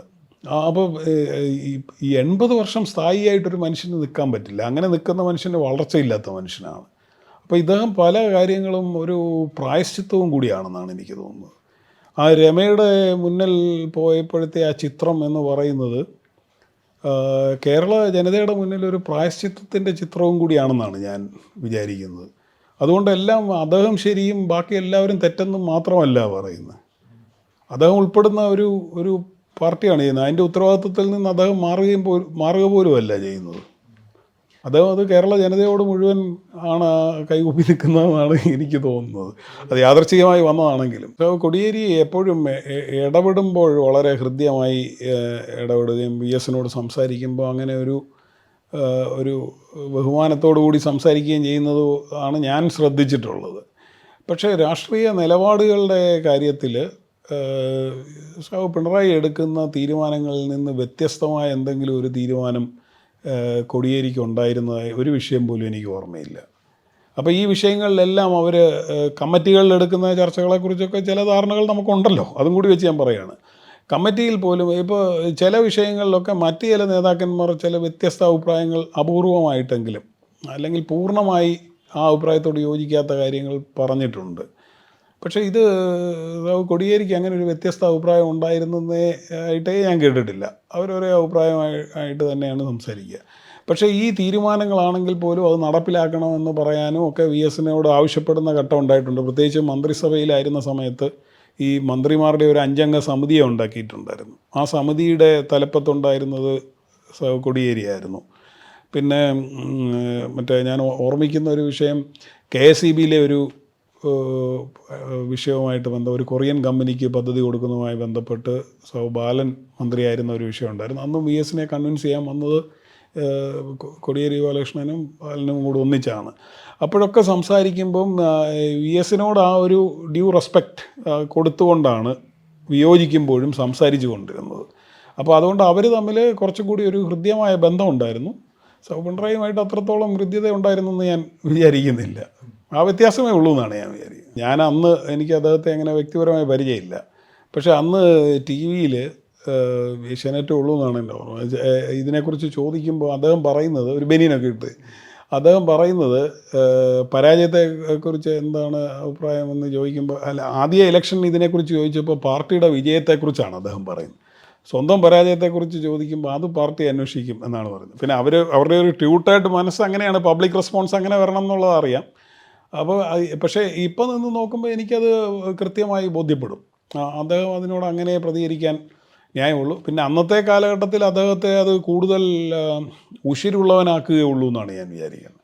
അപ്പോൾ ഈ 80 വർഷം സ്ഥായിയായിട്ടൊരു മനുഷ്യന് നിൽക്കാൻ പറ്റില്ല. അങ്ങനെ നിൽക്കുന്ന മനുഷ്യന് വളർച്ചയില്ലാത്ത മനുഷ്യനാണ്. അപ്പോൾ ഇദ്ദേഹം പല കാര്യങ്ങളും ഒരു പ്രായശ്ചിത്തവും കൂടിയാണെന്നാണ് എനിക്ക് തോന്നുന്നത്. ആ രമയുടെ മുന്നിൽ പോയപ്പോഴത്തെ ആ ചിത്രം എന്ന് പറയുന്നത് കേരള ജനതയുടെ മുന്നിൽ ഒരു പ്രായശ്ചിത്തത്തിൻ്റെ ചിത്രവും കൂടിയാണെന്നാണ് ഞാൻ വിചാരിക്കുന്നത്. അതുകൊണ്ടെല്ലാം അദ്ദേഹം ശരിയും ബാക്കി എല്ലാവരും തെറ്റെന്നും മാത്രമല്ല പറയുന്നത്. അദ്ദേഹം ഉൾപ്പെടുന്ന ഒരു പാർട്ടിയാണ് ചെയ്യുന്നത്. അതിൻ്റെ ഉത്തരവാദിത്വത്തിൽ നിന്ന് അദ്ദേഹം മാറുക പോലുമല്ല ചെയ്യുന്നത്. അദ്ദേഹം അത് കേരള ജനതയോട് മുഴുവൻ ആണ് കൈകൂപ്പി നിൽക്കുന്നതെന്നാണ് എനിക്ക് തോന്നുന്നത്. അത് യാദർച്ഛികമായി വന്നതാണെങ്കിലും. കോടിയേരി എപ്പോഴും ഇടപെടുമ്പോൾ വളരെ ഹൃദ്യമായി ഇടപെടുകയും VSനോട് സംസാരിക്കുമ്പോൾ അങ്ങനെ ഒരു ബഹുമാനത്തോടു കൂടി സംസാരിക്കുകയും ചെയ്യുന്നത് ആണ് ഞാൻ ശ്രദ്ധിച്ചിട്ടുള്ളത്. പക്ഷേ രാഷ്ട്രീയ നിലപാടുകളുടെ കാര്യത്തിൽ പിണറായി എടുക്കുന്ന തീരുമാനങ്ങളിൽ നിന്ന് വ്യത്യസ്തമായ എന്തെങ്കിലും ഒരു തീരുമാനം കോടിയേരിക്ക് ഉണ്ടായിരുന്നതായി ഒരു വിഷയം പോലും എനിക്ക് ഓർമ്മയില്ല. അപ്പോൾ ഈ വിഷയങ്ങളിലെല്ലാം അവർ കമ്മിറ്റികളിൽ എടുക്കുന്ന ചർച്ചകളെക്കുറിച്ചൊക്കെ ചില ധാരണകൾ നമുക്കുണ്ടല്ലോ, അതും കൂടി വെച്ച് ഞാൻ പറയുകയാണ്. കമ്മിറ്റിയിൽ പോലും ഇപ്പോൾ ചില വിഷയങ്ങളിലൊക്കെ മറ്റ് ചില നേതാക്കന്മാർ ചില വ്യത്യസ്ത അഭിപ്രായങ്ങൾ അപൂർവമായിട്ടെങ്കിലും അല്ലെങ്കിൽ പൂർണ്ണമായി ആ അഭിപ്രായത്തോട് യോജിക്കാത്ത കാര്യങ്ങൾ പറഞ്ഞിട്ടുണ്ട്. പക്ഷേ ഇത് കോടിയേരിക്ക് അങ്ങനെ ഒരു വ്യത്യസ്ത അഭിപ്രായം ഉണ്ടായിരുന്നതേ ആയിട്ടേ ഞാൻ കേട്ടിട്ടില്ല. അവരൊരേ അഭിപ്രായമായിട്ട് തന്നെയാണ് സംസാരിക്കുക. പക്ഷേ ഈ തീരുമാനങ്ങളാണെങ്കിൽ പോലും അത് നടപ്പിലാക്കണമെന്ന് പറയാനും ഒക്കെ VSനോട് ആവശ്യപ്പെടുന്ന ഘട്ടം ഉണ്ടായിട്ടുണ്ട്. പ്രത്യേകിച്ച് മന്ത്രിസഭയിലായിരുന്ന സമയത്ത് ഈ മന്ത്രിമാരുടെ ഒരു 5-അംഗ സമിതിയെ ഉണ്ടാക്കിയിട്ടുണ്ടായിരുന്നു. ആ സമിതിയുടെ തലപ്പത്തുണ്ടായിരുന്നത് കോടിയേരിയായിരുന്നു. പിന്നെ മറ്റേ ഞാൻ ഓർമ്മിക്കുന്ന ഒരു വിഷയം KSEBയിലെ ഒരു വിഷയവുമായിട്ട് ഒരു കൊറിയൻ കമ്പനിക്ക് പദ്ധതി കൊടുക്കുന്നതുമായി ബന്ധപ്പെട്ട് ബാലൻ മന്ത്രിയായിരുന്ന ഒരു വിഷയം ഉണ്ടായിരുന്നു. അന്നും VSനെ കൺവിൻസ് ചെയ്യാൻ വന്നത് കോടിയേരി ബാലകൃഷ്ണനും ബാലനും കൂടെ ഒന്നിച്ചാണ്. അപ്പോഴൊക്കെ സംസാരിക്കുമ്പം VSനോട് ആ ഒരു ഡ്യൂ റെസ്പെക്റ്റ് കൊടുത്തുകൊണ്ടാണ് വിയോജിക്കുമ്പോഴും സംസാരിച്ചു കൊണ്ടിരുന്നത്. അപ്പോൾ അതുകൊണ്ട് അവർ തമ്മിൽ കുറച്ചും കൂടി ഒരു ഹൃദ്യമായ ബന്ധമുണ്ടായിരുന്നു. പിണറായിയുമായിട്ട് അത്രത്തോളം ഹൃദ്യത ഉണ്ടായിരുന്നെന്ന് ഞാൻ വിചാരിക്കുന്നില്ല. ആ വ്യത്യാസമേ ഉള്ളൂ എന്നാണ് ഞാൻ വിചാരിക്കുന്നത്. ഞാൻ അന്ന് എനിക്ക് അദ്ദേഹത്തെ അങ്ങനെ വ്യക്തിപരമായി പരിചയമില്ല. പക്ഷേ അന്ന് ടി വിയിൽ ഏഷ്യാനെറ്റേ ഉള്ളൂ എന്നാണ് എൻ്റെ ഓർമ്മ. ഇതിനെക്കുറിച്ച് ചോദിക്കുമ്പോൾ അദ്ദേഹം പറയുന്നത്, ഒരു ബനീനൊക്കെ ഇട്ട് അദ്ദേഹം പറയുന്നത്, പരാജയത്തെക്കുറിച്ച് എന്താണ് അഭിപ്രായമെന്ന് ചോദിക്കുമ്പോൾ, അല്ല, ആദ്യ ഇലക്ഷൻ ഇതിനെക്കുറിച്ച് ചോദിച്ചപ്പോൾ പാർട്ടിയുടെ വിജയത്തെക്കുറിച്ചാണ് അദ്ദേഹം പറയുന്നത്. സ്വന്തം പരാജയത്തെക്കുറിച്ച് ചോദിക്കുമ്പോൾ അത് പാർട്ടി അന്വേഷിക്കും എന്നാണ് പറയുന്നത്. പിന്നെ അവരുടെ ഒരു ട്യൂട്ടായിട്ട് മനസ്സ് അങ്ങനെയാണ്, പബ്ലിക് റെസ്പോൺസ് അങ്ങനെ വരണം എന്നുള്ളത് അറിയാം. അപ്പോൾ പക്ഷേ ഇപ്പം നിന്ന് നോക്കുമ്പോൾ എനിക്കത് കൃത്യമായി ബോധ്യപ്പെടും. അദ്ദേഹം അതിനോട് അങ്ങനെ പ്രതികരിക്കാൻ ന്യായമുള്ളൂ. പിന്നെ അന്നത്തെ കാലഘട്ടത്തിൽ അദ്ദേഹത്തെ അത് കൂടുതൽ ഉശിരുള്ളവനാക്കുകയുള്ളൂ എന്നാണ് ഞാൻ വിചാരിക്കുന്നത്.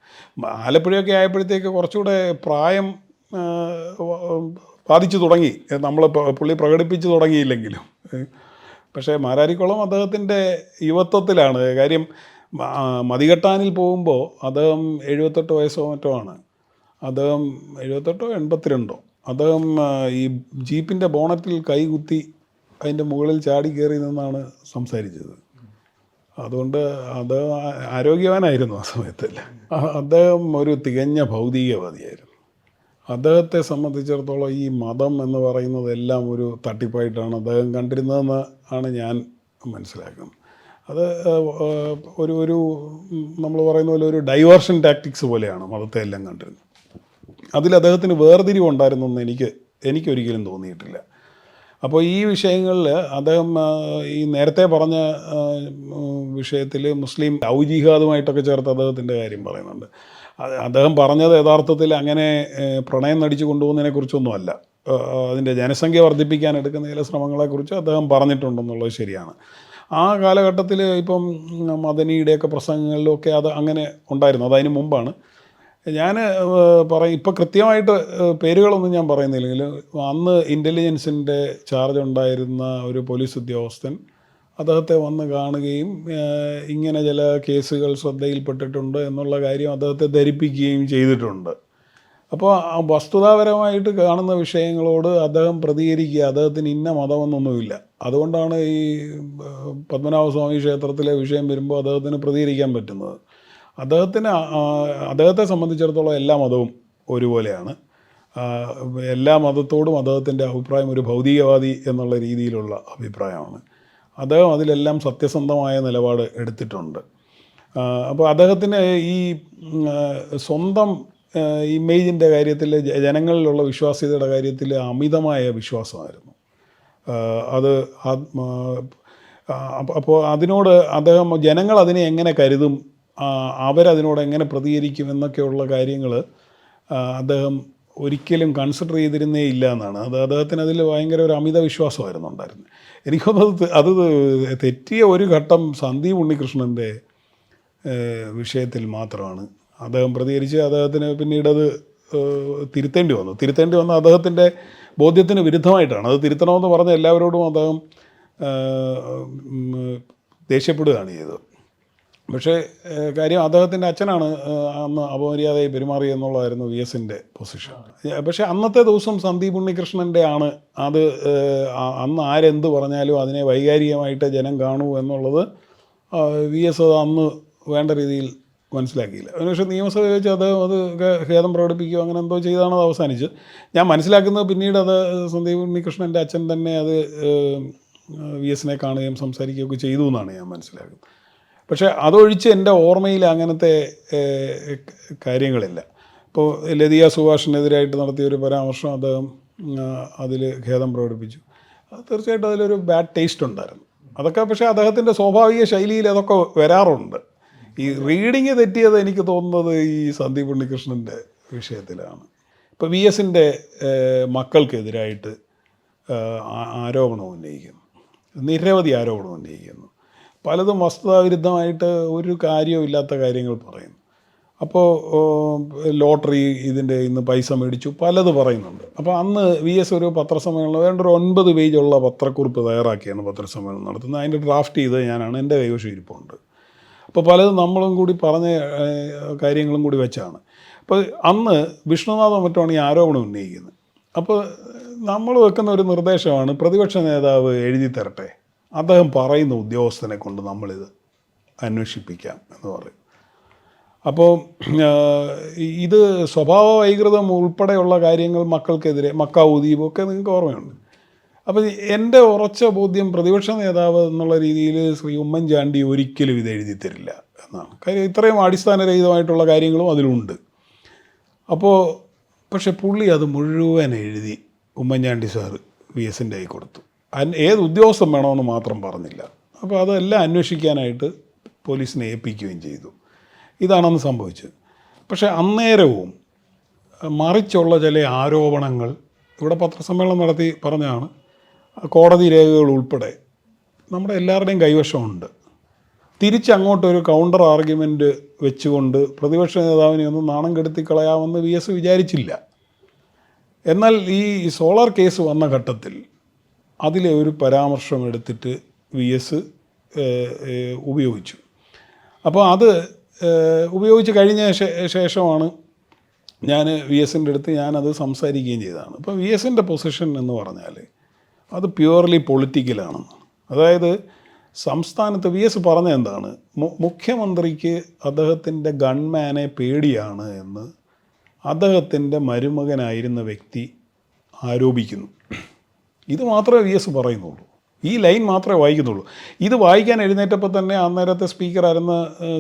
ആലപ്പുഴയൊക്കെ ആയപ്പോഴത്തേക്ക് കുറച്ചുകൂടെ പ്രായം ബാധിച്ചു തുടങ്ങി, പുള്ളി പ്രകടിപ്പിച്ചു തുടങ്ങിയില്ലെങ്കിലും. പക്ഷേ മാരാരിക്കുളം അദ്ദേഹത്തിൻ്റെ യുവത്വത്തിലാണ് കാര്യം. മതികെട്ടാനിൽ പോകുമ്പോൾ അദ്ദേഹം 78 വയസ്സോ മറ്റോ ആണ്. അദ്ദേഹം 78 82. അദ്ദേഹം ഈ ജീപ്പിൻ്റെ ബോണറ്റിൽ കൈകുത്തി അതിൻ്റെ മുകളിൽ ചാടി കയറി നിന്നാണ് സംസാരിച്ചത്. അതുകൊണ്ട് അദ്ദേഹം ആരോഗ്യവാനായിരുന്നു ആ സമയത്തല്ല. അദ്ദേഹം ഒരു തികഞ്ഞ ഭൗതികവാദിയായിരുന്നു. അദ്ദേഹത്തെ സംബന്ധിച്ചിടത്തോളം ഈ മതം എന്ന് പറയുന്നതെല്ലാം ഒരു തട്ടിപ്പായിട്ടാണ് അദ്ദേഹം കണ്ടിരുന്നതെന്ന് ആണ് ഞാൻ മനസ്സിലാക്കുന്നത്. അത് ഒരു നമ്മൾ പറയുന്ന പോലെ ഒരു ഡൈവേർഷൻ ടാക്ടിക്സ് പോലെയാണ് മതത്തെ എല്ലാം കണ്ടിരുന്നത്. അതിൽ അദ്ദേഹത്തിന് വേർതിരിവുണ്ടായിരുന്നെന്ന് എനിക്കൊരിക്കലും തോന്നിയിട്ടില്ല. അപ്പോൾ ഈ വിഷയങ്ങളിൽ അദ്ദേഹം ഈ നേരത്തെ പറഞ്ഞ വിഷയത്തിൽ മുസ്ലിം ഔജിഹാദുമായിട്ടൊക്കെ ചേർത്ത് അദ്ദേഹത്തിൻ്റെ കാര്യം പറയുന്നുണ്ട്. അദ്ദേഹം പറഞ്ഞത് യഥാർത്ഥത്തിൽ അങ്ങനെ പ്രണയം നടിച്ചു കൊണ്ടുപോകുന്നതിനെക്കുറിച്ചൊന്നുമല്ല. അതിൻ്റെ ജനസംഖ്യ വർദ്ധിപ്പിക്കാൻ എടുക്കുന്ന ചില ശ്രമങ്ങളെക്കുറിച്ച് അദ്ദേഹം പറഞ്ഞിട്ടുണ്ടെന്നുള്ളത് ശരിയാണ്. ആ കാലഘട്ടത്തിൽ ഇപ്പം മദനിയുടെയൊക്കെ പ്രസംഗങ്ങളിലൊക്കെ അത് അങ്ങനെ ഉണ്ടായിരുന്നു. അതതിന് മുമ്പാണ്. ഞാൻ ഇപ്പോൾ കൃത്യമായിട്ട് പേരുകളൊന്നും ഞാൻ പറയുന്നില്ലെങ്കിൽ, അന്ന് ഇൻ്റലിജൻസിൻ്റെ ചാർജ് ഉണ്ടായിരുന്ന ഒരു പോലീസ് ഉദ്യോഗസ്ഥൻ അദ്ദേഹത്തെ വന്ന് കാണുകയും ഇങ്ങനെ ചില കേസുകൾ ശ്രദ്ധയിൽപ്പെട്ടിട്ടുണ്ട് എന്നുള്ള കാര്യം അദ്ദേഹത്തെ ധരിപ്പിക്കുകയും ചെയ്തിട്ടുണ്ട്. അപ്പോൾ ആ വസ്തുതാപരമായിട്ട് കാണുന്ന വിഷയങ്ങളോട് അദ്ദേഹം പ്രതികരിക്കുക, അദ്ദേഹത്തിന് ഇന്ന മതമെന്നൊന്നുമില്ല. അതുകൊണ്ടാണ് ഈ പത്മനാഭസ്വാമി ക്ഷേത്രത്തിലെ വിഷയം വരുമ്പോൾ അദ്ദേഹത്തിന് പ്രതികരിക്കാൻ പറ്റുന്നത്. അദ്ദേഹത്തെ സംബന്ധിച്ചിടത്തോളം എല്ലാ മതവും ഒരുപോലെയാണ്. എല്ലാ മതത്തോടും അദ്ദേഹത്തിൻ്റെ അഭിപ്രായം ഒരു ഭൗതികവാദി എന്നുള്ള രീതിയിലുള്ള അഭിപ്രായമാണ്. അദ്ദേഹം അതിലെല്ലാം സത്യസന്ധമായ നിലപാട് എടുത്തിട്ടുണ്ട്. അപ്പോൾ അദ്ദേഹത്തിന് ഈ സ്വന്തം ഇമേജിൻ്റെ കാര്യത്തിൽ, ജനങ്ങളിലുള്ള വിശ്വാസ്യതയുടെ കാര്യത്തിൽ അമിതമായ വിശ്വാസമായിരുന്നു. അപ്പോൾ അതിനോട് ജനങ്ങൾ അതിനെ എങ്ങനെ കരുതും, അവരതിനോട് എങ്ങനെ പ്രതികരിക്കും എന്നൊക്കെയുള്ള കാര്യങ്ങൾ അദ്ദേഹം ഒരിക്കലും കൺസിഡർ ചെയ്തിരുന്നേ ഇല്ല എന്നാണ്. അദ്ദേഹത്തിന് അതിൽ ഭയങ്കര ഒരു അമിത വിശ്വാസമായിരുന്നു ഉണ്ടായിരുന്നത്. എനിക്കൊന്നത് അത് തെറ്റിയ ഒരു ഘട്ടം സന്ദീപ് ഉണ്ണികൃഷ്ണൻ്റെ വിഷയത്തിൽ മാത്രമാണ് അദ്ദേഹം പ്രതികരിച്ച് അദ്ദേഹത്തിന് പിന്നീടത് തിരുത്തേണ്ടി വന്നു. അദ്ദേഹത്തിൻ്റെ ബോധ്യത്തിന് വിരുദ്ധമായിട്ടാണ്. അത് തിരുത്തണമെന്ന് പറഞ്ഞ എല്ലാവരോടും അദ്ദേഹം ദേഷ്യപ്പെടുകയാണ് ചെയ്തത്. പക്ഷേ കാര്യം അദ്ദേഹത്തിൻ്റെ അച്ഛനാണ് അന്ന് അപമര്യാദയായി പെരുമാറി എന്നുള്ളതായിരുന്നു VSൻ്റെ പൊസിഷൻ. പക്ഷേ അന്നത്തെ ദിവസം സന്ദീപ് ഉണ്ണികൃഷ്ണൻ്റെ ആണ് അത്. അന്ന് ആരെന്ത് പറഞ്ഞാലും അതിനെ വൈകാരികമായിട്ട് ജനം കാണൂ എന്നുള്ളത് VS അത് അന്ന് വേണ്ട രീതിയിൽ മനസ്സിലാക്കിയില്ല. അതിനുശേഷം നിയമസഭ വെച്ച് അദ്ദേഹം അത് ഖേദം പ്രകടിപ്പിക്കുകയോ അങ്ങനെ എന്തോ ചെയ്താണ് അത് അവസാനിച്ച്. ഞാൻ മനസ്സിലാക്കുന്നത് പിന്നീട് അത് സന്ദീപ് ഉണ്ണികൃഷ്ണൻ്റെ അച്ഛൻ തന്നെ അത് VSനെ കാണുകയും സംസാരിക്കുകയൊക്കെ ചെയ്തു എന്നാണ് ഞാൻ മനസ്സിലാക്കുന്നത്. പക്ഷേ അതൊഴിച്ച് എൻ്റെ ഓർമ്മയിൽ അങ്ങനത്തെ കാര്യങ്ങളില്ല. ഇപ്പോൾ ലതിക സുഭാഷിനെതിരായിട്ട് നടത്തിയൊരു പരാമർശം അദ്ദേഹം അതിൽ ഖേദം പ്രകടിപ്പിച്ചു. അത് തീർച്ചയായിട്ടും അതിലൊരു ബാഡ് ടേസ്റ്റ് ഉണ്ടായിരുന്നു. അതൊക്കെ പക്ഷേ അദ്ദേഹത്തിൻ്റെ സ്വാഭാവിക ശൈലിയിൽ അതൊക്കെ വരാറുണ്ട്. ഈ റീഡിങ് തെറ്റിയത് എനിക്ക് തോന്നുന്നത് ഈ സന്ദീപ് ഉണ്ണികൃഷ്ണൻ്റെ വിഷയത്തിലാണ്. ഇപ്പോൾ VSൻ്റെ മക്കൾക്കെതിരായിട്ട് ആരോപണം ഉന്നയിക്കുന്നു, നിരവധി ആരോപണം ഉന്നയിക്കുന്നു. പലതും വസ്തുതാവിരുദ്ധമായിട്ട് ഒരു കാര്യവുമില്ലാത്ത കാര്യങ്ങൾ പറയുന്നു. അപ്പോൾ ലോട്ടറി ഇതിൻ്റെ ഇന്ന് പൈസ മേടിച്ചു പലത് പറയുന്നുണ്ട്. അപ്പോൾ അന്ന് VS ഒരു പത്രസമ്മേളനം വേണ്ട ഒരു 9 പേജുള്ള പത്രക്കുറിപ്പ് തയ്യാറാക്കിയാണ് പത്രസമ്മേളനം നടത്തുന്നത്. അതിൻ്റെ ഡ്രാഫ്റ്റ് ചെയ്ത് ഞാനാണ്, എൻ്റെ കൈവശം ഇരിപ്പുണ്ട്. അപ്പോൾ പലതും നമ്മളും കൂടി പറഞ്ഞ കാര്യങ്ങളും കൂടി വെച്ചാണ്. അപ്പോൾ അന്ന് വിഷ്ണുനാഥോ മറ്റുമാണ് ഈ ആരോപണം ഉന്നയിക്കുന്നത്. അപ്പോൾ നമ്മൾ വെക്കുന്ന ഒരു നിർദ്ദേശമാണ്, പ്രതിപക്ഷ നേതാവ് എഴുതി തരട്ടെ, അദ്ദേഹം പറയുന്ന ഉദ്യോഗസ്ഥനെ കൊണ്ട് നമ്മളിത് അന്വേഷിപ്പിക്കാം എന്ന് പറയും. അപ്പോൾ ഇത് സ്വഭാവ വൈകൃതം ഉൾപ്പെടെയുള്ള കാര്യങ്ങൾ മക്കൾക്കെതിരെ മക്കാവൂ ദ്വീപൊക്കെ നിങ്ങൾക്ക് ഓർമ്മയുണ്ട്. അപ്പോൾ എൻ്റെ ഉറച്ച ബോധ്യം പ്രതിപക്ഷ നേതാവ് എന്നുള്ള രീതിയിൽ ശ്രീ ഉമ്മൻചാണ്ടി ഒരിക്കലും ഇത് എഴുതി തരില്ല എന്നാണ്. കാര്യം ഇത്രയും അടിസ്ഥാനരഹിതമായിട്ടുള്ള കാര്യങ്ങളും അതിലുണ്ട്. അപ്പോൾ പക്ഷെ പുള്ളി അത് മുഴുവൻ എഴുതി ഉമ്മൻചാണ്ടി സാറ് VSൻ്റെ കൈ കൊടുത്തു. ഏത് ഉദ്യോഗസ്ഥൻ വേണമെന്ന് മാത്രം പറഞ്ഞില്ല. അപ്പോൾ അതെല്ലാം അന്വേഷിക്കാനായിട്ട് പോലീസിനെ ഏൽപ്പിക്കുകയും ചെയ്തു. ഇതാണെന്ന് സംഭവിച്ചത്. പക്ഷേ അന്നേരവും മറിച്ചുള്ള ചില ആരോപണങ്ങൾ ഇവിടെ പത്രസമ്മേളനം നടത്തി പറഞ്ഞാണ്, കോടതി രേഖകൾ ഉൾപ്പെടെ നമ്മുടെ എല്ലാവരുടെയും കൈവശമുണ്ട്. തിരിച്ചങ്ങോട്ടൊരു കൗണ്ടർ ആർഗ്യുമെൻ്റ് വെച്ചുകൊണ്ട് പ്രതിപക്ഷ നേതാവിനെ ഒന്ന് നാണം കെടുത്തി കളയാമെന്ന് VS വിചാരിച്ചില്ല. എന്നാൽ ഈ സോളാർ കേസ് വന്ന ഘട്ടത്തിൽ അതിലെ ഒരു പരാമർശം എടുത്തിട്ട് VS ഉപയോഗിച്ചു. അപ്പോൾ അത് ഉപയോഗിച്ച് കഴിഞ്ഞ ശേഷമാണ് ഞാൻ VSൻ്റെ അടുത്ത് ഞാനത് സംസാരിക്കുകയും ചെയ്തതാണ്. അപ്പോൾ VSൻ്റെ പൊസിഷൻ എന്ന് പറഞ്ഞാൽ അത് പ്യുവർലി പൊളിറ്റിക്കലാണെന്ന്. അതായത് സംസ്ഥാനത്ത് VS പറഞ്ഞ എന്താണ്, മുഖ്യമന്ത്രിക്ക് അദ്ദേഹത്തിൻ്റെ ഗൺമാനെ പേടിയാണ് എന്ന് അദ്ദേഹത്തിൻ്റെ മരുമകനായിരുന്ന വ്യക്തി ആരോപിക്കുന്നു. ഇത് മാത്രമേ VS പറയുന്നുള്ളൂ. ഈ ലൈൻ മാത്രമേ വായിക്കുന്നുള്ളൂ. ഇത് വായിക്കാൻ എഴുന്നേറ്റപ്പോൾ തന്നെ അന്നേരത്തെ സ്പീക്കറായിരുന്ന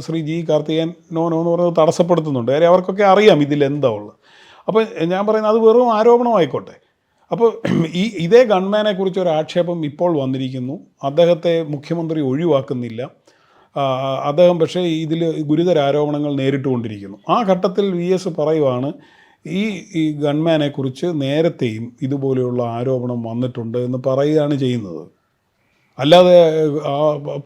ശ്രീ G. കാർത്തികേയൻ നോ എന്ന് പറയുന്നത് തടസ്സപ്പെടുത്തുന്നുണ്ട്. കാര്യം അവർക്കൊക്കെ അറിയാം ഇതിലെന്താ ഉള്ളത്. അപ്പോൾ ഞാൻ പറയുന്നത് അത് വെറും ആരോപണമായിക്കോട്ടെ. അപ്പോൾ ഇതേ ഗൺമാനെക്കുറിച്ച് ഒരു ആക്ഷേപം ഇപ്പോൾ വന്നിരിക്കുന്നു. അദ്ദേഹത്തെ മുഖ്യമന്ത്രി ഒഴിവാക്കുന്നില്ല. അദ്ദേഹം പക്ഷേ ഇതിൽ ഗുരുതര ആരോപണങ്ങൾ നേരിട്ടുകൊണ്ടിരിക്കുന്നു. ആ ഘട്ടത്തിൽ VS പറയുവാണ്, ഈ ഗൺമാനെക്കുറിച്ച് നേരത്തെയും ഇതുപോലെയുള്ള ആരോപണം വന്നിട്ടുണ്ട് എന്ന് പറയുകയാണ് ചെയ്യുന്നത്. അല്ലാതെ ആ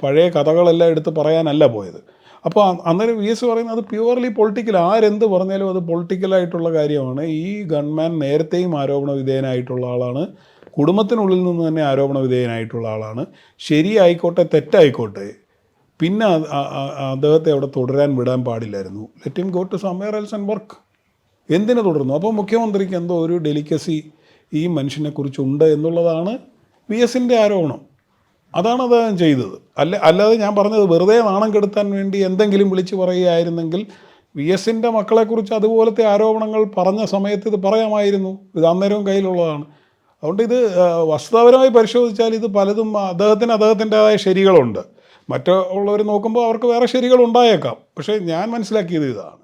പഴയ കഥകളെല്ലാം എടുത്ത് പറയാനല്ല പോയത്. അപ്പോൾ അന്നേരം VS പറയുന്നത് അത് പ്യുവർലി പൊളിറ്റിക്കൽ, ആരെന്ത് പറഞ്ഞാലും അത് പൊളിറ്റിക്കലായിട്ടുള്ള കാര്യമാണ്. ഈ ഗൺമാൻ നേരത്തെയും ആരോപണ വിധേയനായിട്ടുള്ള ആളാണ്, കുടുംബത്തിനുള്ളിൽ നിന്ന് തന്നെ ആരോപണ വിധേയനായിട്ടുള്ള ആളാണ്. ശരിയായിക്കോട്ടെ തെറ്റായിക്കോട്ടെ, പിന്നെ അദ്ദേഹത്തെ അവിടെ തുടരാൻ വിടാൻ പാടില്ലായിരുന്നു. Let him go to somewhere else and work. എന്തിനു തുടർന്നു? അപ്പോൾ മുഖ്യമന്ത്രിക്ക് എന്തോ ഒരു ഡെലിക്കസി ഈ മനുഷ്യനെക്കുറിച്ചുണ്ട് എന്നുള്ളതാണ് VSൻ്റെ ആരോപണം. അതാണ് അദ്ദേഹം ചെയ്തത്. അല്ലാതെ ഞാൻ പറഞ്ഞത് വെറുതെ നാണം കെടുത്താൻ വേണ്ടി എന്തെങ്കിലും വിളിച്ച് പറയുകയായിരുന്നെങ്കിൽ VSൻ്റെ മക്കളെക്കുറിച്ച് അതുപോലത്തെ ആരോപണങ്ങൾ പറഞ്ഞ സമയത്ത് ഇത് പറയാമായിരുന്നു. ഇത് അന്നേരവും കയ്യിലുള്ളതാണ്. അതുകൊണ്ട് ഇത് വസ്തുതാപരമായി പരിശോധിച്ചാൽ ഇത് പലതും അദ്ദേഹത്തിൻ്റെതായ ശരികളുണ്ട്. മറ്റുള്ളവർ നോക്കുമ്പോൾ അവർക്ക് വേറെ ശരികൾ ഉണ്ടായേക്കാം. പക്ഷേ ഞാൻ മനസ്സിലാക്കിയത് ഇതാണ്.